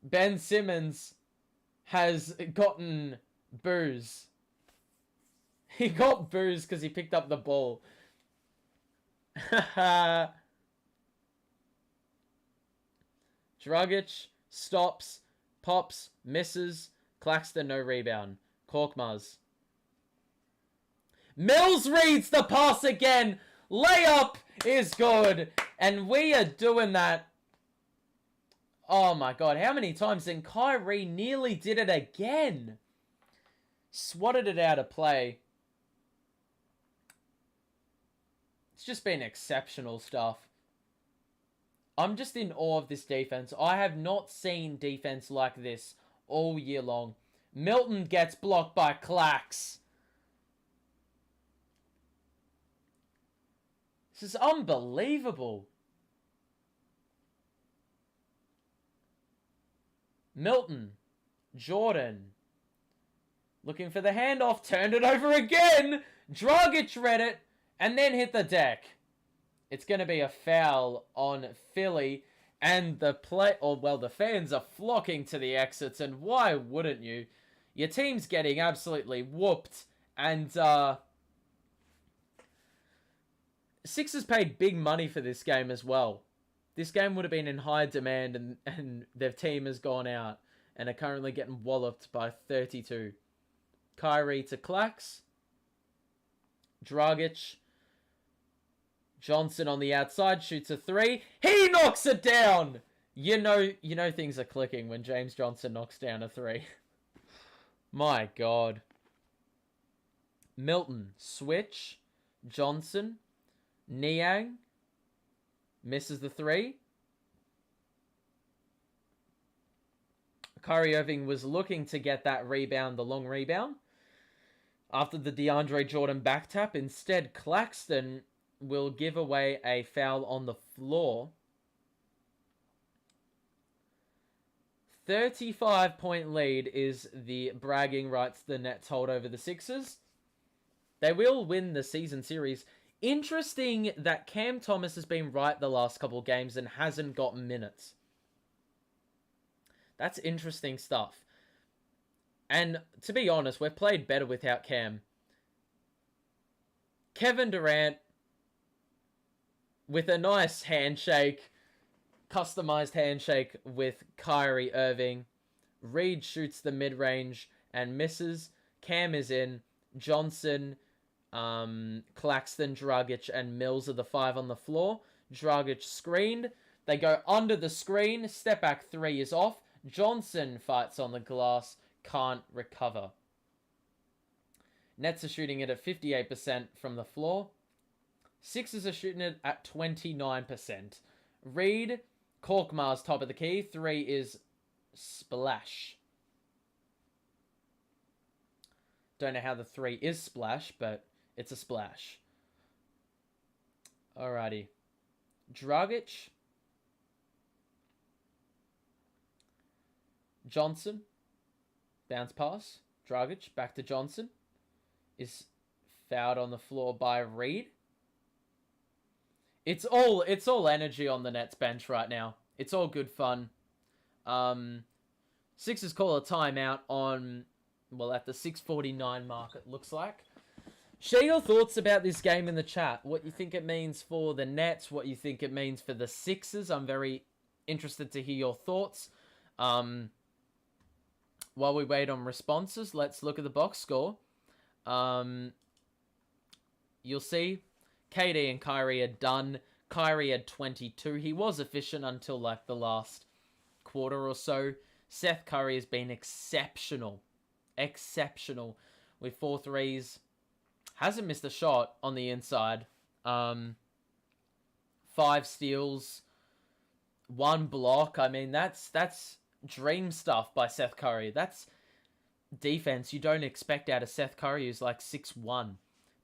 Ben Simmons has gotten booze. He got booze because he picked up the ball. Dragic stops, pops, misses. Claxton, no rebound. Korkmaz. Mills reads the pass again. Layup is good. And we are doing that. Oh my god, how many times? And Kyrie nearly did it again. Swatted it out of play. It's just been exceptional stuff. I'm just in awe of this defense. I have not seen defense like this all year long. Milton gets blocked by Clax. This is unbelievable. Milton. Jordan. Looking for the handoff. Turned it over again. Dragic read it. And then hit the deck. It's going to be a foul on Philly. And the the fans are flocking to the exits. And why wouldn't you? Your team's getting absolutely whooped. And, Sixers paid big money for this game as well. This game would have been in high demand, and their team has gone out and are currently getting walloped by 32. Kyrie to Clax. Dragic. Johnson on the outside shoots a 3. He knocks it down! You know things are clicking when James Johnson knocks down a 3. My God. Milton. Switch. Johnson. Niang. Misses the 3. Kyrie Irving was looking to get that rebound, the long rebound, after the DeAndre Jordan back tap. Instead, Claxton will give away a foul on the floor. 35-point lead is the bragging rights the Nets hold over the Sixers. They will win the season series. Interesting that Cam Thomas has been right the last couple of games and hasn't gotten minutes. That's interesting stuff. And to be honest, we've played better without Cam. Kevin Durant with a nice handshake, customized handshake with Kyrie Irving. Reed shoots the mid-range and misses. Cam is in. Johnson, Claxton, Dragic, and Mills are the 5 on the floor. Dragic screened. They go under the screen. Step back 3 is off. Johnson fights on the glass. Can't recover. Nets are shooting it at 58% from the floor. Sixers are shooting it at 29%. Reed, Korkmaz top of the key. 3 is splash. Don't know how the 3 is splash, but it's a splash. Alrighty. Dragic. Johnson. Bounce pass. Dragic back to Johnson. Is fouled on the floor by Reed. It's all energy on the Nets bench right now. It's all good fun. Sixers call a timeout on, well, at the 6:49 mark, it looks like. Share your thoughts about this game in the chat. What you think it means for the Nets, what you think it means for the Sixers. I'm very interested to hear your thoughts. While we wait on responses, let's look at the box score. You'll see KD and Kyrie are done. Kyrie had 22. He was efficient until like the last quarter or so. Seth Curry has been exceptional. Exceptional. with 4 threes. Hasn't missed a shot on the inside. 5 steals, 1 block. I mean, that's dream stuff by Seth Curry. That's defense you don't expect out of Seth Curry, who's like 6'1".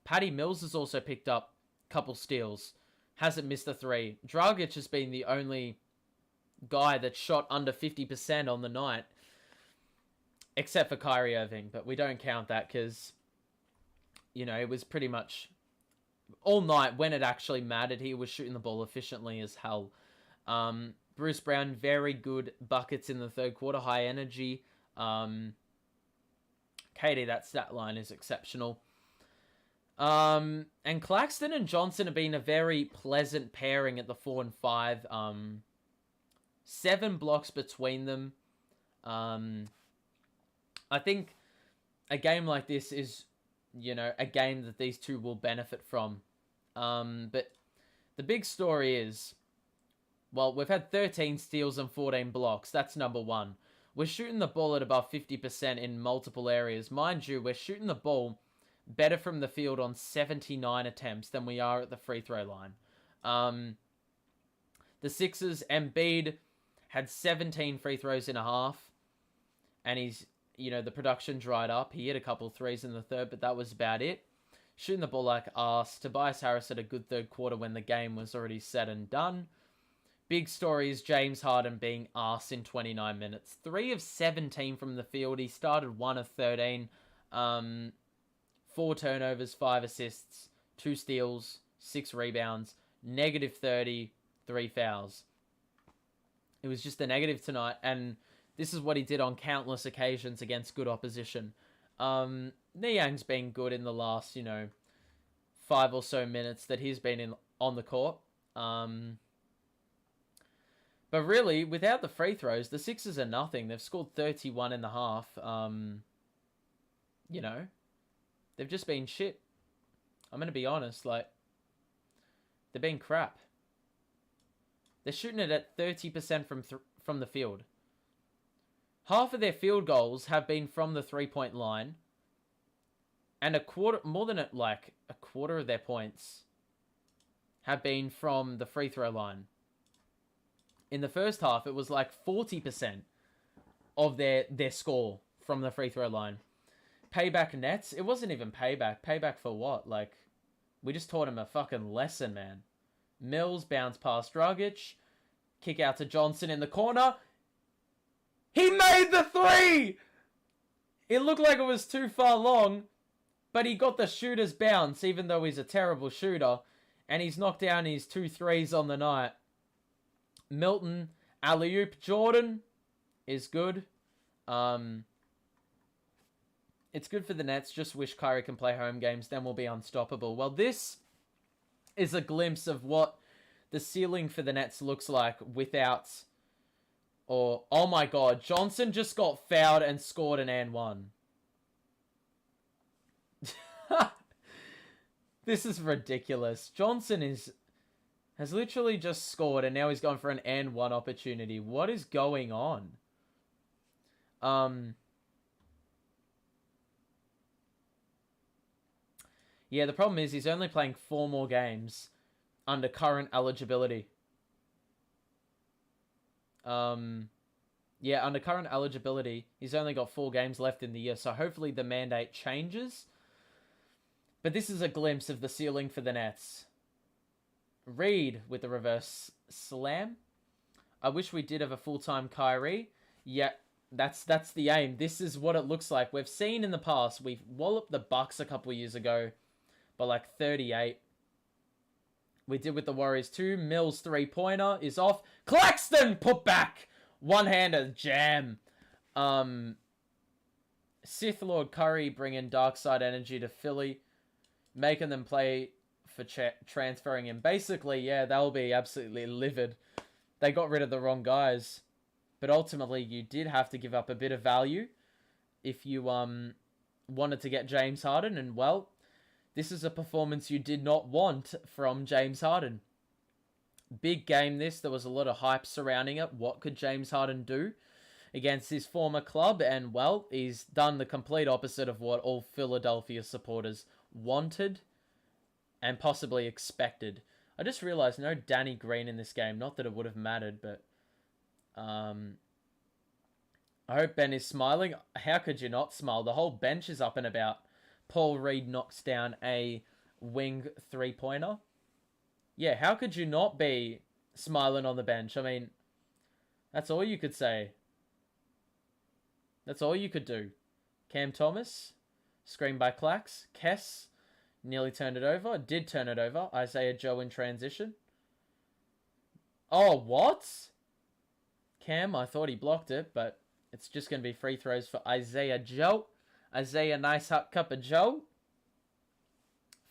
Patty Mills has also picked up a couple steals. Hasn't missed a 3. Dragic has been the only guy that shot under 50% on the night, except for Kyrie Irving, but we don't count that because, you know, it was pretty much all night when it actually mattered. He was shooting the ball efficiently as hell. Bruce Brown, very good buckets in the third quarter, high energy. Katie, that stat line is exceptional. And Claxton and Johnson have been a very pleasant pairing at the 4 and 5. 7 blocks between them. I think a game like this is, you know, a game that these two will benefit from. But the big story is, well, we've had 13 steals and 14 blocks. That's number 1. We're shooting the ball at above 50% in multiple areas. Mind you, we're shooting the ball better from the field on 79 attempts than we are at the free throw line. The Sixers, Embiid had 17 free throws in a half. And he's, you know, the production dried up. He hit a couple threes in the third, but that was about it. Shooting the ball like arse. Tobias Harris had a good third quarter when the game was already said and done. Big story is James Harden being arse in 29 minutes. 3 of 17 from the field. He started 1 of 13. 4 turnovers, 5 assists, 2 steals, 6 rebounds, negative 30, 3 fouls. It was just a negative tonight, and this is what he did on countless occasions against good opposition. Niang's been good in the last, 5 or so minutes that he's been on the court. But really, without the free throws, the Sixers are nothing. They've scored 31 in the half. They've just been shit. I'm going to be honest, they've been crap. They're shooting it at 30% from the field. Half of their field goals have been from the 3-point line. And more than a quarter of their points have been from the free throw line. In the first half, it was 40% of their score from the free throw line. Payback Nets, it wasn't even payback. Payback for what? We just taught him a fucking lesson, man. Mills bounce past Dragic. Kick out to Johnson in the corner. He made the 3! It looked like it was too far long, but he got the shooter's bounce, even though he's a terrible shooter. And he's knocked down his 2 threes on the night. Milton, alley-oop Jordan is good. It's good for the Nets. Just wish Kyrie can play home games. Then we'll be unstoppable. Well, this is a glimpse of what the ceiling for the Nets looks like without... oh my God. Johnson just got fouled and scored an and one. This is ridiculous. Johnson has literally just scored and now he's going for an and one opportunity. What is going on? Yeah, the problem is he's only playing 4 more games under current eligibility. Yeah, under current eligibility, he's only got 4 games left in the year, so hopefully the mandate changes. But this is a glimpse of the ceiling for the Nets. Reed with the reverse slam. I wish we did have a full-time Kyrie. Yeah, that's the aim. This is what it looks like. We've seen in the past, we've walloped the Bucks a couple of years ago by 38. We did with the Warriors too. Mills 3-pointer is off. Claxton put back. One-hander jam. Sith Lord Curry bringing dark side energy to Philly. Making them play for transferring him. Basically, yeah, they'll be absolutely livid. They got rid of the wrong guys. But ultimately, you did have to give up a bit of value if you wanted to get James Harden. And, well, this is a performance you did not want from James Harden. Big game this. There was a lot of hype surrounding it. What could James Harden do? against his former club, and, well, he's done the complete opposite of what all Philadelphia supporters wanted and possibly expected. I just realised no Danny Green in this game. Not that it would have mattered, but I hope Ben is smiling. How could you not smile? The whole bench is up and about. Paul Reed knocks down a wing three-pointer. Yeah, how could you not be smiling on the bench? I mean, that's all you could say. That's all you could do. Cam Thomas, screen by Clax. Kess nearly turned it over. Did turn it over. Isaiah Joe in transition. Oh, what? Cam, I thought he blocked it, but it's just going to be free throws for Isaiah Joe. Isaiah, nice hot cup of Joe.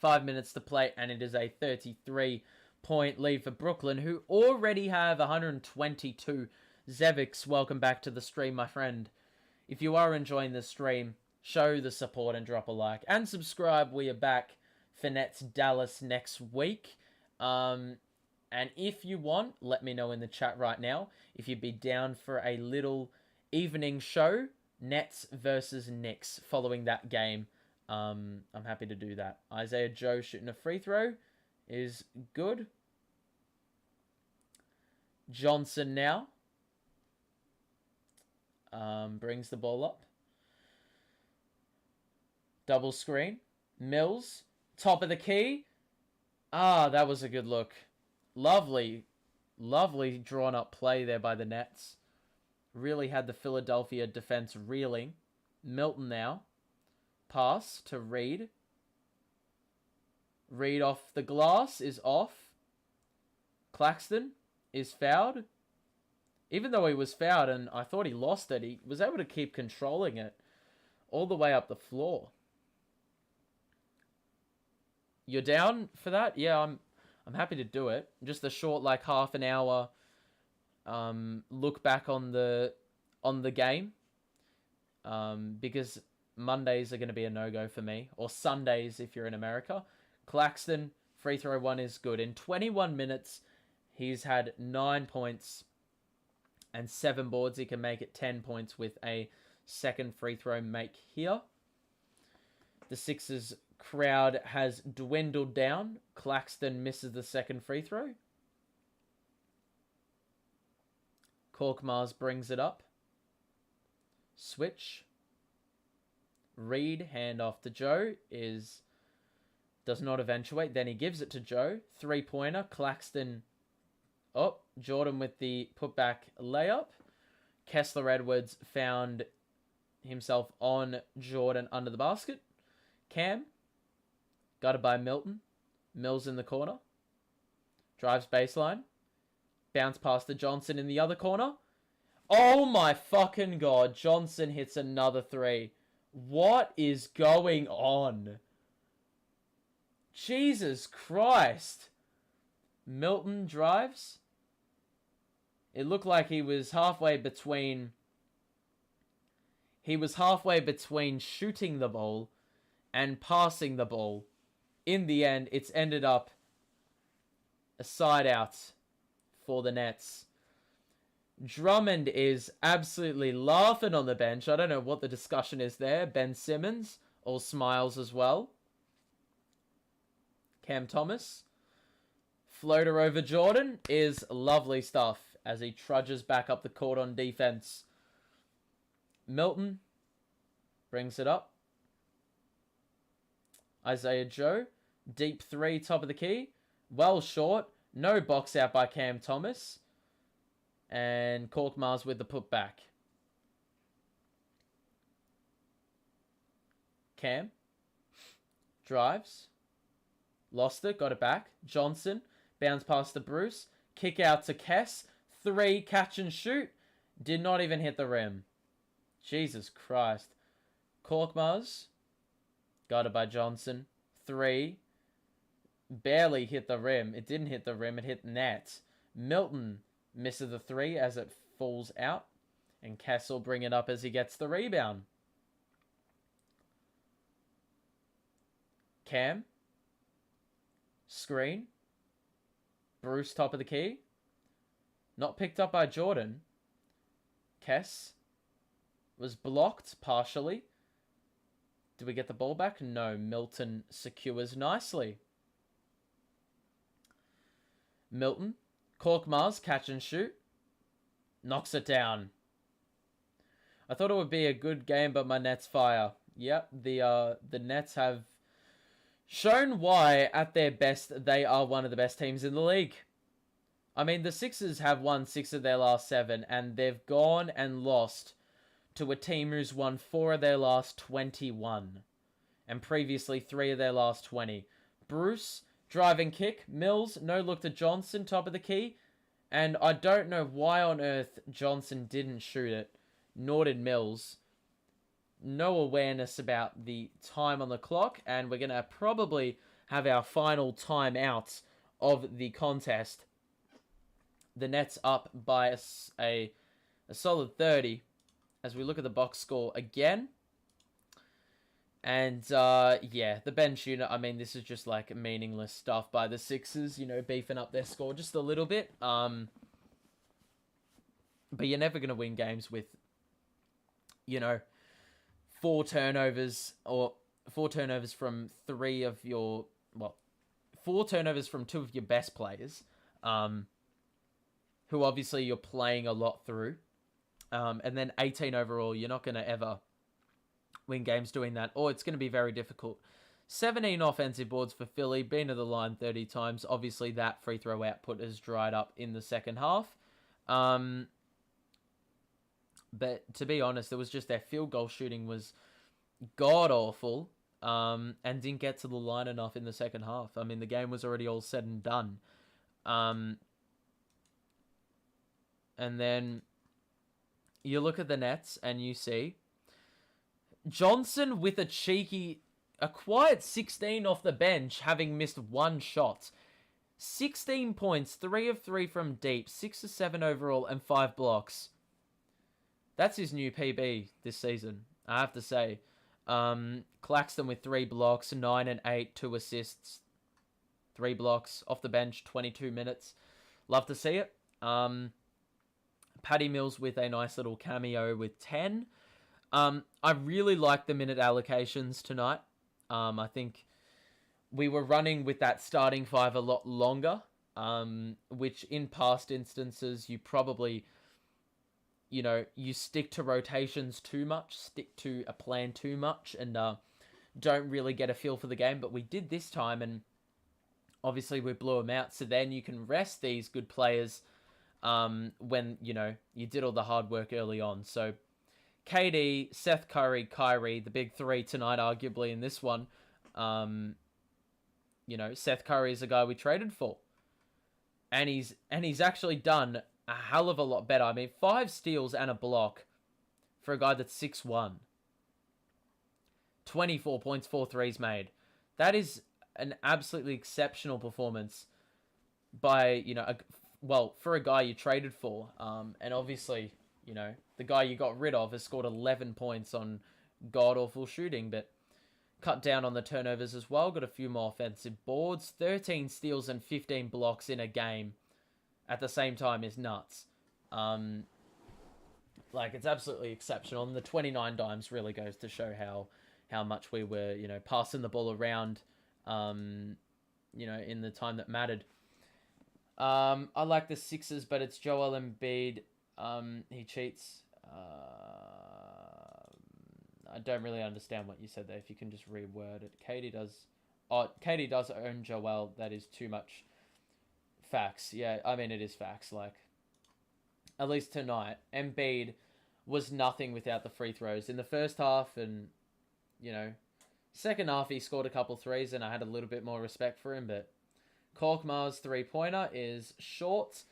5 minutes to play, and it is a 33-point lead for Brooklyn, who already have 122. Zevix, welcome back to the stream, my friend. If you are enjoying the stream, show the support and drop a like. And subscribe. We are back for Nets Dallas next week. And if you want, let me know in the chat right now if you'd be down for a little evening show, Nets versus Knicks, following that game. I'm happy to do that. Isaiah Joe shooting a free throw is good. Johnson now brings the ball up. Double screen. Mills, top of the key. Ah, that was a good look. Lovely drawn up play there by the Nets. Really had the Philadelphia defense reeling. Milton now. Pass to Reed. Reed off the glass is off. Claxton is fouled. Even though he was fouled and I thought he lost it, he was able to keep controlling it all the way up the floor. You're down for that? Yeah, I'm happy to do it. Just a short, like, half an hour look back on the game. Because Mondays are going to be a no-go for me. Or Sundays if you're in America. Claxton, free throw one is good. In 21 minutes, he's had 9 points and 7 boards. He can make it 10 points with a second free throw make here. The Sixers crowd has dwindled down. Claxton misses the second free throw. Korkmaz brings it up. Switch. Reed, hand off to Joe, does not eventuate. Then he gives it to Joe. 3-pointer. Claxton. Oh, Jordan with the putback layup. Kessler Edwards found himself on Jordan under the basket. Cam. Got it by Milton. Mills in the corner. Drives baseline. Bounce pass to Johnson in the other corner. Oh my fucking god. Johnson hits another three. What is going on? Jesus Christ. Milton drives. It looked like he was halfway between shooting the ball and passing the ball. In the end, it's ended up a side out for the Nets. Drummond is absolutely laughing on the bench. I don't know what the discussion is there. Ben Simmons, all smiles as well. Cam Thomas. Floater over Jordan is lovely stuff as he trudges back up the court on defense. Milton brings it up. Isaiah Joe. Deep three, top of the key. Well short. No box out by Cam Thomas. And Korkmaz with the putback. Cam. Drives. Lost it. Got it back. Johnson. Bounce pass to Bruce. Kick out to Kess. 3. Catch and shoot. Did not even hit the rim. Jesus Christ. Korkmaz. Got it by Johnson. 3. Barely hit the rim. It didn't hit the rim. It hit the net. Milton misses the 3 as it falls out. And Kessel bring it up as he gets the rebound. Cam. Screen. Bruce top of the key. Not picked up by Jordan. Kess. was blocked partially. Do we get the ball back? No. Milton secures nicely. Milton. Korkmaz, catch and shoot. Knocks it down. I thought it would be a good game, but my Nets fire. Yep, the Nets have shown why, at their best, they are one of the best teams in the league. I mean, the Sixers have won 6 of their last 7, and they've gone and lost to a team who's won 4 of their last 21. And previously 3 of their last 20. Bruce, driving kick. Mills, no look to Johnson, top of the key. And I don't know why on earth Johnson didn't shoot it. Nor did Mills. No awareness about the time on the clock. And we're going to probably have our final timeout of the contest. The Nets up by a solid 30. As we look at the box score again. And, yeah, the bench unit, I mean, this is just, like, meaningless stuff by the Sixers, you know, beefing up their score just a little bit. But you're never going to win games with, you know, 4 turnovers from 3 of your, well, 4 turnovers from 2 of your best players, who obviously you're playing a lot through. And then 18 overall, you're not going to ever win games doing that, or it's going to be very difficult. 17 offensive boards for Philly, been to the line 30 times. Obviously, that free throw output has dried up in the second half. But to be honest, it was just their field goal shooting was god-awful, and didn't get to the line enough in the second half. I mean, the game was already all said and done. And then you look at the Nets, and you see Johnson with a quiet 16 off the bench, having missed 1 shot. 16 points, 3 of 3 from deep, 6 of 7 overall, and 5 blocks. That's his new PB this season, I have to say. Claxton with 3 blocks, 9 and 8, 2 assists, 3 blocks, off the bench, 22 minutes. Love to see it. Patty Mills with a nice little cameo with 10. I really like the minute allocations tonight. I think we were running with that starting 5 a lot longer, which in past instances you probably, you know, you stick to rotations too much, stick to a plan too much, and don't really get a feel for the game. But we did this time, and obviously we blew them out. So then you can rest these good players when, you know, you did all the hard work early on. So KD, Seth Curry, Kyrie, the big 3 tonight, arguably in this one. You know, Seth Curry is a guy we traded for, and he's actually done a hell of a lot better. I mean, 5 steals and a block for a guy that's 6'1". 24 points, 4 threes made. That is an absolutely exceptional performance by, you know, for a guy you traded for. And obviously, you know, the guy you got rid of has scored 11 points on god-awful shooting, but cut down on the turnovers as well. Got a few more offensive boards. 13 steals and 15 blocks in a game at the same time is nuts. Like, it's absolutely exceptional. And the 29 dimes really goes to show how much we were, you know, passing the ball around, you know, in the time that mattered. I like the Sixers, but it's Joel Embiid. He cheats. I don't really understand what you said there. If you can just reword it. Katie does own Joel. That is too much facts. Yeah, I mean, it is facts. Like, at least tonight, Embiid was nothing without the free throws in the first half, and, you know, second half he scored a couple threes, and I had a little bit more respect for him. But Korkmaz 3-pointer is short.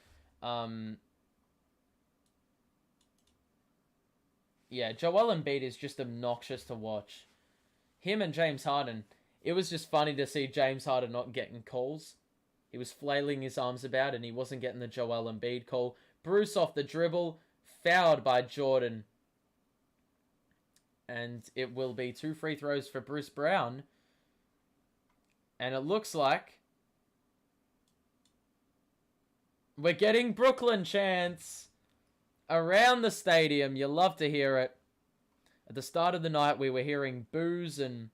Yeah, Joel Embiid is just obnoxious to watch. Him and James Harden, it was just funny to see James Harden not getting calls. He was flailing his arms about, and he wasn't getting the Joel Embiid call. Bruce off the dribble, fouled by Jordan. And it will be 2 free throws for Bruce Brown. And it looks like we're getting Brooklyn chants around the stadium. You love to hear it. At the start of the night, we were hearing boos and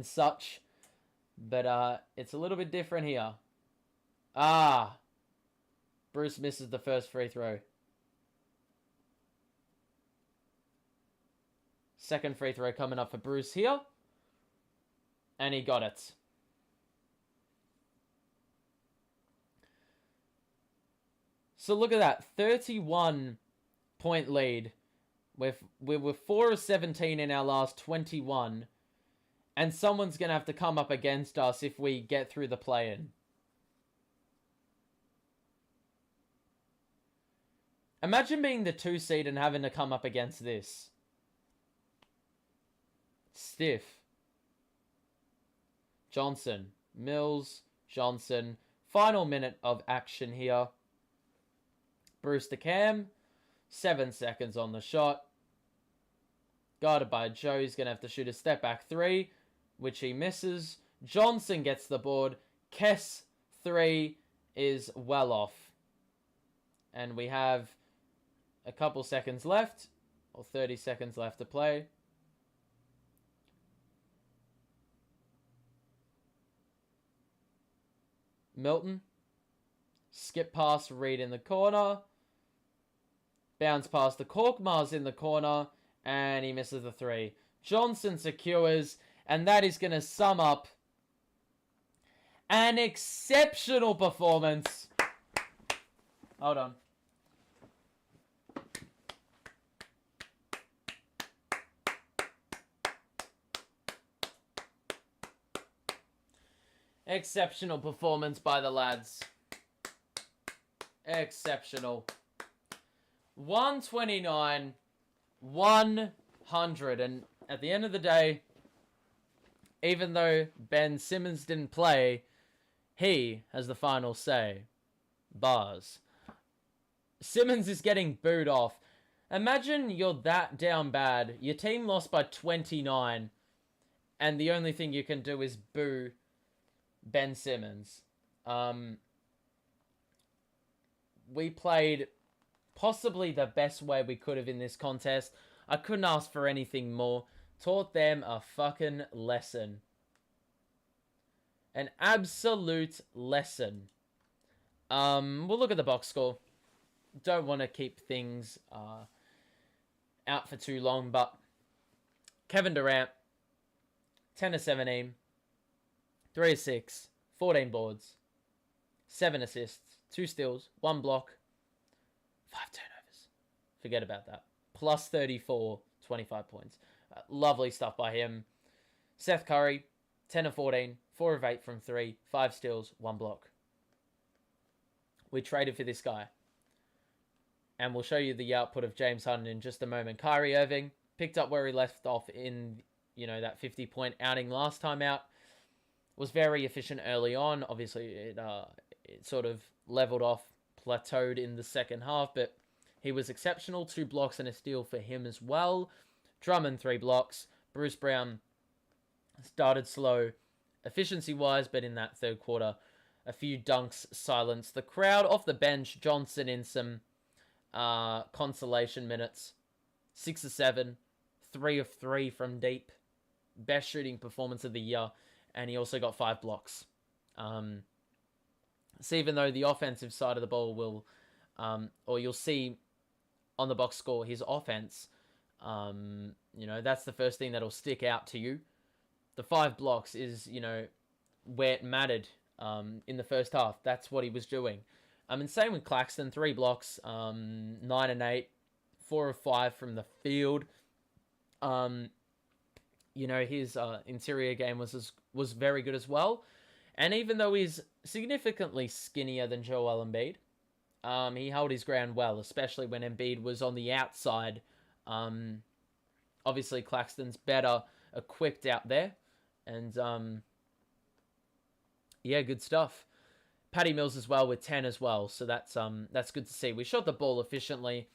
such, but it's a little bit different here. Bruce misses the first free throw. Second free throw coming up for Bruce here. And he got it. So look at that. 31-point lead. We were 4 of 17 in our last 21. And someone's going to have to come up against us if we get through the play-in. Imagine being the 2 seed and having to come up against this. Stiff. Johnson. Mills. Johnson. Final minute of action here. Bruce to Cam. 7 seconds on the shot. Guarded by Joe. He's going to have to shoot a step back 3, which he misses. Johnson gets the board. Kess 3 is well off. And we have a couple seconds left, or 30 seconds left to play. Milton. Skip past Reed in the corner. Bounce past the Korkmaz in the corner. And he misses the 3. Johnson secures. And that is going to sum up an exceptional performance. Hold on. Exceptional performance by the lads. Exceptional. 129, 100. And at the end of the day, even though Ben Simmons didn't play, he has the final say. Bars. Simmons is getting booed off. Imagine you're that down bad. Your team lost by 29. And the only thing you can do is boo Ben Simmons. We played possibly the best way we could have in this contest. I couldn't ask for anything more. Taught them a fucking lesson. An absolute lesson. We'll look at the box score. Don't want to keep things out for too long, but Kevin Durant, 10 of 17, 3 of 6, 14 boards, 7 assists, 2 steals, 1 block, 5 turnovers. Forget about that. Plus 34, 25 points. Lovely stuff by him. Seth Curry, 10 of 14, 4 of 8 from 3, 5 steals, 1 block. We traded for this guy. And we'll show you the output of James Harden in just a moment. Kyrie Irving picked up where he left off in, that 50-point outing last time out. Was very efficient early on. Obviously, it sort of leveled off, plateaued in the second half, but he was exceptional. 2 blocks and a steal for him as well. Drummond, 3 blocks. Bruce Brown started slow, efficiency-wise, but in that third quarter, a few dunks silenced the crowd. Off the bench, Johnson in some consolation minutes. 6 of 7, 3 of 3 from deep. Best shooting performance of the year. And he also got 5 blocks. So even though the offensive side of the ball will, or you'll see on the box score, his offense, that's the first thing that'll stick out to you. The 5 blocks is, where it mattered in the first half. That's what he was doing. And same with Claxton, 3 blocks, 9 and 8, 4 of 5 from the field. His interior game was very good as well. And even though he's significantly skinnier than Joel Embiid, he held his ground well, especially when Embiid was on the outside. Obviously, Claxton's better equipped out there. And, good stuff. Patty Mills as well with 10 as well. So that's good to see. We shot the ball efficiently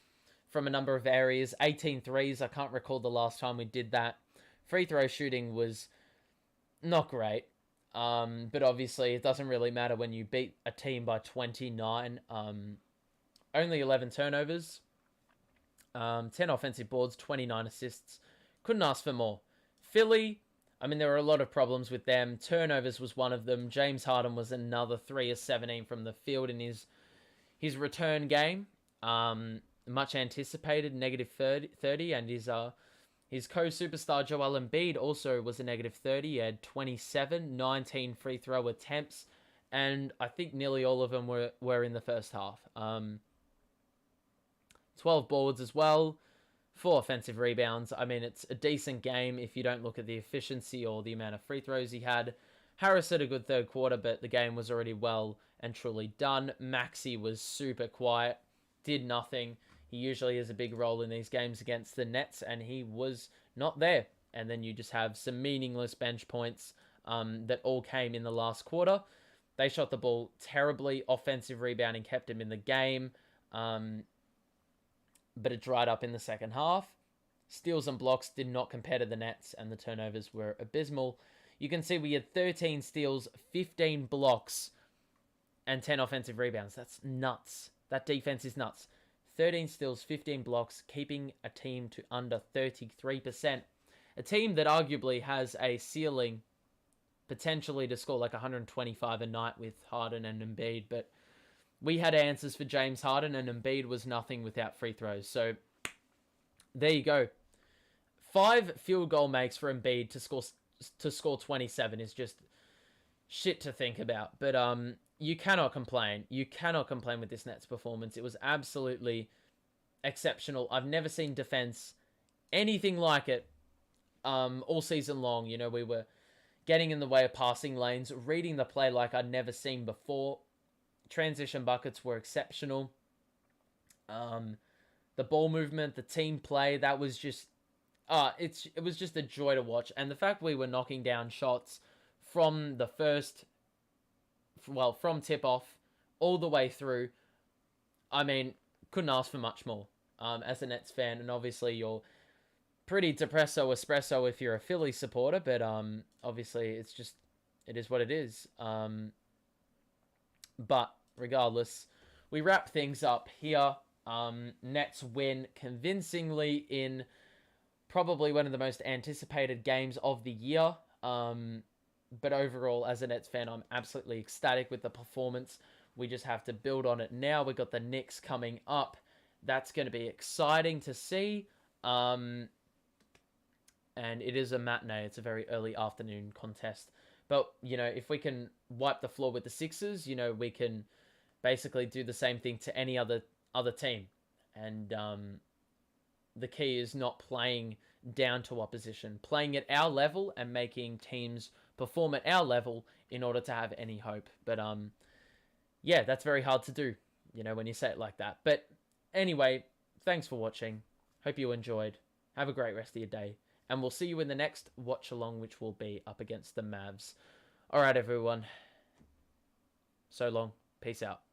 from a number of areas. 18 threes. I can't recall the last time we did that. Free throw shooting was not great. But obviously it doesn't really matter when you beat a team by 29. Only 11 turnovers. 10 offensive boards, 29 assists. Couldn't ask for more. Philly, I mean, there were a lot of problems with them. Turnovers was one of them. James Harden was another 3 of 17 from the field in his return game. Much anticipated, negative 30, and his co-superstar Joel Embiid also was a negative 30. He had 27, 19 free throw attempts, and I think nearly all of them were in the first half. 12 boards as well, 4 offensive rebounds. I mean, it's a decent game if you don't look at the efficiency or the amount of free throws he had. Harris had a good third quarter, but the game was already well and truly done. Maxey was super quiet, did nothing. He usually has a big role in these games against the Nets, and he was not there. And then you just have some meaningless bench points that all came in the last quarter. They shot the ball terribly. Offensive rebounding kept him in the game. But it dried up in the second half. Steals and blocks did not compare to the Nets, and the turnovers were abysmal. You can see we had 13 steals, 15 blocks, and 10 offensive rebounds. That's nuts. That defense is nuts. 13 steals, 15 blocks, keeping a team to under 33%. A team that arguably has a ceiling potentially to score like 125 a night with Harden and Embiid, but we had answers for James Harden, and Embiid was nothing without free throws. So there you go. 5 field goal makes for Embiid to score 27 is just shit to think about. But you cannot complain. You cannot complain with this Nets performance. It was absolutely exceptional. I've never seen defense anything like it all season long. You know, we were getting in the way of passing lanes, reading the play like I'd never seen before. Transition buckets were exceptional. The ball movement, the team play, that was just it was just a joy to watch. And the fact we were knocking down shots from the from tip off all the way through, I mean, couldn't ask for much more as a Nets fan. And obviously you're pretty depresso espresso if you're a Philly supporter, but obviously it is what it is. But regardless, we wrap things up here. Nets win convincingly in probably one of the most anticipated games of the year. But overall, as a Nets fan, I'm absolutely ecstatic with the performance. We just have to build on it now. We've got the Knicks coming up. That's going to be exciting to see. And it is a matinee. It's a very early afternoon contest. But, you know, if we can wipe the floor with the Sixers, you know, we can basically do the same thing to any other team. And the key is not playing down to opposition, playing at our level and making teams perform at our level in order to have any hope. But, yeah, that's very hard to do, you know, when you say it like that. But anyway, thanks for watching. Hope you enjoyed. Have a great rest of your day. And we'll see you in the next watch along, which will be up against the Mavs. All right, everyone. So long. Peace out.